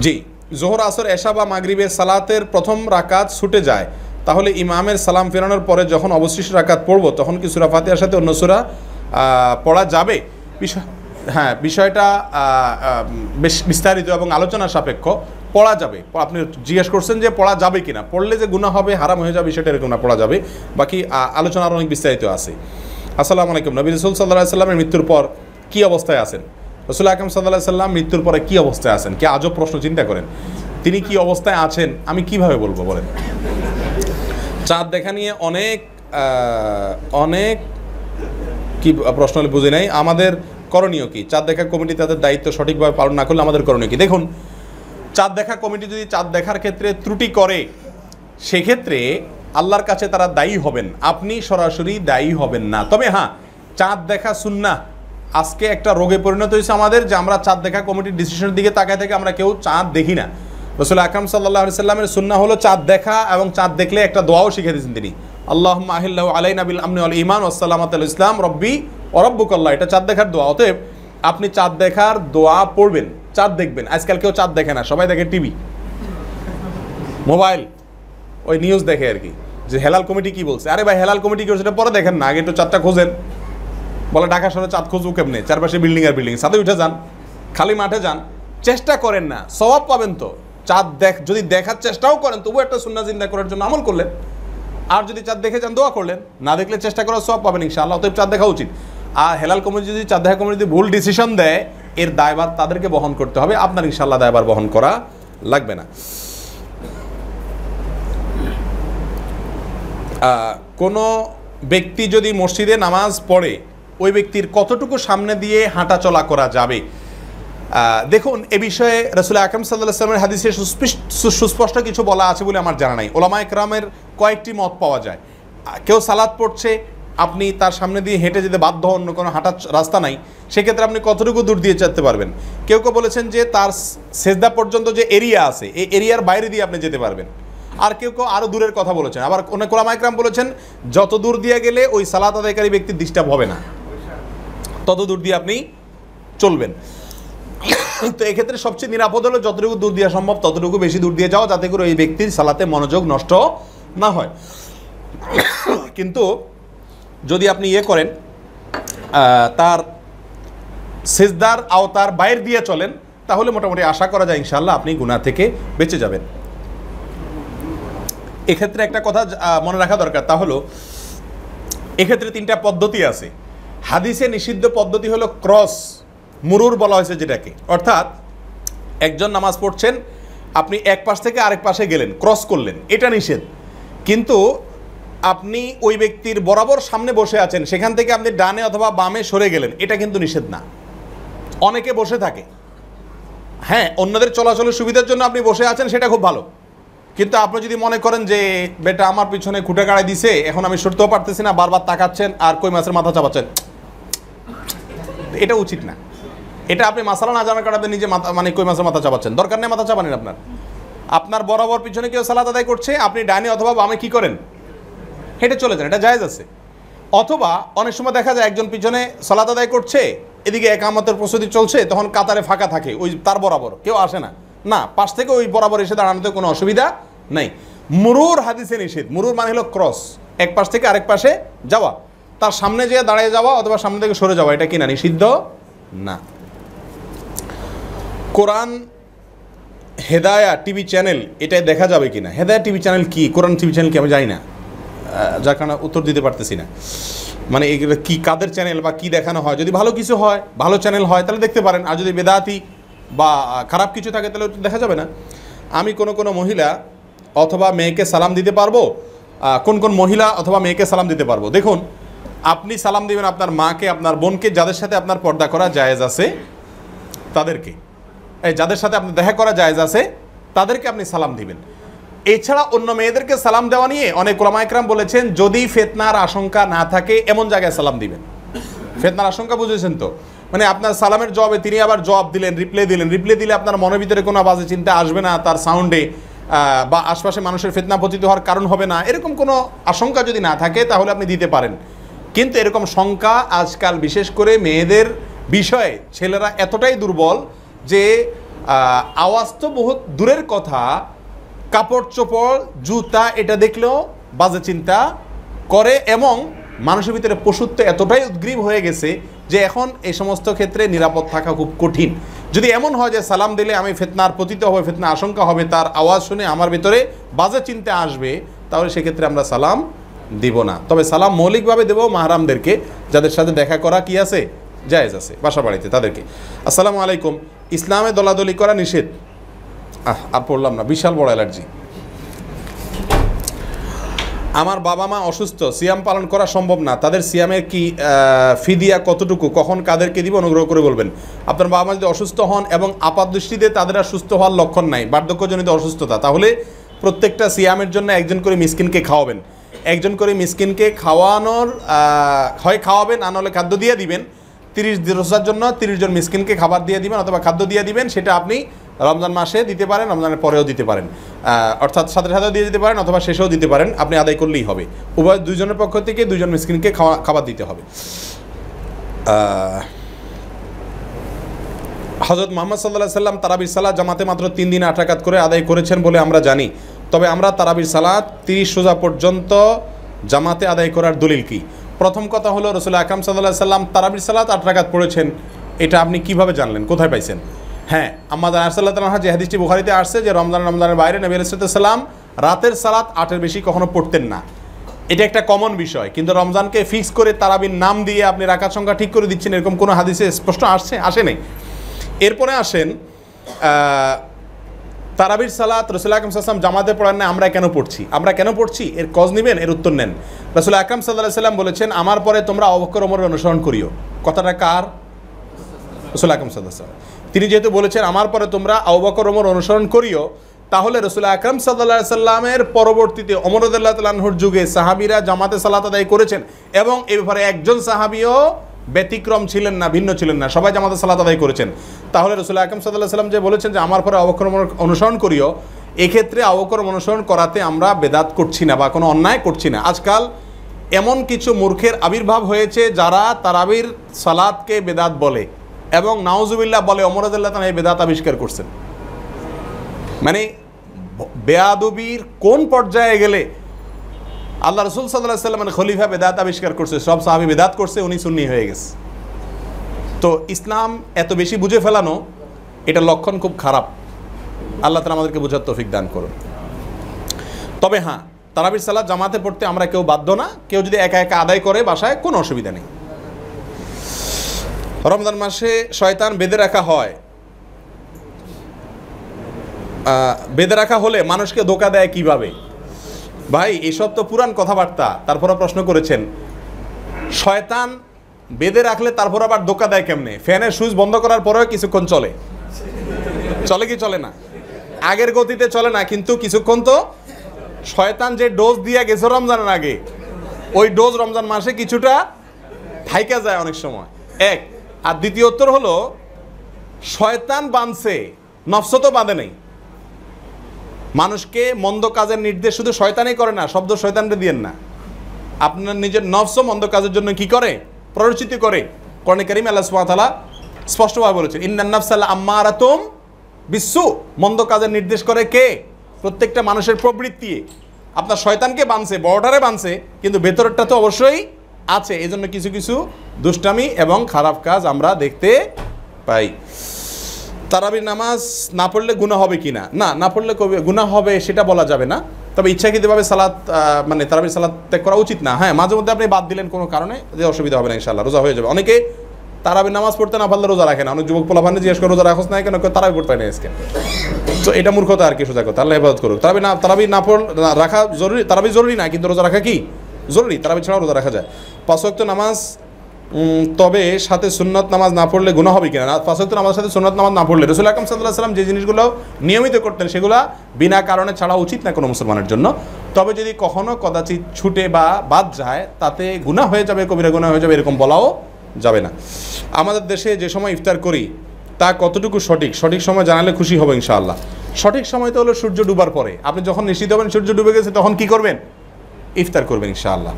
জি, জোহর, আসর, এশা বা মাগরিবের সালাতের প্রথম রাকাত ছুটে যায়, তাহলে ইমামের সালাম ফেরানোর পরে যখন অবশিষ্ট রাকাত পড়বো তখন কি সূরা ফাতিহার সাথে অন্য সূরা পড়া যাবে? হ্যাঁ, বিষয়টা বেশ বিস্তারিত এবং আলোচনা সাপেক্ষ। পড়া যাবে। আপনি জিজ্ঞেস করছেন যে পড়া যাবে কিনা, পড়লে যে গুনাহ হবে, হারাম হয়ে যাবে, সেটা এরকম না, পড়া যাবে। বাকি আলোচনা আরও অনেক বিস্তারিত আছে। আসসালামু আলাইকুম। নবী রাসূল সাল্লাল্লাহু আলাইহি সাল্লামের মৃত্যুর পর কী অবস্থায় আছেন? রাসূল আকরাম সাল্লাল্লাহু আলাইহি সাল্লাম মৃত্যুর পরে কী অবস্থায় আছেন? কি আজব প্রশ্ন, চিন্তা করেন। তিনি কি অবস্থায় আছেন আমি কিভাবে বলবো বলেন? চাঁদ দেখা নিয়ে অনেক কি প্রশ্ন হলে বুঝি নাই। আমাদের করণীয় কি? চাঁদ দেখা কমিটি তাদের দায়িত্ব সঠিকভাবে পালন না করলে আমাদের করণীয় কি? দেখুন, চাঁদ দেখা কমিটি যদি চাঁদ দেখার ক্ষেত্রে ত্রুটি করে, সেক্ষেত্রে আল্লাহর কাছে তারা দায়ী হবেন, আপনি সরাসরি দায়ী হবেন না। তবে হ্যাঁ, চাঁদ দেখা সুন্নাহ। আজকে একটা রোগে পরিণত হয়েছে আমাদের যে আমরা চাঁদ দেখা কমিটির ডিসিশনের দিকে তাকায় থেকে আমরা কেউ চাঁদ দেখি না। রাসূল আকরাম সাল্লাল্লাহু আলাইহি সাল্লামের সুন্নাহ হলো চাঁদ দেখা, এবং চাঁদ দেখলে একটা দোয়াও শিখিয়ে দিয়েছেন তিনি, আল্লাহুম্মা আহিল্লাহু আলাইনা বিল আমনি ওয়াল ঈমান ওয়াস সালামাতুল ইসলাম রব্বি ওয়া রাব্বুকাল্লাহ। এটা চাঁদ দেখার দোয়া। অতএব আপনি চাঁদ দেখার দোয়া পড়বেন, চাঁদ দেখবেন। আজকাল কেউ চাঁদ দেখে না, সবাই দেখে টিভি, মোবাইল, ওই নিউজ দেখে আর কি, যে হেলাল কমিটি কি বলছে। আরে ভাই, হেলাল কমিটি কি বলছে সেটা পরে দেখেন না, আগে একটু চাঁদটা খোঁজেন। বলে ঢাকা শহরে চাঁদ খুঁজবো কেমনে? চারপাশে বিল্ডিং আর বিল্ডিং, ছাদে উঠে যান, খালি মাঠে যান, চেষ্টা করেন না, সওয়াব পাবেন তো। চাঁদ যদি দেখার চেষ্টাও করেন তবু একটা সুন্নাহ জিন্দা করার জন্য আমল করলেন। আর যদি চাঁদ দেখে যান দোয়া করলেন, না দেখলে চেষ্টা করার সওয়াব পাবেন ইনশাআল্লাহ। অতএব চাঁদ দেখা উচিত। আর হেলাল কমিটি যদি চাঁদ দেখা কমিটি ভুল ডিসিশন দেয়, এর দায়ভার তাদেরকে বহন করতে হবে, আপনার ইনশাআল্লাহ দায়ভার বহন করা লাগবে না। কোনো ব্যক্তি যদি মসজিদে নামাজ পড়ে, ওই ব্যক্তির কতটুকু সামনে দিয়ে হাঁটা চলা করা যাবে? দেখুন, এ বিষয়ে রাসূল আকরাম সাল্লাল্লাহু আলাইহি ওয়াসাল্লামের হাদিসে সুস্পষ্ট কিছু বলা আছে বলে আমার জানা নাই। ওলামা একরামের কয়েকটি মত পাওয়া যায়। কেউ সালাত পড়ছে, আপনি তার সামনে দিয়ে হেঁটে যেতে বাধ্য, অন্য কোনো হাঁটার রাস্তা নাই, সেক্ষেত্রে আপনি কতটুকু দূর দিয়ে যেতে পারবেন? কেউ কেউ বলেছেন যে তার সেজদা পর্যন্ত যে এরিয়া আছে, এই এরিয়ার বাইরে দিয়ে আপনি যেতে পারবেন। আর কেউ কেউ আরও দূরের কথা বলেছেন। আবার অনেক ওলামা একরাম বলেছেন যত দূর দিয়ে গেলে ওই সালাত আদায়কারী ব্যক্তির ডিস্টার্ব হবে না, তত দূর দিয়ে আপনি চলবেন। তো এক্ষেত্রে সবচেয়ে নিরাপদ হলো যতটুকু দূর দেওয়া সম্ভব ততটুকু বেশি দূর দিয়ে যাওয়া, যাতে করে ওই ব্যক্তির সালাতে মনোযোগ নষ্ট না হয়। কিন্তু যদি আপনি করেন, তার সিজদার আওতার বাইরে দিয়ে চলেন, তাহলে মোটামুটি আশা করা যায় ইনশাআল্লাহ আপনি গুনাহ থেকে বেঁচে যাবেন। এক্ষেত্রে একটা কথা মনে রাখা দরকার, তা হলো এক্ষেত্রে তিনটা পদ্ধতি আছে। হাদিসে নিষিদ্ধ পদ্ধতি হলো ক্রস, মুরুর বলা হয়েছে যেটাকে, অর্থাৎ একজন নামাজ পড়ছেন, আপনি এক পাশ থেকে আরেক পাশে গেলেন, ক্রস করলেন, এটা নিষেধ। কিন্তু আপনি ওই ব্যক্তির বরাবর সামনে বসে আছেন, সেখান থেকে আপনি ডানে অথবা বামে সরে গেলেন, এটা কিন্তু নিষেধ না। অনেকে বসে থাকে, হ্যাঁ, অন্যদের চলাচলের সুবিধার জন্য আপনি বসে আছেন, সেটা খুব ভালো। কিন্তু আপনি যদি মনে করেন যে বেটা আমার পিছনে খুঁটে গাড়াই দিছে, এখন আমি সরতেও পারতেছি না, বারবার তাকাচ্ছেন আর কই মাছের মাথা চাপাচ্ছেন, এটা উচিত না। এটা আপনি মাসালা না জানার কারণে নিজে মাথা, মানে কই মাছের মাথা চাপাচ্ছেন, দরকার নেই মাথা চাপানেন। আপনার বরাবর পিছনে কেউ সালাত আদায় করছে, আপনি ডানে অথবা বামে কি করেন, হেঁটে চলে যান, এটা জায়েজ আছে। অথবা অনেক সময় দেখা যায় একজন পিছনে সালাত আদায় করছে, এদিকে একামতের প্রস্তুতি চলছে, তখন কাতারে ফাঁকা থাকে, ওই তার বরাবর কেউ আসে না, না পাশ থেকে ওই বরাবর এসে দাঁড়ানোতে কোনো অসুবিধা নেই। মুরুর হাদিসে নিষেধ। মুরুর মানে হলো ক্রস, এক পাশ থেকে আরেক পাশে যাওয়া, তার সামনে যেয়ে দাঁড়িয়ে যাওয়া অথবা সামনে থেকে সরে যাওয়া, এটা কি না নিষিদ্ধ না। কোরআন হেদায়া টিভি চ্যানেল, এটাই দেখা যাবে কিনা? হেদায়া টিভি চ্যানেল কি, কোরআন টিভি চ্যানেল কি আমি জানি না, যার কারণে উত্তর দিতে পারতেছি না। মানে এগুলো কি, কাদের চ্যানেল বা কি দেখানো হয়? যদি ভালো কিছু হয়, ভালো চ্যানেল হয়, তাহলে দেখতে পারেন। আর যদি বেদাতি বা খারাপ কিছু থাকে তাহলে দেখা যাবে না। আমি কোনো মহিলা অথবা মেয়েকে সালাম দিতে পারবো? কোন মহিলা অথবা মেয়েকে সালাম দিতে পারবো? দেখুন, আপনি সালাম দিবেন আপনার মাকে, আপনার বোনকে, যাদের সাথে আপনার পর্দা করা জায়েজ আছে তাদেরকে, যাদের সাথে আপনার দেখা করা জায়েজ আছে তাদেরকে আপনি সালাম দিবেন। এছাড়া অন্য মেয়েদেরকে সালাম দেওয়া নিয়ে অনেক ওলামা একরাম বলেছেন, যদি ফিতনার আশঙ্কা না থাকে এমন জায়গায় সালাম দিবেন। ফিতনার আশঙ্কা বুঝেছেন তো? মানে আপনার সালামের জবাবে তিনি আবার জবাব দিলেন, রিপ্লাই দিলে আপনার মনের ভিতরে কোনো বাজে চিন্তা আসবে না তার সাউন্ডে, বা আশপাশে মানুষের ফিতনা পতিত হওয়ার কারণ হবে না, এরকম কোনো আশঙ্কা যদি না থাকে তাহলে আপনি দিতে পারেন। কিন্তু এরকম শঙ্কা আজকাল বিশেষ করে মেয়েদের বিষয়ে ছেলেরা এতটাই দুর্বল যে আওয়াজ তো বহুত দূরের কথা, কাপড় চোপড় জুতা এটা দেখলেও বাজে চিন্তা করে, এবং মানুষের ভিতরে পশুত্ব এতটাই উদ্গ্রীব হয়ে গেছে যে এখন এই সমস্ত ক্ষেত্রে নিরাপদ থাকা খুব কঠিন। যদি এমন হয় যে সালাম দিলে আমি ফিতনার পতিত হবে, ফিতনা আশঙ্কা হবে, তার আওয়াজ শুনে আমার ভিতরে বাজে চিন্তা আসবে, তাহলে সেক্ষেত্রে আমরা সালাম দিব না। তবে সালাম মৌলিকভাবে দেবো মাহরামদেরকে, যাদের সাথে দেখা করা কি আছে, জায়েজ আছে, বাসা বাড়িতে তাদেরকে। আসসালামু আলাইকুম, ইসলামে দলাদলি করা নিষেধ। আর পড়লাম না, বিশাল বড় অ্যালার্জি। আমার বাবা মা অসুস্থ, সিয়াম পালন করা সম্ভব না, তাদের সিয়ামের কি ফিদিয়া কতটুকু, কখন কাদেরকে দিব অনুগ্রহ করে বলবেন। আপনার বাবা মা যদি অসুস্থ হন এবং আপাতদৃষ্টিতে তাদের আর সুস্থ হওয়ার লক্ষণ নাই, বার্ধক্যজনিত অসুস্থতা, তাহলে প্রত্যেকটা সিয়ামের জন্য একজন করে মিসকিনকে খাওয়াবেন। একজন করে মিসকিনকে খাওয়ানোর হয় খাওয়াবেন, আর নাহলে খাদ্য দিয়ে দিবেন। 30 রোজার জন্য 30 জন মিসকিনকে খাবার দিয়ে দিবেন অথবা খাদ্য দিয়ে দিবেন। সেটা আপনি রমজান মাসে দিতে পারেন, রমজানের পরেও দিতে পারেন, অর্থাৎ সাথে সাথেও দিয়ে দিতে পারেন অথবা শেষেও দিতে পারেন, আপনি আদায় করলেই হবে। উভয় দুইজনের পক্ষ থেকে 2 জন মিসকিনকে খাবার দিতে হবে। হযরত মুহাম্মদ সাল্লাল্লাহু আলাইহি সাল্লাম তারাবির সালাত জামাতে মাত্র 3 দিনে 8 রাকাত করে আদায় করেছেন বলে আমরা জানি। তবে আমরা তারাবির সালাত 30 রোজা পর্যন্ত জামাতে আদায় করার দলিল কি? প্রথম কথা হলো রাসূল আকরাম সাল্লাল্লাহু আলাইহি সাল্লাম তারাবির সালাত 8 রাকাত পড়েছেন, এটা আপনি কিভাবে জানলেন, কোথায় পাইছেন? হ্যাঁ, আম্মা জান আয়েশা রাদিয়াল্লাহু আনহা যে হাদিসটি বুখারীতে আসছে যে রমজানের বাইরে নবী আলাইহিস সালাম রাতের সালাত 8-এর বেশি কখনো পড়তেন না। এটা একটা কমন বিষয়, কিন্তু রমজানকে ফিক্স করে তারাবির নাম দিয়ে আপনি রাকাত সংখ্যা ঠিক করে দিচ্ছেন, এরকম কোনো হাদিসে স্পষ্ট আসে নাই। এরপরে আসেন তারাবির সালাত রাসূল আকরাম সাল্লাল্লাহু আলাইহি ওয়াসাল্লাম জামাতে পড়েন না, আমরা কেন পড়ছি এর কজ নেবেন, এর উত্তর নেন। রাসূল আকরাম সাল্লাল্লাহু আলাইহি ওয়াসাল্লাম বলেছেন, আমার পরে তোমরা আবু বকর ওমরের অনুসরণ করিও। কথাটা কার? রাসূল আকরাম সাল্লাল্লাহু আলাইহি ওয়াসাল্লাম। তিনি যেহেতু বলেছেন আমার পরে তোমরা আবু বকর ওমর অনুসরণ করিও, তাহলে রাসূল আকরাম সাল্লাল্লাহু আলাইহি ওয়াসাল্লামের পরবর্তীতে ওমর রাদিয়াল্লাহু তাআলা আনহুর যুগে সাহাবীরা জামাতে সালাত আদায় করেছেন, এবং এই ব্যাপারে একজন সাহাবীও ব্যতিক্রম ছিলেন না, ভিন্ন ছিলেন না, সবাই জামাতে সালাত আদায় করেছেন। তাহলে রাসূল আকরাম সাল্লাল্লাহু আলাইহি ওয়াসাল্লাম যে বলেছেন যে আমার পরে আবু বকর ওমর অনুসরণ করিও, এক্ষেত্রে আবু বকর অনুসরণ করাতে আমরা বেদাত করছি না বা কোনো অন্যায় করছি না। আজকাল এমন কিছু মূর্খের আবির্ভাব হয়েছে যারা তারাবির সালাতকে বেদাত বলে এবং নাউজুবিল্লাহ বলে ওমর রাদিয়াল্লাহু তাআলা এই বেদাত আবিষ্কার করছেন। মানে বেয়াদবির কোন পর্যায়ে গেলে আল্লাহ রাসূল সাল্লাল্লাহু আলাইহি ওয়াসাল্লাম খলিফা বেদাত আবিষ্কার করছে, সব সাহাবী বেদাত করছে, উনি সুন্নি হয়ে গেছে। তো ইসলাম এত বেশি বুঝে ফেলানো, এটা লক্ষণ খুব খারাপ। আল্লাহ তাআলা আমাদেরকে বোঝার তৌফিক দান করুন। তবে হ্যাঁ, তারাবির সালাত জামাতে পড়তে আমরা কেউ বাধ্য না, কেউ যদি একা একা আদায় করে বাসায় কোনো অসুবিধা নেই। রমজান মাসে শয়তান বেঁধে রাখা হয়, বেঁধে রাখা হলে মানুষকে ধোঁকা দেয় কিভাবে? ভাই এসব তো পুরান কথাবার্তা, তারপরে প্রশ্ন করেছেন শয়তান বেঁধে রাখলে তারপর আবার ধোঁকা দেয় কেমনে? ফ্যানের সুইচ বন্ধ করার পরেও কিছুক্ষণ চলে কি চলে না? আগের গতিতে চলে না, কিন্তু কিছুক্ষণ তো শয়তান যে ডোজ দিয়ে গেছে রমজানের আগে, ওই ডোজ রমজান মাসে কিছুটা থাইকা যায় অনেক সময়। এক আর দ্বিতীয় উত্তর হলো শয়তান বাঁধছে, নফস তো বাঁধে নেই। মানুষকে মন্দ কাজের নির্দেশ শুধু শয়তানই করে না, শব্দ শয়তানকে দিয়েন না, আপনার নিজের নফসও মন্দ কাজের জন্য কি করে? প্ররোচিত করে। কোরআনে কারীমে আল্লাহ সুবহানাহু ওয়া তাআলা স্পষ্টভাবে বলেছেন ইন্নান নাফসা লাআম্মারাতুম বিসসু, মন্দ কাজের নির্দেশ করে কে? প্রত্যেকটা মানুষের প্রবৃত্তি। আপনার শয়তানকে বাঁধছে, বড়টারে বাঁধছে, কিন্তু ভেতরটা তো অবশ্যই আছে। এই জন্য কিছু কিছু দুষ্টামি এবং খারাপ কাজ আমরা দেখতে পাই। তারাবির নামাজ না পড়লে গুনাহ হবে কি না? না পড়লে গুনাহ হবে সেটা বলা যাবে না, তবে ইচ্ছাকৃতভাবে সালাত মানে তারাবির সালাত ত্যাগ করা উচিত না। হ্যাঁ, মাঝে মধ্যে আপনি বাদ দিলেন কোনো কারণে, যে অসুবিধা হবে না, ইনশাআল্লাহ রোজা হয়ে যাবে। অনেকে তারাবির নামাজ পড়তে না পারলে রোজা রাখে না। অনেক যুবক পোলাপানে জিজ্ঞেস করে রোজা রাখোস না কেন? তারাবি পড়তে হয় না আজকে। তো এটা মূর্খতা আর কি, সোজা কথা। আল্লাহ ইবাদত করুক। তারাবি না রাখা জরুরি, তারাবি জরুরি না, কিন্তু রোজা রাখা কি জরুরি। তারাবি ছাড়াও রোজা রাখা যায়। 5 ওয়াক্ত নামাজ, তবে সাথে সুন্নত নামাজ না পড়লে গুনাহ হবে কিনা? 5 ওয়াক্ত নামাজের সাথে সুন্নত নামাজ না পড়লে রাসূল আকরাম সাল্লাল্লাহু আলাইহি ওয়াসাল্লাম যে জিনিসগুলো নিয়মিত করতেন সেগুলো বিনা কারণে ছাড়া উচিত না কোনো মুসলমানের জন্য। তবে যদি কখনো কদাচিৎ ছুটে বা বাদ যায়, তাতে গুনাহ হয়ে যাবে, কবিরা গুনাহ হয়ে যাবে, এরকম বলাও যাবে না। আমাদের দেশে যে সময় ইফতার করি তা কতটুকু সঠিক? সঠিক সময় জানালে খুশি হব ইনশাআল্লাহ। সঠিক সময় তো হলো সূর্য ডুবার পরে। আপনি যখন নিশ্চিত হবেন সূর্য ডুবে গেছে তখন কি করবেন? ইফতার করবেন ইনশাআল্লাহ।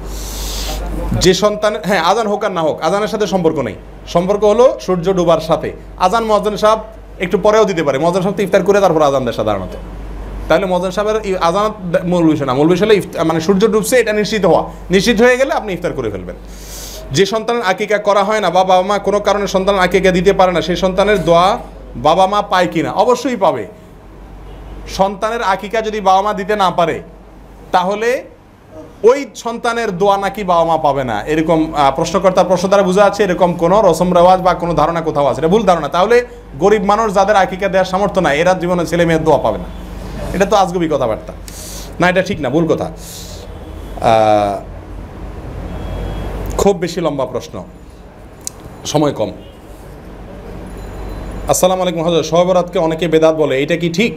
যে সন্তান, হ্যাঁ আজান হোক আর না হোক, আজানের সাথে সম্পর্ক নেই, সম্পর্ক হলো সূর্য ডুবার সাথে। আজান মুয়াজ্জিন সাহেব একটু পরেও দিতে পারে, মুয়াজ্জিন সাহেব তো ইফতার করে তারপর আজান দেয় সাধারণত। তাহলে মুয়াজ্জিন সাহেবের আজান মূল বিষয় না, মূল বিষয় হলো মানে সূর্য ডুবছে এটা নিশ্চিত হওয়া। নিশ্চিত হয়ে গেলে আপনি ইফতার করে ফেলবেন। যে সন্তানের আকিকা করা হয় না বা বাবা মা কোনো কারণে সন্তানের আকিকা দিতে পারে না, সেই সন্তানের দোয়া বাবা মা পায় কিনা? অবশ্যই পাবে। সন্তানের আকিকা যদি বাবা মা দিতে না পারে তাহলে ওই সন্তানের দোয়া নাকি বাবা মা পাবে না, এরকম প্রশ্নকর্তার প্রশ্ন দ্বারা বোঝা আছে এরকম কোনো রসম রেওয়াজ বা কোনো ধারণা কোথাও আছে, এটা ভুল ধারণা। তাহলে গরিব মানুষ যাদের আকিকা দেওয়ার সামর্থ্য নাই এরা জীবনে ছেলে মেয়ের দোয়া পাবে না, এটা তো আজগুবি কথাবার্তা না, এটা ঠিক না, ভুল কথা। খুব বেশি লম্বা প্রশ্ন, সময় কম। আসসালামু আলাইকুম হযরত, শবে বরাতকে অনেকে বেদাত বলে, এটা কি ঠিক?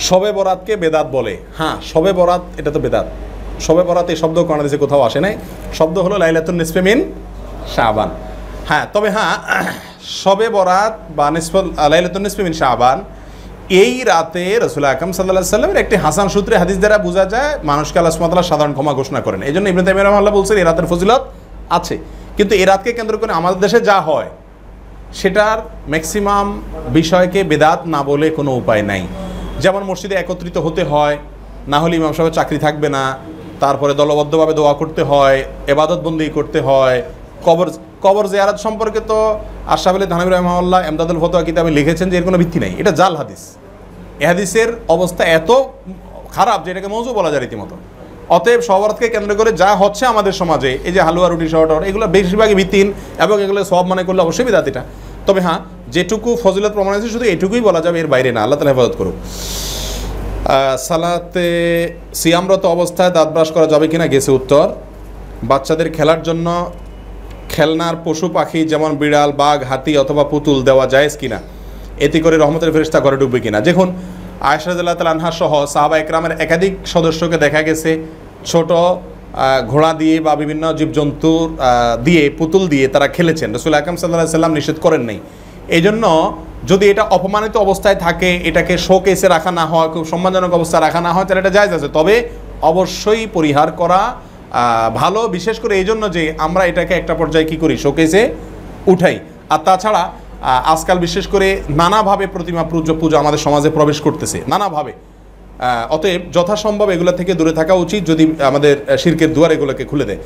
শবে বরাতকে বেদাত বলে? হ্যাঁ, শবে বরাত এটা তো বেদাত। শবে বরাত এই শব্দ কোরআন হাদিসে কোথাও আসে নাই, শব্দ হলো লাইলাতুন নিসফে মিন শাবান। হ্যাঁ, তবে হ্যাঁ, শবে বরাত বা লাইলাতুন নিসফে মিন শাবান এই রাতে রাসূল আকরাম সাল্লাল্লাহু আলাইহি ওয়াসাল্লামের একটি হাসান সূত্রে হাদিস দ্বারা বোঝা যায় মানুষকে আল্লাহ সুবহানাহু ওয়া তাআলা সাধারণ ক্ষমা ঘোষণা করেন। এই জন্য ইবনে তাইমিয়া রাহিমাহুল্লাহ বলছেন এই রাতের ফজিলত আছে। কিন্তু এই রাতকে কেন্দ্র করে আমাদের দেশে যা হয় সেটার ম্যাক্সিমাম বিষয়কে বেদাত না বলে কোনো উপায় নাই। যেমন মসজিদে একত্রিত হতে হয়, না হলে ইমাম সাহেবের চাকরি থাকবে না, তারপরে দলবদ্ধভাবে দোয়া করতে হয়, ইবাদত বন্দেগী করতে হয়। কবর জিয়ারত সম্পর্কে তো আশরাফ আলী থানভী রাহিমাহুল্লাহ ইমদাদুল ফতোয়া কিতাবে লিখেছেন যে এর কোনো ভিত্তি নাই, এটা জাল হাদিস। এ হাদিসের অবস্থা এত খারাপ যে এটাকে মওযু বলা যায় রীতিমতো। অতএব শবে কেন্দ্র করে যা হচ্ছে আমাদের সমাজে, এই যে হালুয়া রুটি শহর, এগুলো বেশিরভাগই ভিত্তিহীন এবং এগুলো সওয়াব মনে করলে অবশ্যই বিদআত এটা। তবে হ্যাঁ, যেটুকু ফজিলত প্রমাণ আছে শুধু এটুকুই বলা যাবে, এর বাইরে না। আল্লাহ তাআলা হেফাজত করুক। সালাতে সিয়ামরত অবস্থায় দাঁত ব্রাশ করা যাবে কিনা গেছে উত্তর। বাচ্চাদের খেলার জন্য খেলনার পশু পাখি যেমন বিড়াল, বাঘ, হাতি অথবা পুতুল দেওয়া জায়েজ কিনা? এতে করে রহমতের ফেরেশতা ঘরে ঢুকবে কিনা? দেখুন, আয়েশা রাদিয়াল্লাহু তাআলা আনহা সহ সাহাবা একরামের একাধিক সদস্যকে দেখা গেছে ছোট ঘোড়া দিয়ে বা বিভিন্ন জীবজন্তু দিয়ে, পুতুল দিয়ে তারা খেলেছেন। রাসূল আকরাম সাল্লাল্লাহু আলাইহি সাল্লাম নিষেধ করেন নাই। এই জন্য যদি এটা অপমানিত অবস্থায় থাকে, এটাকে শোকেসে রাখা না হয়, খুব সম্মানজনক অবস্থায় রাখা না হয়, তাহলে এটা জায়েজ আছে। তবে অবশ্যই পরিহার করা ভালো, বিশেষ করে এই জন্য যে আমরা এটাকে একটা পর্যায়ে কী করি, শোকেসে উঠাই। আর তাছাড়া আজকাল বিশেষ করে নানাভাবে প্রতিমা পূজা আমাদের সমাজে প্রবেশ করতেছে, নানাভাবে। অতএব যথাসম্ভব এগুলো থেকে দূরে থাকা উচিত, যদি আমাদের শিরকের দুয়ার এগুলোকে খুলে দেয়।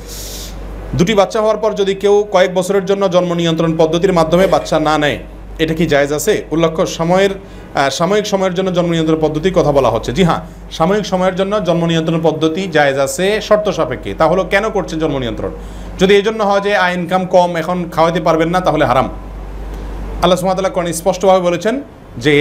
দুটি বাচ্চা হওয়ার পর যদি কেউ কয়েক বছরের জন্য জন্ম নিয়ন্ত্রণ পদ্ধতির মাধ্যমে বাচ্চা না নেয়, এটা কি জায়েজ আছে? উল্লেখ্য সাময়িক সময়ের জন্য জন্ম নিয়ন্ত্রণ পদ্ধতির কথা বলা হচ্ছে। জি হ্যাঁ, সাময়িক সময়ের জন্য জন্ম নিয়ন্ত্রণ পদ্ধতি জায়েজ আছে শর্ত সাপেক্ষে। তাহলে কেন করছেন জন্ম নিয়ন্ত্রণ? যদি এই জন্য হয় যে ইনকাম কম, এখন খাওয়াতে পারবেন না, তাহলে হারাম। আল্লাহ সুবহানাহু ওয়া তাআলা কোরআনে স্পষ্টভাবে বলেছেন যে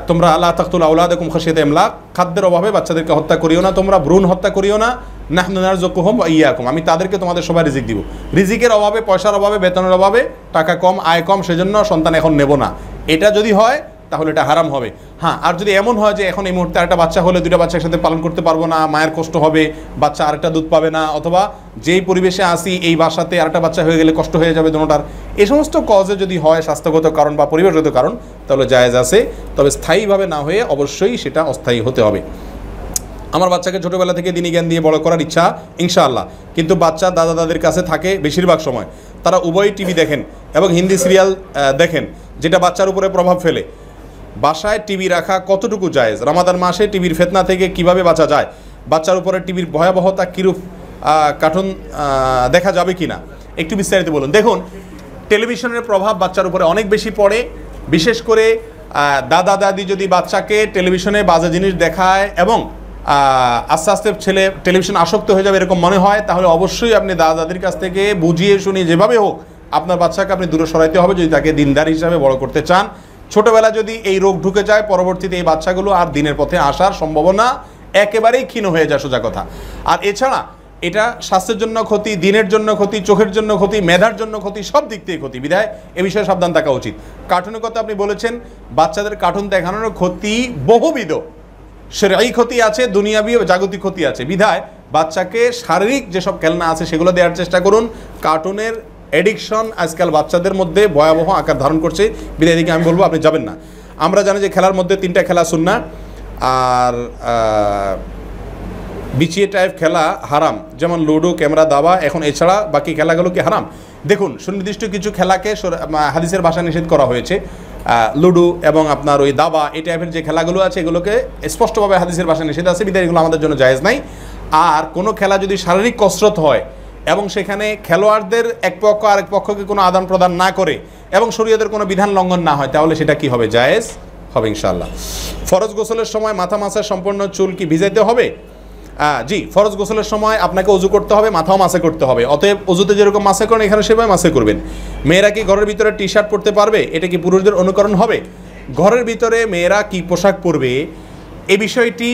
তোমরা লা তাকতুলু আওলাদাকুম খাশিয়াতা ইমলাক, খাদ্যের অভাবে বাচ্চাদেরকে হত্যা করিও না, তোমরা ভ্রূণ হত্যা করিও না। নাহনু নারযুকুহুম ওয়া ইয়্যাকুম, আমি তাদেরকে তোমাদের সবাই রিজিক দিব। রিজিকের অভাবে, পয়সার অভাবে, বেতনের অভাবে, টাকা কম, আয় কম, সেজন্য সন্তান এখন নেব না, এটা যদি হয় তাহলে এটা হারাম হবে। হ্যাঁ, আর যদি এমন হয় যে এখন এই মুহূর্তে আরেকটা বাচ্চা হলে দুইটা বাচ্চা একসাথে পালন করতে পারবো না, মায়ের কষ্ট হবে, বাচ্চা আরেকটা দুধ পাবে না, অথবা যেই পরিবেশে আসি এই বাসাতে আরেকটা বাচ্চা হয়ে গেলে কষ্ট হয়ে যাবে দুটোটার, এই সমস্ত কজে যদি হয়, স্বাস্থ্যগত কারণ বা পরিবেশগত কারণ, তাহলে জায়েজ আছে। তবে স্থায়ীভাবে না হয়ে অবশ্যই সেটা অস্থায়ী হতে হবে। আমার বাচ্চাকে ছোটোবেলা থেকে দিনী জ্ঞান দিয়ে বড় করার ইচ্ছা ইনশাআল্লাহ, কিন্তু বাচ্চা দাদা দাদির কাছে থাকে বেশিরভাগ সময়। তারা উভয়ই টিভি দেখেন এবং হিন্দি সিরিয়াল দেখেন, যেটা বাচ্চার উপরে প্রভাব ফেলে। বাসায় টিভি রাখা কতটুকু জায়েজ? রমাদান মাসে টিভির ফিতনা থেকে কিভাবে বাঁচা যায়? বাচ্চার উপরে টিভির ভয়াবহতা কিরূপ, কার্টুন দেখা যাবে কি না, একটু বিস্তারিত বলুন। দেখুন, টেলিভিশনের প্রভাব বাচ্চার উপরে অনেক বেশি পড়ে। বিশেষ করে দাদা দাদি যদি বাচ্চাকে টেলিভিশনে বাজে জিনিস দেখায় এবং আস্তে আস্তে ছেলে টেলিভিশন আসক্ত হয়ে যাবে এরকম মনে হয়, তাহলে অবশ্যই আপনি দাদা দাদির কাছ থেকে বুঝিয়ে শুনিয়ে যেভাবে হোক আপনার বাচ্চাকে আপনি দূরে সরাইতে হবে, যদি তাকে দিনদার হিসাবে বড় করতে চান। ছোটোবেলা যদি এই রোগ ঢুকে যায়, পরবর্তীতে এই বাচ্চাগুলো আর দিনের পথে আসার সম্ভাবনা একেবারেই ক্ষীণ হয়ে যায়, সোজা কথা। আর এছাড়া এটা স্বাস্থ্যের জন্য ক্ষতি, দিনের জন্য ক্ষতি, চোখের জন্য ক্ষতি, মেধার জন্য ক্ষতি, সব দিক থেকে ক্ষতি। বিধায় এ বিষয়ে সাবধান থাকা উচিত। কার্টুনের কথা আপনি বলেছেন, বাচ্চাদের কার্টুন দেখানোর ক্ষতি বহুবিধ। শরঈ ক্ষতি আছে, দুনিয়াবি ও জাগতিক ক্ষতি আছে। বিধায় বাচ্চাকে শারীরিক যেসব খেলনা আছে সেগুলো দেওয়ার চেষ্টা করুন। কার্টুনের এডিকশন আজকাল বাচ্চাদের মধ্যে ভয়াবহ আকার ধারণ করছে, বিদায় দিকে আমি বলবো আপনি যাবেন না। আমরা জানি যে খেলার মধ্যে 3টা খেলা সুন্নাহ, আর বিচিয়ে টাইপ খেলা হারাম, যেমন লুডো, ক্যামেরা, দাবা। এখন এছাড়া বাকি খেলাগুলো কি হারাম? দেখুন, সুনির্দিষ্ট কিছু খেলাকে হাদিসের ভাষায় নিষেধ করা হয়েছে। লুডো এবং আপনার ওই দাবা, এই টাইপের যে খেলাগুলো আছে এগুলোকে স্পষ্টভাবে হাদিসের ভাষায় নিষেধ আছে, বিধায় এগুলো আমাদের জন্য জায়েজ নাই। আর কোনো খেলা যদি শারীরিক কসরত হয় এবং সেখানে খেলোয়াড়দের এক পক্ষ আরেক পক্ষকে কোনো আদান প্রদান না করে এবং শরীয়তের কোনো বিধান লঙ্ঘন না হয়, তাহলে সেটা কি হবে? জায়েজ হবে ইনশাআল্লাহ। ফরজ গোসলের সময় মাথা মাসা সম্পূর্ণ চুল কি ভিজাইতে হবে? জি, ফরজ গোসলের সময় আপনাকে অজু করতে হবে, মাথাও মাসে করতে হবে। অতএব অজুতে যেরকম মাসে করেন এখানে সেভাবে মাসে করবেন। মেয়েরা কি ঘরের ভিতরে টি শার্ট পরতে পারবে? এটা কি পুরুষদের অনুকরণ হবে? ঘরের ভিতরে মেয়েরা কি পোশাক পরবে এই বিষয়টি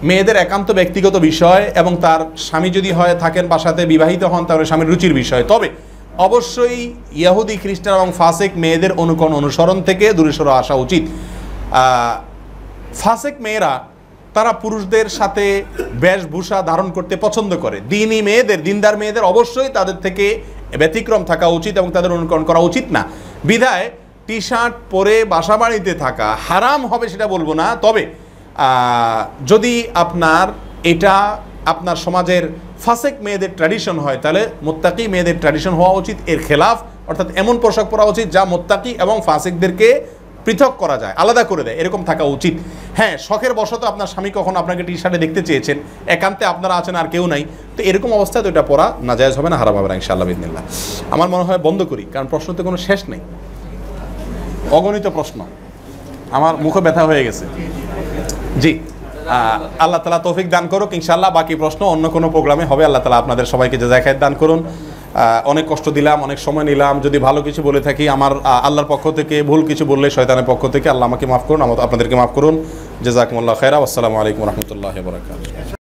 মেয়েদের একান্ত ব্যক্তিগত বিষয়, এবং তার স্বামী যদি হয় থাকেন বাসাতে, বিবাহিত হন, তাহলে স্বামীর রুচির বিষয়। তবে অবশ্যই ইহুদি, খ্রিস্টান এবং ফাসেক মেয়েদের অনুসরণ থেকে দূরে সরে আসা উচিত। ফাসেক মেয়েরা তারা পুরুষদের সাথে বেশভূষা ধারণ করতে পছন্দ করে। দিনী মেয়েদের, দিনদার মেয়েদের অবশ্যই তাদের থেকে ব্যতিক্রম থাকা উচিত এবং তাদের অনুকরণ করা উচিত না। বিধায় টি শার্ট পরে বাসা বাড়িতে থাকা হারাম হবে সেটা বলবো না, তবে যদি এটা আপনার সমাজের ফাসেক মেয়েদের ট্র্যাডিশন হয়, তাহলে মুত্তাকি মেয়েদের ট্র্যাডিশন হওয়া উচিত। এর খেলাফ, অর্থাৎ এমন পোশাক পরা উচিত যা মুত্তাকি এবং ফাসেকদেরকে পৃথক করা যায়, আলাদা করে দেয়, এরকম থাকা উচিত। হ্যাঁ, শখের বশত আপনার স্বামী কখন আপনাকে টি শার্টে দেখতে চেয়েছেন, একান্তে আপনারা আছেন আর কেউ নাই, তো এরকম অবস্থায় তো এটা পরা নাজায়েজ হবে না, হারাম হবে না ইনশাআল্লাহ বিদিনিল্লাহ। আমার মনে হয় বন্ধ করি, কারণ প্রশ্নতে কোনো শেষ নেই, অগণিত প্রশ্ন, আমার মুখে ব্যথা হয়ে গেছে। জি, আল্লাহ তাআলা তৌফিক দান করুক ইনশাআল্লাহ। বাকি প্রশ্ন অন্য কোনো প্রোগ্রামে হবে। আল্লাহ তাআলা আপনাদের সবাইকে জাযায়ে খায়ের দান করুন। অনেক কষ্ট দিলাম, অনেক সময় নিলাম, যদি ভালো কিছু বলে থাকি আমার আল্লাহর পক্ষ থেকে, ভুল কিছু বললে শয়তানের পক্ষ থেকে, আল্লাহ আমাকে মাফ করুন, আপনাদেরকে মাফ করুন। জাযাকুমুল্লাহ খায়রা। আসসালামু আলাইকুম ওয়া রাহমাতুল্লাহি ওয়া বারাকাতুহু।